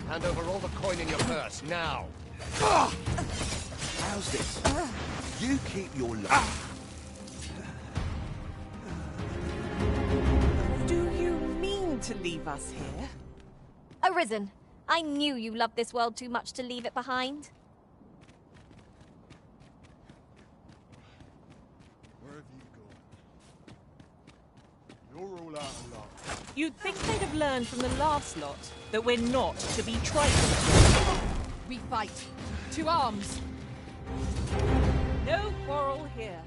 Hand over all the coin in your purse, now! How's this? You keep your life. Do you mean to leave us here? Arisen, I knew you loved this world too much to leave it behind. Where have you gone? You're all out of luck. You'd think they'd have learned from the last lot that we're not to be trifled. We fight. To arms! No quarrel here.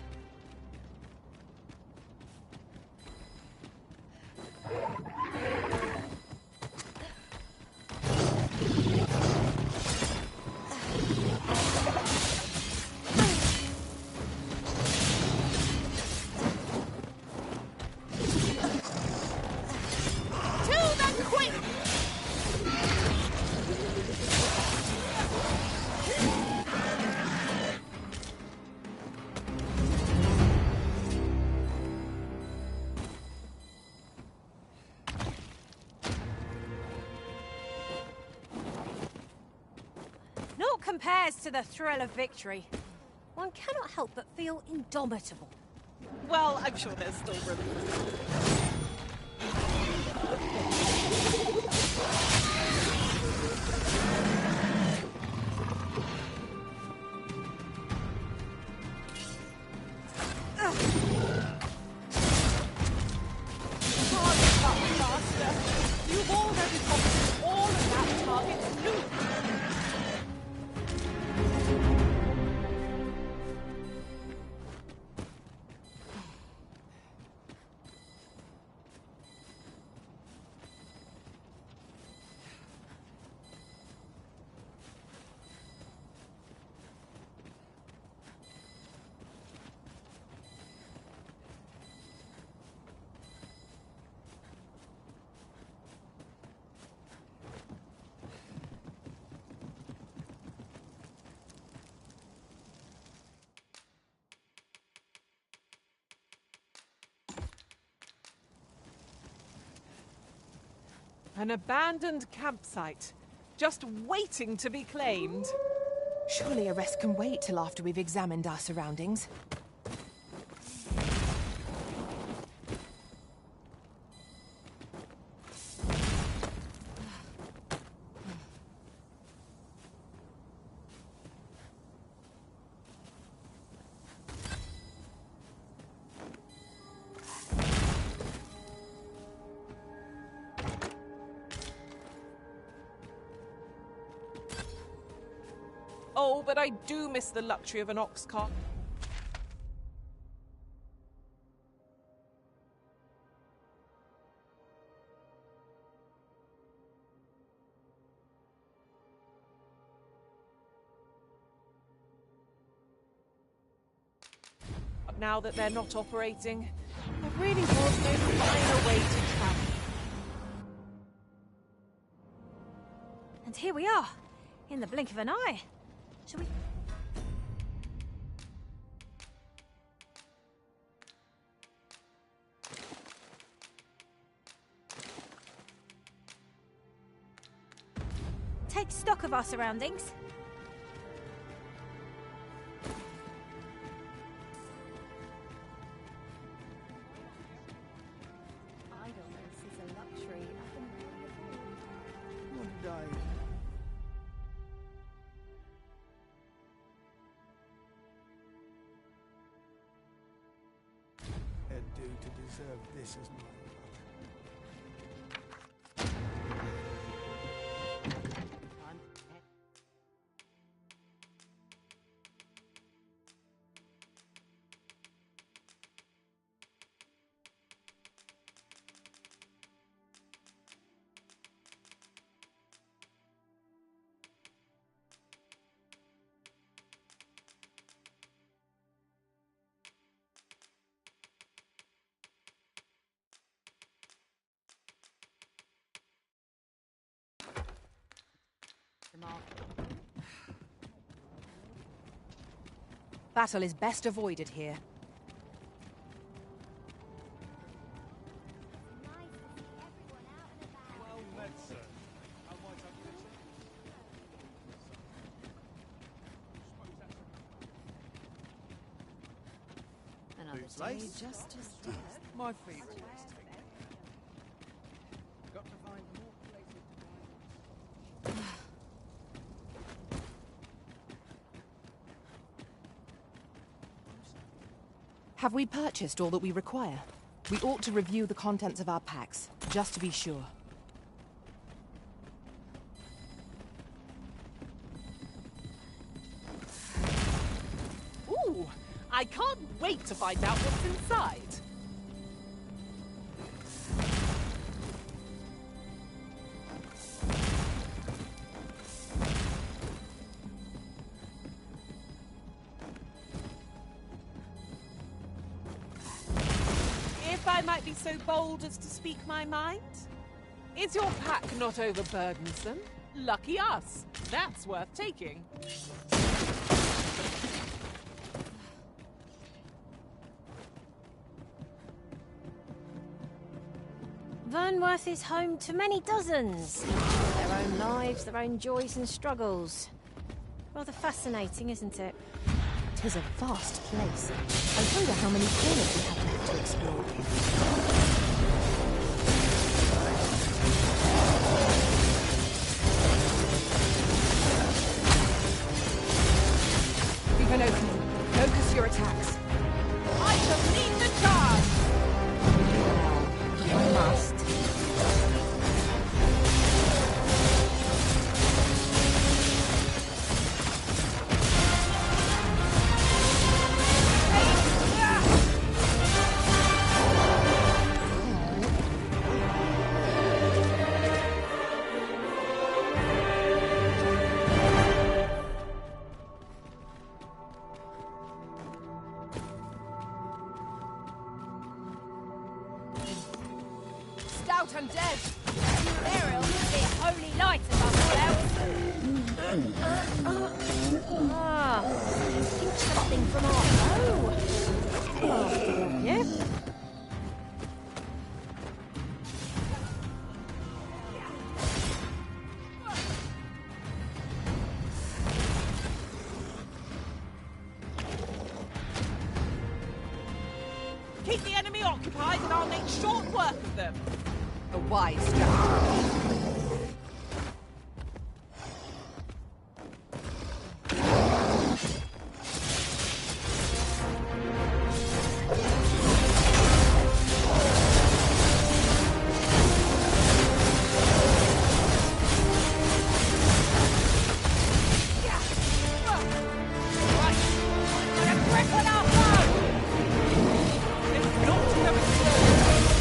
Compares to the thrill of victory. One cannot help but feel indomitable. Well, I'm sure there's still room. Master, you've already copied all of that target's loot. An abandoned campsite, just waiting to be claimed. Surely a rest can wait till after we've examined our surroundings. Oh, but I do miss the luxury of an ox cart. Now that they're not operating, there really was no finer way to travel. And here we are, in the blink of an eye. Shall we... take stock of our surroundings? Idleness is a luxury I can rarely afford. One day. Do to deserve this as my Battle is best avoided here. Well met, sir. How might I please you? Another Boots day laced? just as deep. My feet always take me. Got to find more places to dine. Have we purchased all that we require? We ought to review the contents of our packs, just to be sure. Ooh, I can't wait to find out what's inside. If I might be so bold as to speak my mind, is your pack not overburdensome? Lucky us. That's worth taking. Vernworth is home to many dozens. Their own lives, their own joys and struggles. Rather fascinating, isn't it? 'Tis a vast place. I wonder how many corners we have left to explore. We've an opening. Focus your attacks. I shall lead the charge! You must. Stout and dead! Burial should be a holy light above all else. Ah, think something from our foe. Oh, yeah. them. A wise strategy.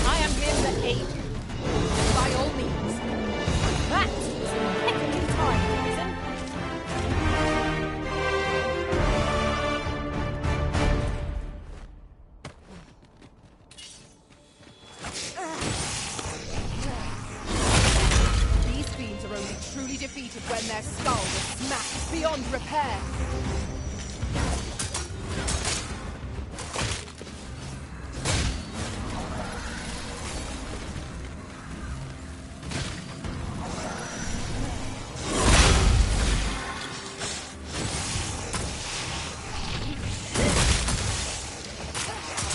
I am here to aid you. By all means. That was impeccably timed, Risen. These fiends are only truly defeated when their skull is smashed beyond repair.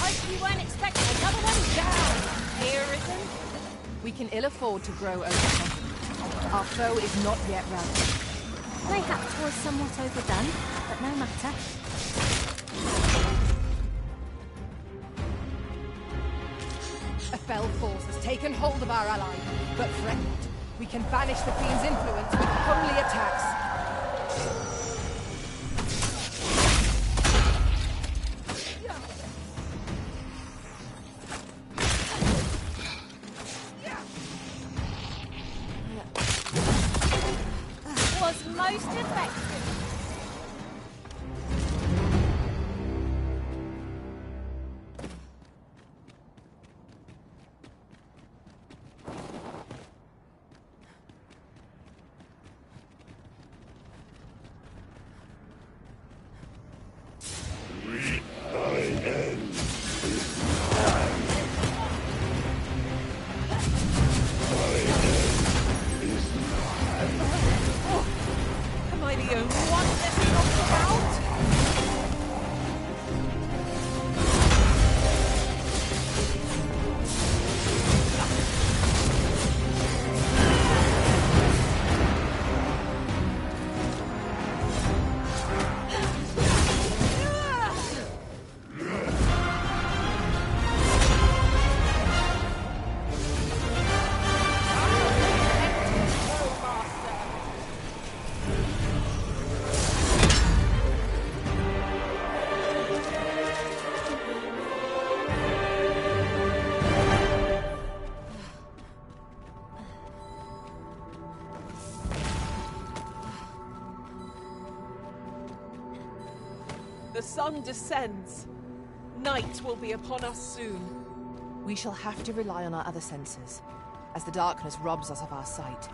Hope you weren't expecting another one down. Here, Risen. We can ill afford to grow overconfident. Our foe is not yet routed. Mayhap 'twas somewhat overdone, but no matter. A fell force has taken hold of our ally, but fret not. We can banish the fiend's influence with holy attacks. Was most effective. Am I the only one this knocked about? The sun descends. Night will be upon us soon. We shall have to rely on our other senses, as the darkness robs us of our sight.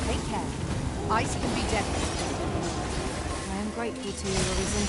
Take care. Ice can be deadly. I am grateful to you, Risen.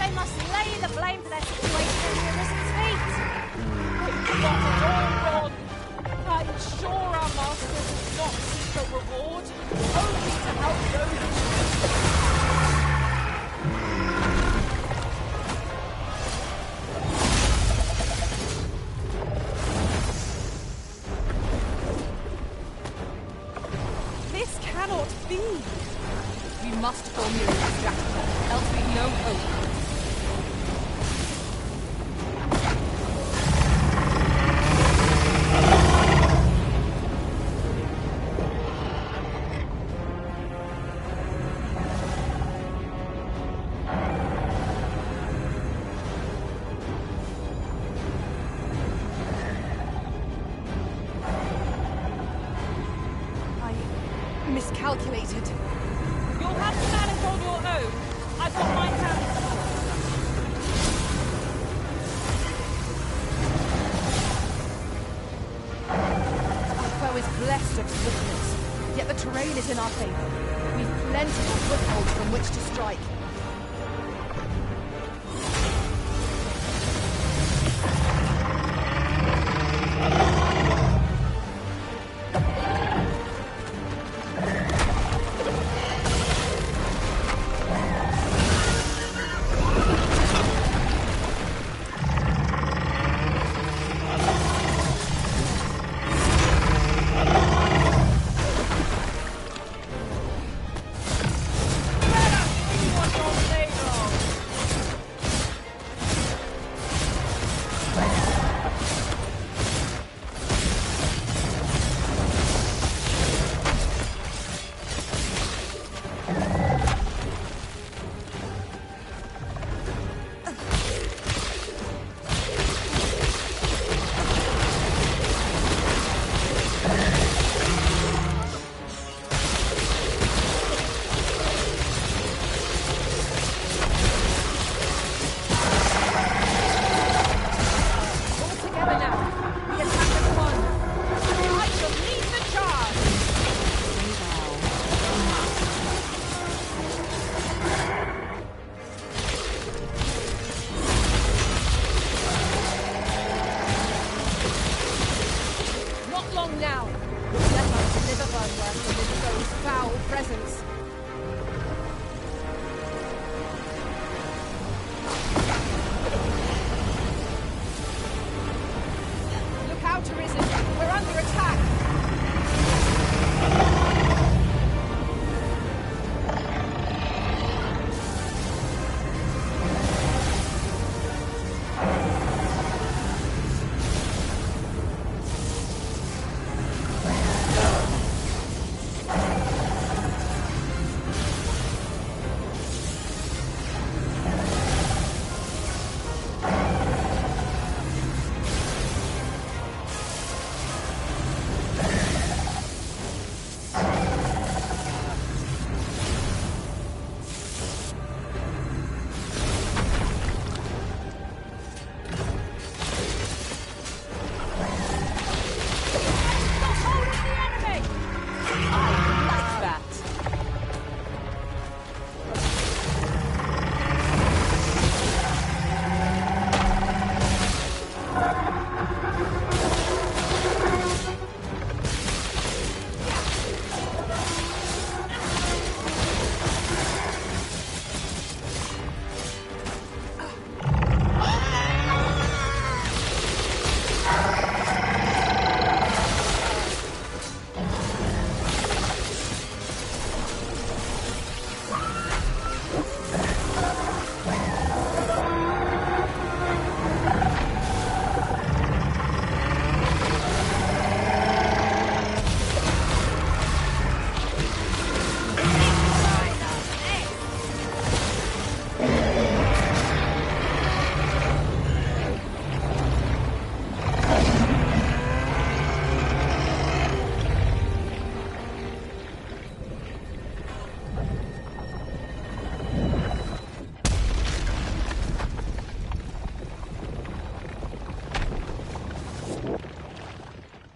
I must lay the blame for their situation at the Arisen's feet. It's not at all wrong. I'm sure our master does not seek a reward, only to help those. This cannot be. We must formulate a strategy, else we've no hope. Miscalculated. You'll have to manage on your own. I've got my hands full. Our foe is blessed of swiftness, yet the terrain is in our favor. We've plenty of footholds from which to strike.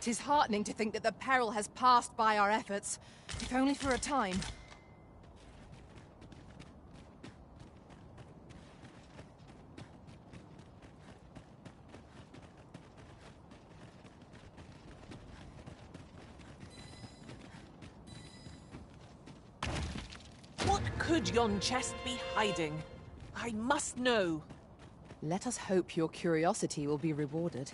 Tis heartening to think that the peril has passed by our efforts, if only for a time. could yon chest be hiding? I must know. Let us hope your curiosity will be rewarded.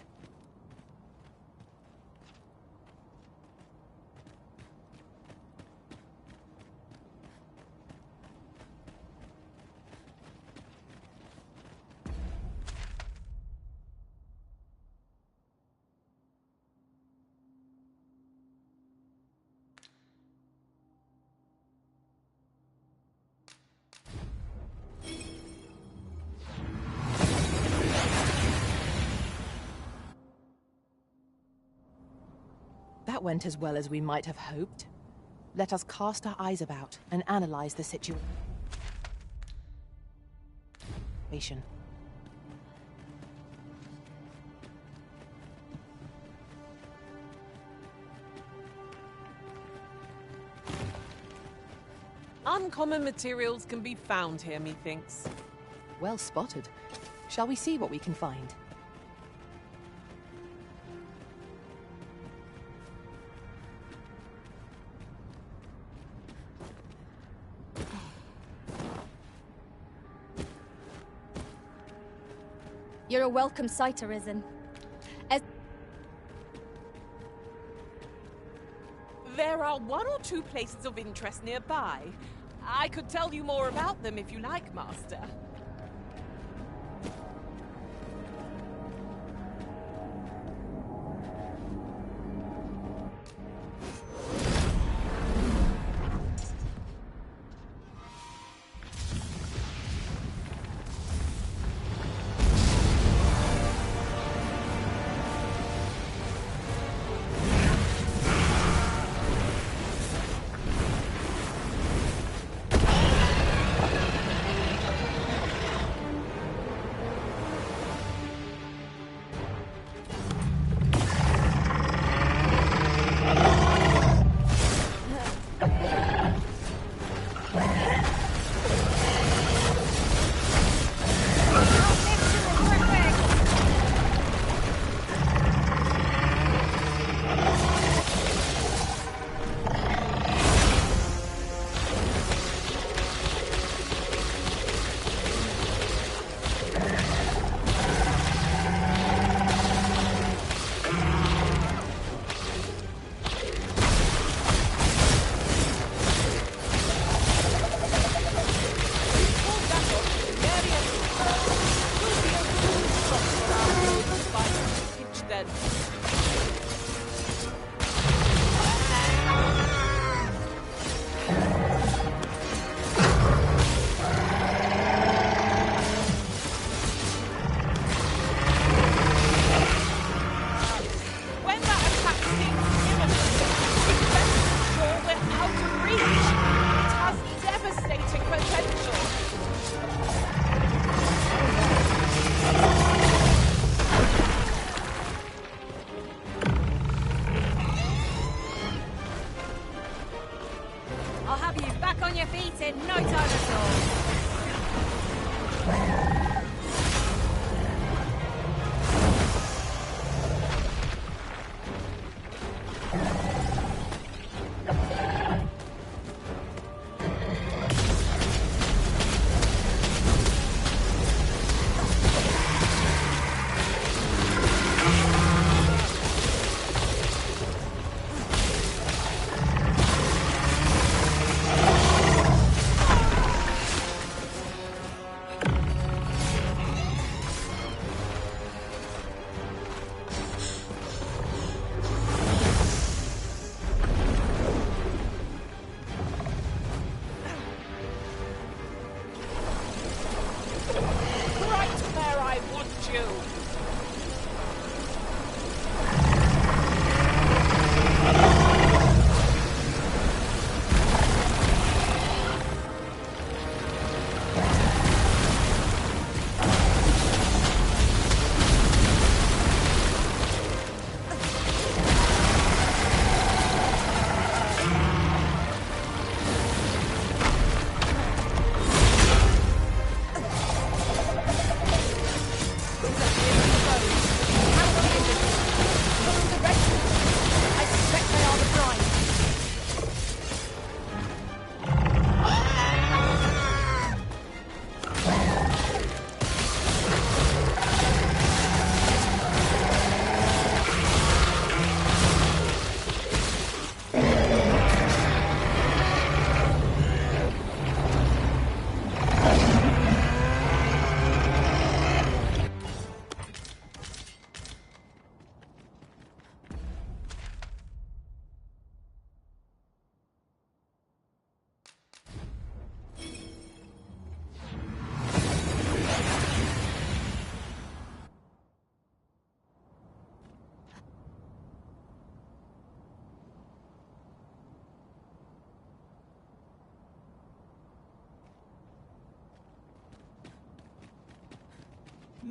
That went as well as we might have hoped. Let us cast our eyes about and analyze the situation. Uncommon materials can be found here, methinks. Well spotted. Shall we see what we can find? You're a welcome sight, Arisen. There are one or two places of interest nearby. I could tell you more about them if you like, Master.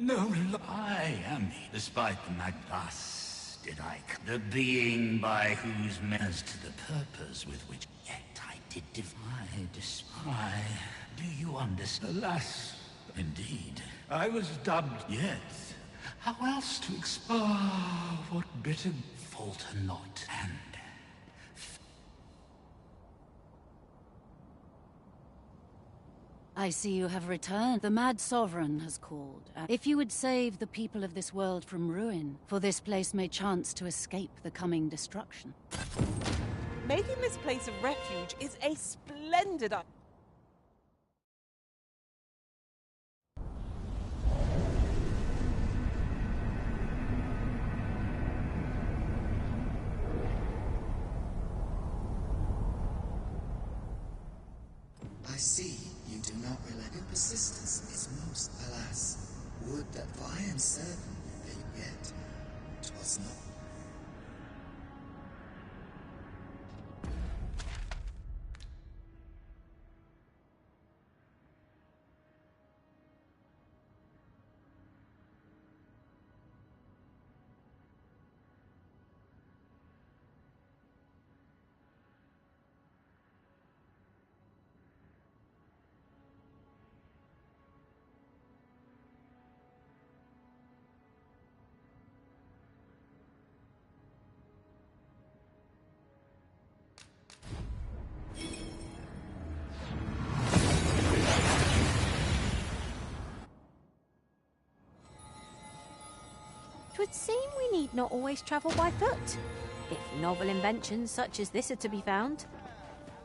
No, I am, despite the thus did I, the being by whose as to the purpose with which yet I did defy. Do you understand? Alas, indeed, I was dubbed yet. How else to explain? What bitter falter not and I see you have returned. The Mad Sovereign has called. If you would save the people of this world from ruin, for this place may chance to escape the coming destruction. Making this place a refuge is a splendid idea. I see you do not relent. Your persistence is most, alas. Would that I am certain that yet 'twas not. It would seem we need not always travel by foot, if novel inventions such as this are to be found.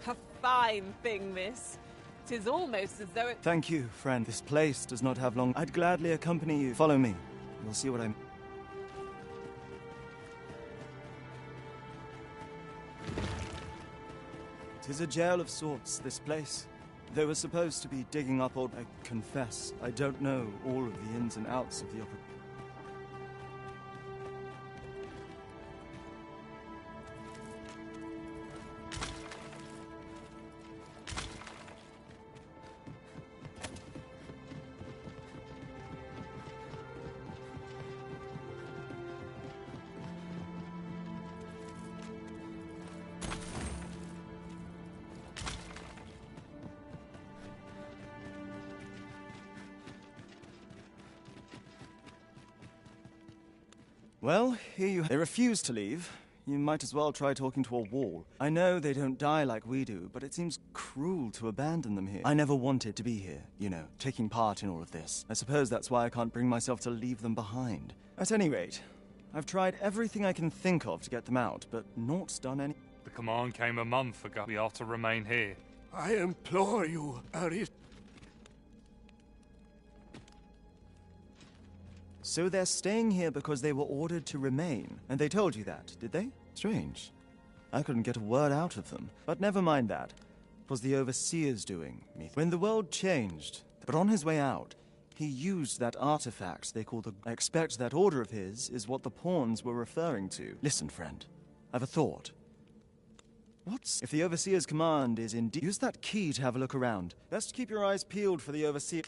A fine thing, miss. 'Tis almost as though it... Thank you, friend. This place does not have long. I'd gladly accompany you. Follow me. You'll see what I'm... Tis a jail of sorts, this place. They were supposed to be digging up old... I confess, I don't know all of the ins and outs of the operation. Well, here you... They refuse to leave. You might as well try talking to a wall. I know they don't die like we do, but it seems cruel to abandon them here. I never wanted to be here, you know, taking part in all of this. I suppose that's why I can't bring myself to leave them behind. At any rate, I've tried everything I can think of to get them out, but naught's done any... The command came a month ago. We are to remain here. I implore you, Aris. So they're staying here because they were ordered to remain. And they told you that, did they? Strange. I couldn't get a word out of them. But never mind that. It was the Overseer's doing. When the world changed, but on his way out, he used that artifact they call the... I expect that order of his is what the pawns were referring to. Listen, friend. I've a thought. If the Overseer's command is indeed... Use that key to have a look around. Best keep your eyes peeled for the Overseer...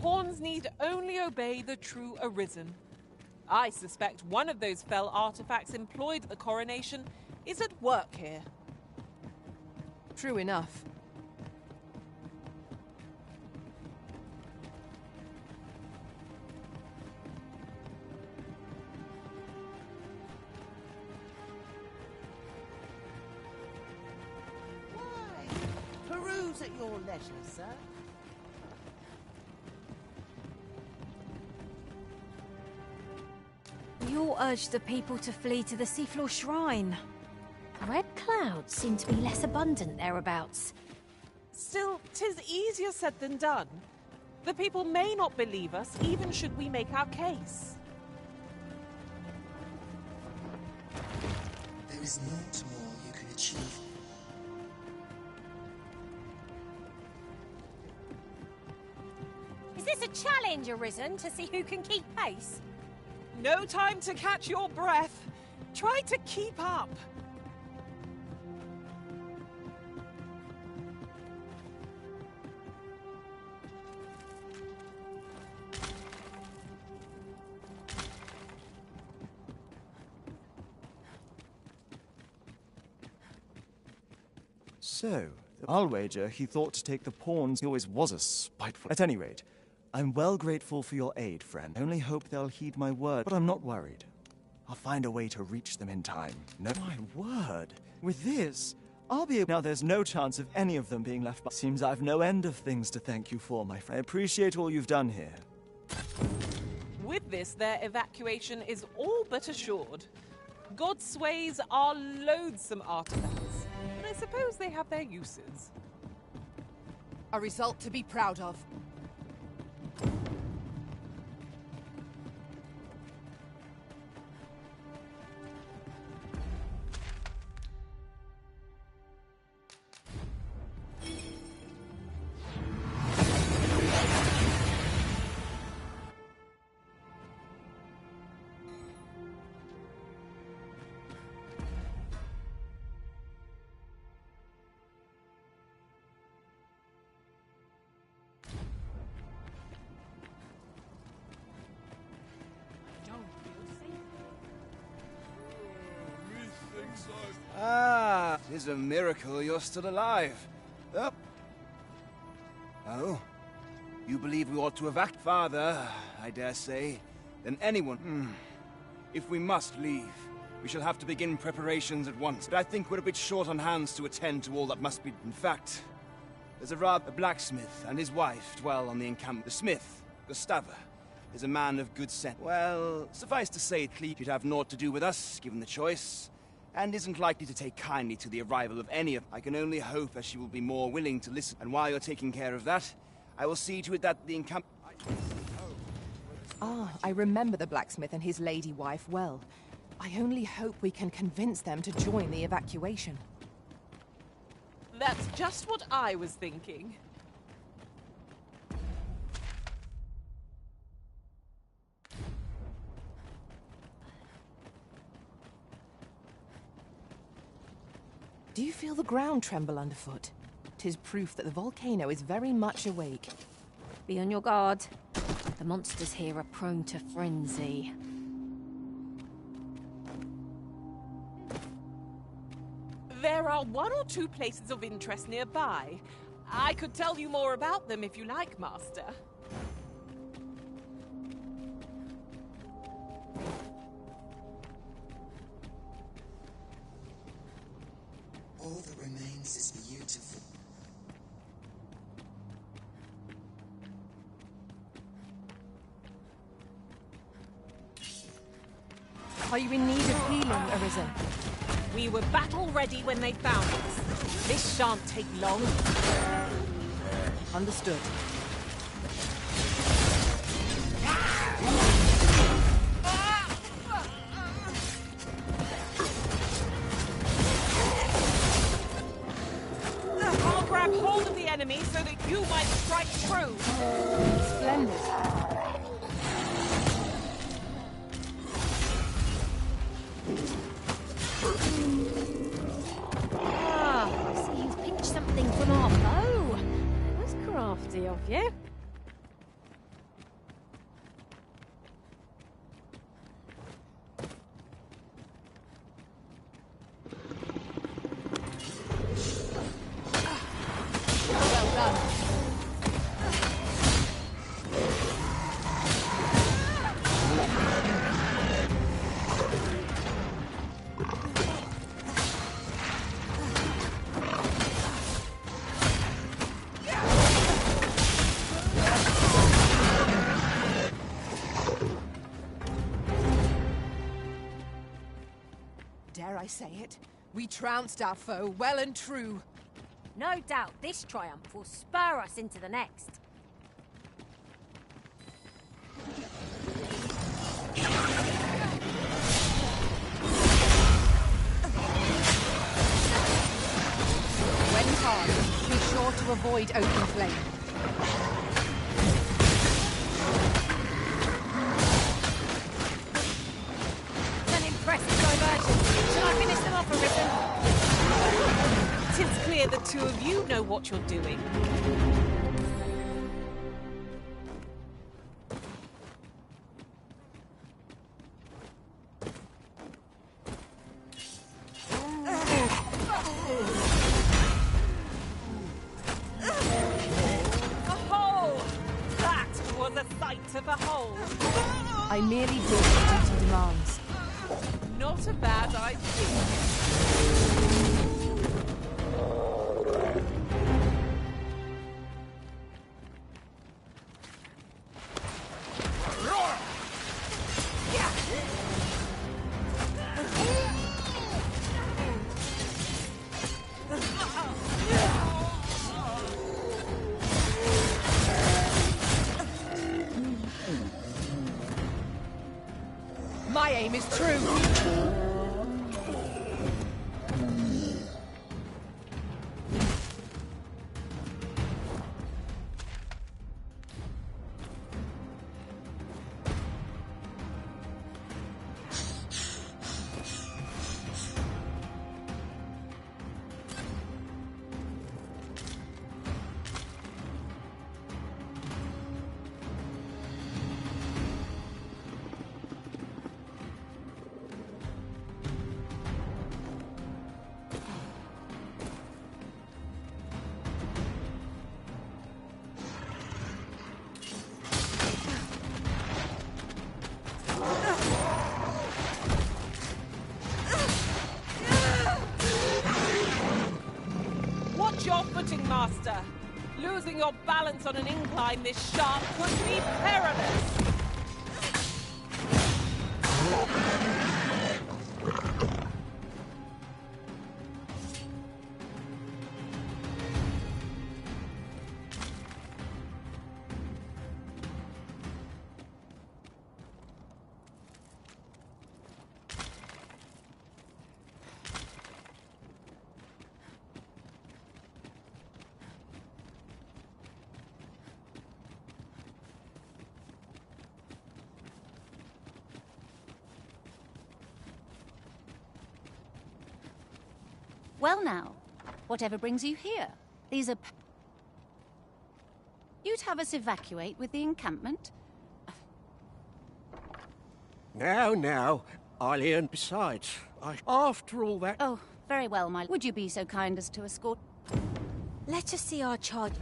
Pawns need only obey the true Arisen. I suspect one of those fell artifacts employed at the coronation is at work here. True enough. Peruse at your leisure, sir. We all urged the people to flee to the seafloor shrine. Red clouds seem to be less abundant thereabouts. Still, 'tis easier said than done. The people may not believe us, even should we make our case. There is naught more you can achieve. Is this a challenge, Arisen, to see who can keep pace? No time to catch your breath. Try to keep up. So, I'll wager he thought to take the pawns. He always was a spiteful. At any rate, I'm well grateful for your aid, friend. I only hope they'll heed my word, but I'm not worried. I'll find a way to reach them in time. No, my word. With this, I'll be able... Now, there's no chance of any of them being left behind. Seems I've no end of things to thank you for, my friend. I appreciate all you've done here. With this, their evacuation is all but assured. God's sways are loathsome artifacts, but I suppose they have their uses. A result to be proud of. Ah, it is a miracle you're still alive. Oh. Oh? You believe we ought to evacuate? Father, I dare say, than anyone. If we must leave, we shall have to begin preparations at once. But I think we're a bit short on hands to attend to all that must be. In fact, there's a blacksmith and his wife dwell on the encampment. The smith, Gustava, is a man of good sense. Well, suffice to say, she'd have naught to do with us, given the choice, and isn't likely to take kindly to the arrival of any of... I can only hope that she will be more willing to listen. And while you're taking care of that, I will see to it that the encampment... Ah, I remember the blacksmith and his lady wife well. I only hope we can convince them to join the evacuation. That's just what I was thinking. Do you feel the ground tremble underfoot? 'Tis proof that the volcano is very much awake. Be on your guard. The monsters here are prone to frenzy. There are one or two places of interest nearby. I could tell you more about them if you like, Master. All that remains is beautiful. Are you in need of healing, Arisen? We were battle-ready when they found us. This shan't take long. Understood. I'll grab hold of the enemy so that you might strike true. Splendid. I see you've picked something from our bow. That's crafty of you. Well done. Dare I say it? We trounced our foe well and true. No doubt this triumph will spur us into the next. When charged, be sure to avoid open flame. An impressive diversion. Shall I finish them off, Arisen? Tis clear the two of you know what you're doing. I merely did what duty demands. Not a bad idea. My aim is true. Watch your footing, Master. Losing your balance on an incline this sharp could be perilous. Well now, whatever brings you here? These are... You'd have us evacuate with the encampment? Now, Eileen, besides, after all that... Oh, very well, my... Would you be so kind as to escort... Let us see our charge.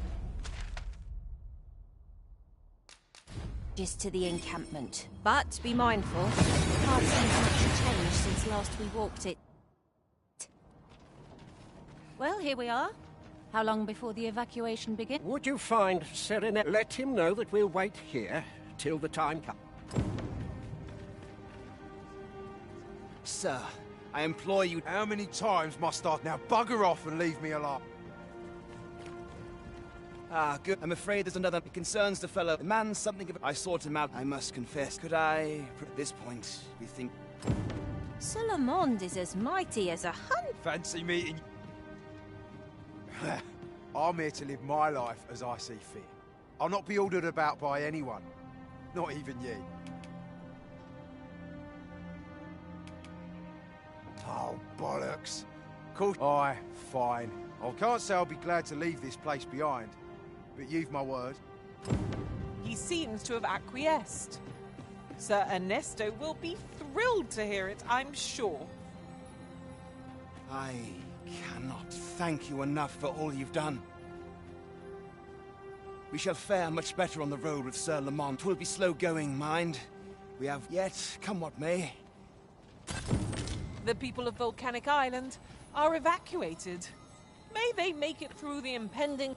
Just to the encampment. But be mindful, the path seems much changed since last we walked it. Well, here we are. How long before the evacuation begins? Would you find Serena? Let him know that we'll wait here till the time comes. Sir, I implore you... How many times must I... Now bugger off and leave me alone. Ah, good. I'm afraid there's another. It concerns the fellow. The man's something of a... I sought him out, I must confess. Could I... At this point, we think... Solomond is as mighty as a hunt. Fancy meeting... I'm here to live my life as I see fit. I'll not be ordered about by anyone. Not even you. Oh, bollocks. Cool. Aye, fine. I can't say I'll be glad to leave this place behind, but you've my word. He seems to have acquiesced. Sir Ernesto will be thrilled to hear it, I'm sure. I cannot thank you enough for all you've done. We shall fare much better on the road with Sir Lamont. 'Twill be slow going, mind. We have yet, come what may. The people of Volcanic Island are evacuated. May they make it through the impending...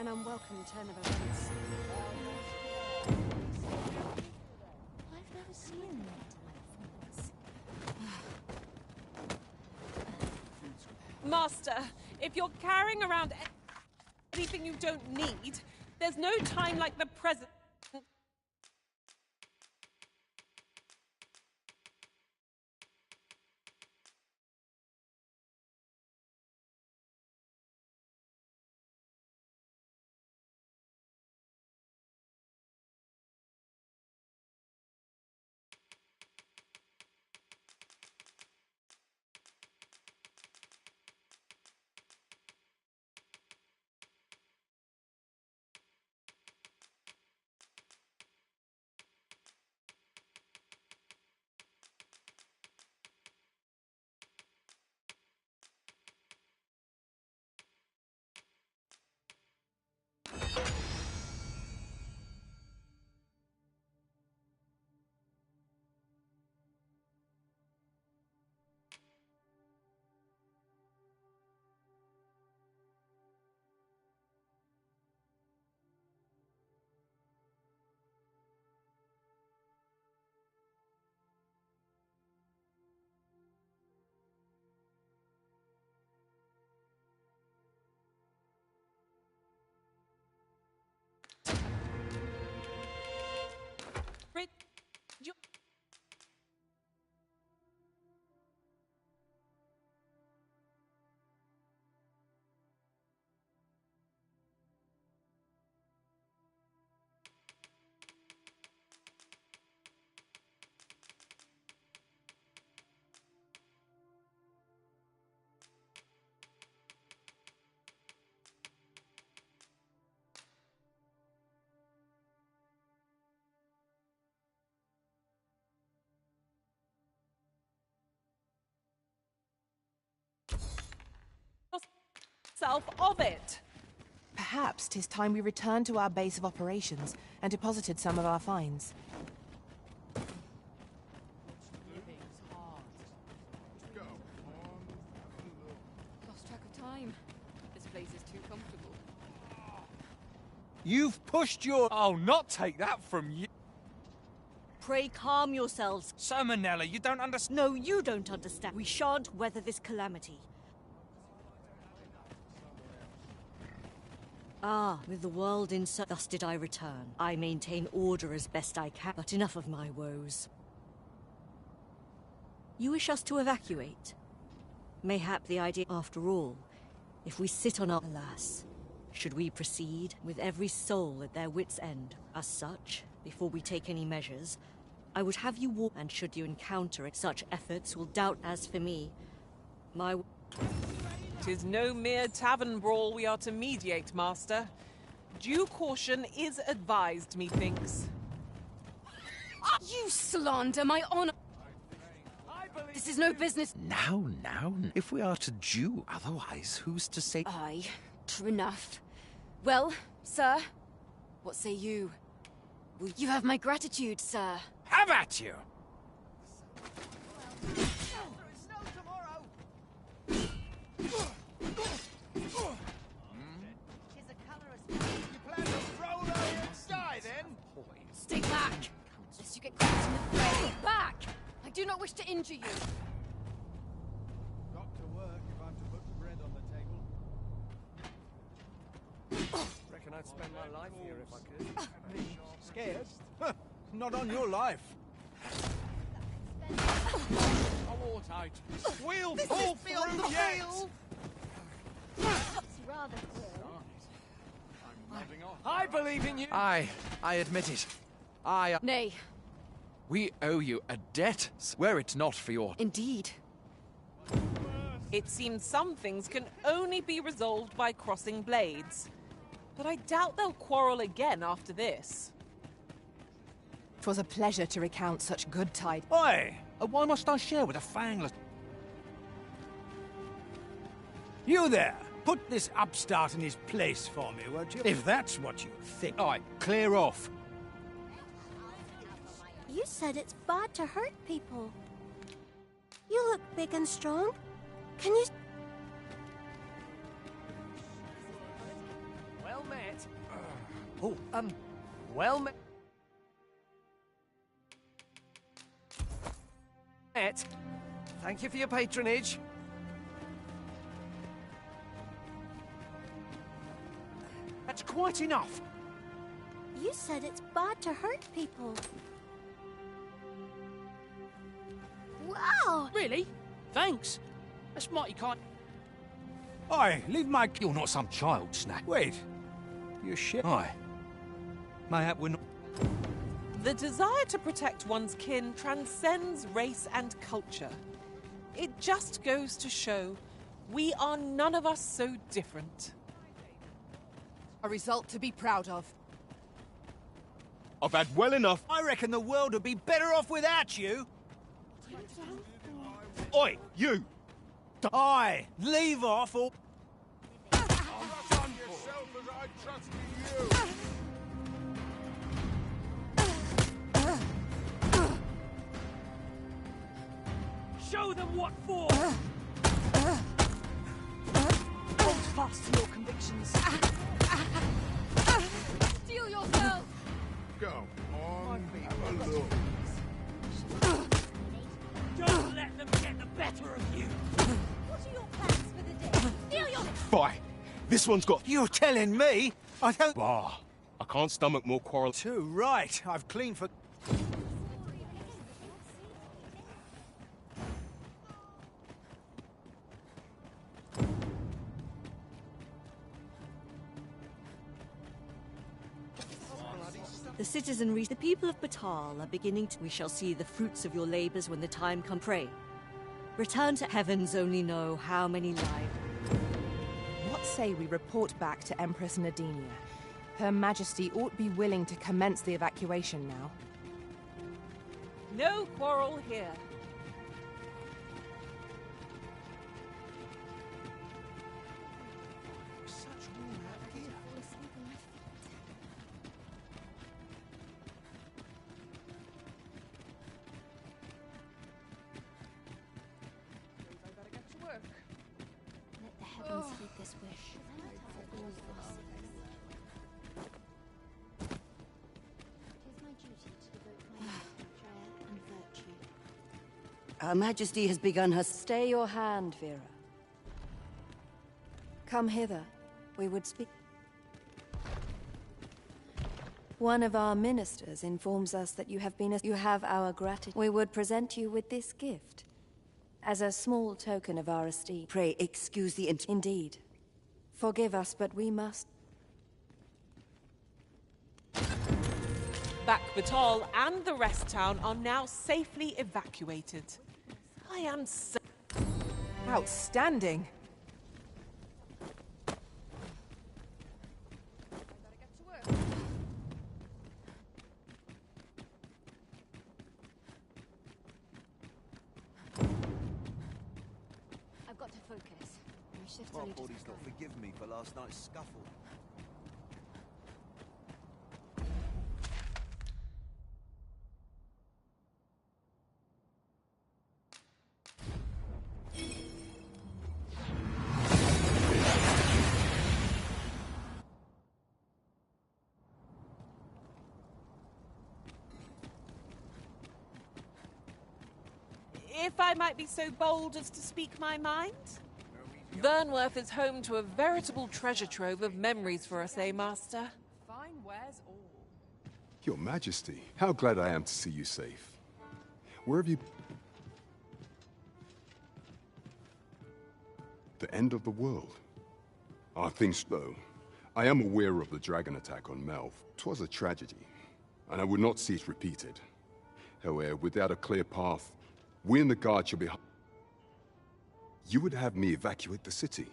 an unwelcome turn of events. I've never seen that. Master, if you're carrying around anything you don't need, there's no time like the present. Of it. Perhaps 'tis time we returned to our base of operations and deposited some of our finds. Lost track of time. This place is too comfortable. You've pushed your... I'll not take that from you. Pray calm yourselves. So, Manella, you don't understand. No, you don't understand. We shan't weather this calamity. Ah, with the world in thus did I return. I maintain order as best I can, but enough of my woes. You wish us to evacuate? Mayhap the idea, after all, if we sit on our... Alas, should we proceed with every soul at their wits' end? As such, before we take any measures, I would have you walk, and should you encounter it, such efforts will doubt. As for me, my... 'Tis no mere tavern brawl we are to mediate, Master. Due caution is advised, methinks. You slander my honor! This is no business. Now, if we are to do, otherwise who's to say... Aye, true enough. Well, sir, what say you? Will you have my gratitude, sir? Have at you! Stay back! Lest you get caught in the fray. Back! I do not wish to injure you. Got to work if I'm to put bread on the table. Reckon I'd spend my life here if I could. Scared? Not on your life. Oh, watertight. We'll This pull is beyond through the yet! pale. It's rather cool. I believe in you. I admit it. Nay. We owe you a debt, were it not for your... Indeed. It seems some things can only be resolved by crossing blades. But I doubt they'll quarrel again after this. 'Twas a pleasure to recount such good tidings. Oi! Why must I share with a fangless... You there! Put this upstart in his place for me, won't you? If that's what you think. Oi, clear off. You said it's bad to hurt people. You look big and strong. Can you... Well met. Well met. Thank you for your patronage. That's quite enough. You said it's bad to hurt people. Wow! Really? Thanks. That's mighty kind. Oi, leave my... You're not some child snack. Wait. You're shit. Aye. Mayhap we're not... The desire to protect one's kin transcends race and culture. It just goes to show we are none of us so different. A result to be proud of. I've had well enough. I reckon the world would be better off without you. Oi, you! Aye, leave off or... Show them what for! Hold fast to your convictions. Steel yourself! Go on, have a look. Don't let them get the better of you! What are your plans for the day? Steel your... Bye. This one's got... You're telling me? I don't... Bah. I can't stomach more quarrel. Too right. I've cleaned for... The citizenry, the people of Batal are beginning to... We shall see the fruits of your labors when the time comes. Pray. Return to heavens only know how many lives. What say we report back to Empress Nadinia? Her Majesty ought be willing to commence the evacuation now. No quarrel here. Let the heavens heed this wish. For all of us. It is my duty to devote my life to prayer and virtue. Her Majesty has begun her... Stay your hand, Vera. Come hither. We would speak. One of our ministers informs us that you have our gratitude. We would present you with this gift as a small token of our esteem. Pray, excuse the... Indeed. Forgive us, but we must... Back Batal and the rest town are now safely evacuated. I am so... Outstanding! I've got to focus. My shift's My only just body's not begun. forgiven me for last night's scuffle. If I might be so bold as to speak my mind? Vernworth is home to a veritable treasure trove of memories for us, eh, Master? Fine wares all. Your Majesty, how glad I am to see you safe. Where have you... The end of the world. I think so. I am aware of the dragon attack on Melf. 'Twas a tragedy, and I would not see it repeated. However, without a clear path, we and the guard shall be... You would have me evacuate the city.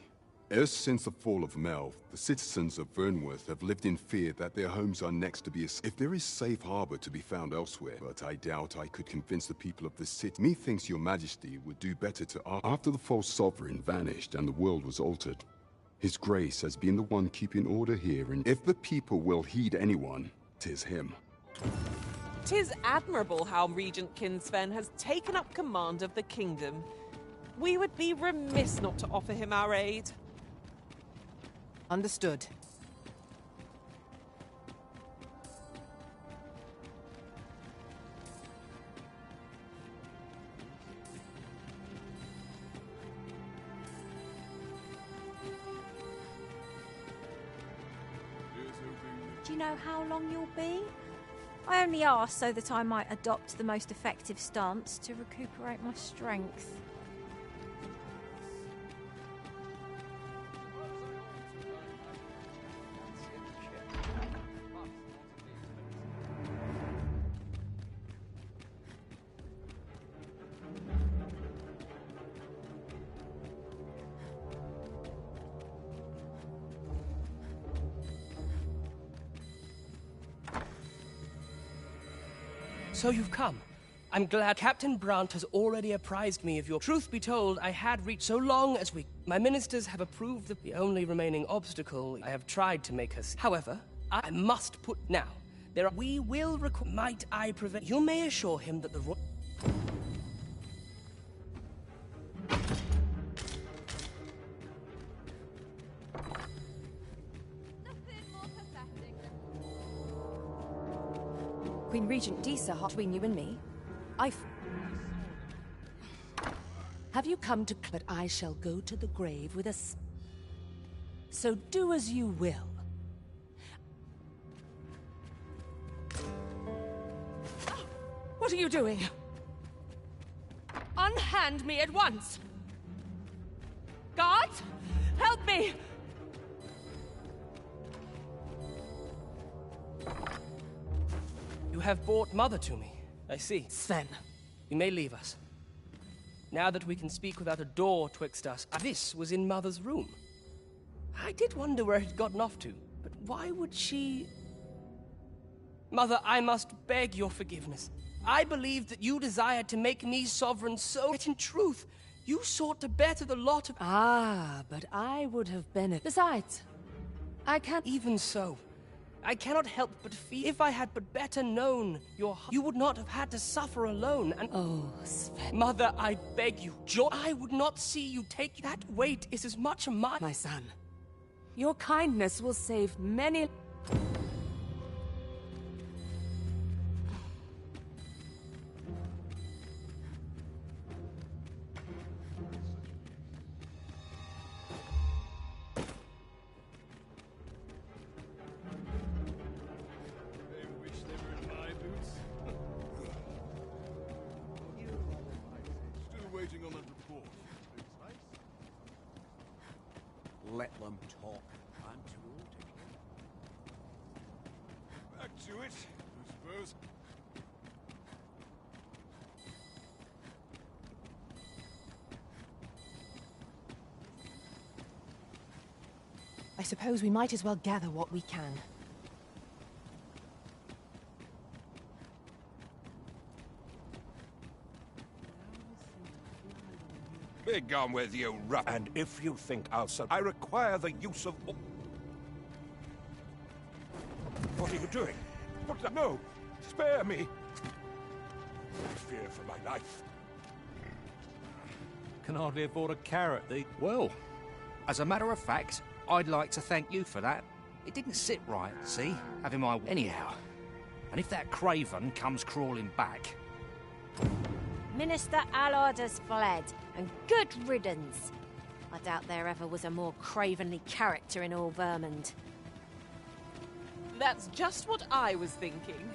Ever since the fall of Melf, the citizens of Vernworth have lived in fear that their homes are next to be... If there is safe harbor to be found elsewhere, but I doubt I could convince the people of this city. Methinks your Majesty would do better to... After the false sovereign vanished and the world was altered, His Grace has been the one keeping order here, and if the people will heed anyone, 'tis him. 'Tis admirable how Regent Kinsven has taken up command of the kingdom. We would be remiss not to offer him our aid. Understood. know how long you'll be? I only asked so that I might adopt the most effective stance to recuperate my strength. So you've come. I'm glad Captain Brandt has already apprised me of your... Truth be told, I had reached so long as we... My ministers have approved the only remaining obstacle I have tried to make us. However, I must put... Now, there are... We will record... Might I prevent... You may assure him that the... Queen Regent Disa, between you and me, have you come to... But I shall go to the grave with us. So do as you will. What are you doing? Unhand me at once! Guards, help me! You have brought Mother to me. I see. Sven. You may leave us. Now that we can speak without a door twixt us, this was in Mother's room. I did wonder where it had gotten off to, but why would she... Mother, I must beg your forgiveness. I believed that you desired to make me sovereign, so yet in truth, you sought to better the lot of... Ah, but I would have been... Besides, I can't... Even so, I cannot help but feel if I had but better known your heart, you would not have had to suffer alone, and... Oh, Sven. Mother, I beg you, I would not see you take... That weight is as much mine... My son, your kindness will save many... Let them talk. I'm too old to hear. Back to it, I suppose. I suppose we might as well gather what we can. Be gone with you, rough. And if you think I'll I require the use of... What are you doing? What the... No! Spare me! I fear for my life. Can hardly afford a carrot, Well, as a matter of fact, I'd like to thank you for that. It didn't sit right, see? Having my... Anyhow. And if that craven comes crawling back... Minister Allard has fled, and good riddance. I doubt there ever was a more cravenly character in all Vermund. That's just what I was thinking.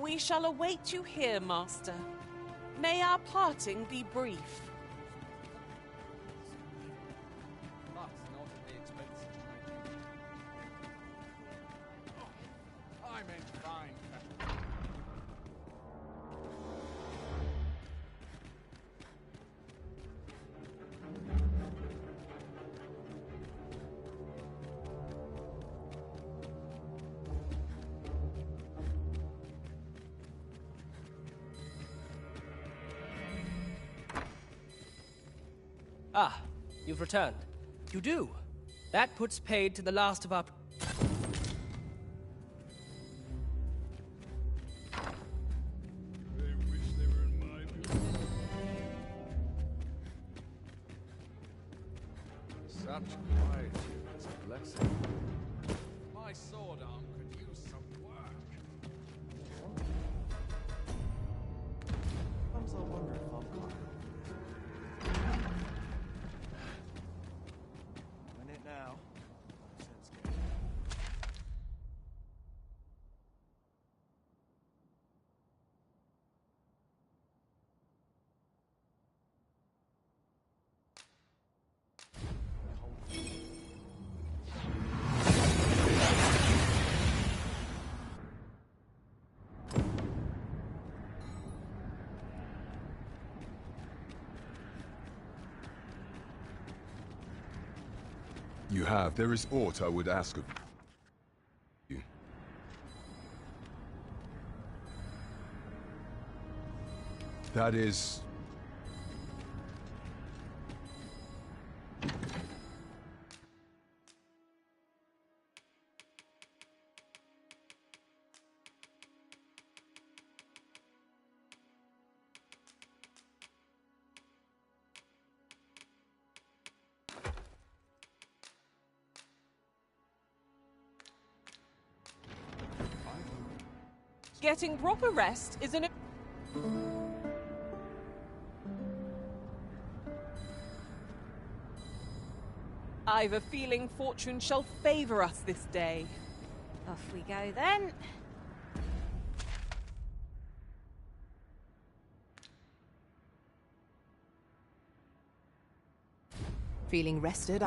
We shall await you here, Master. May our parting be brief. Ah, you've returned. You do. That puts paid to the last of our... Such quiet here is a blessing. My sword arm could use some work. You have. There is aught I would ask of you. That is... Getting proper rest is an... I've a feeling fortune shall favor us this day. Off we go then. Feeling rested,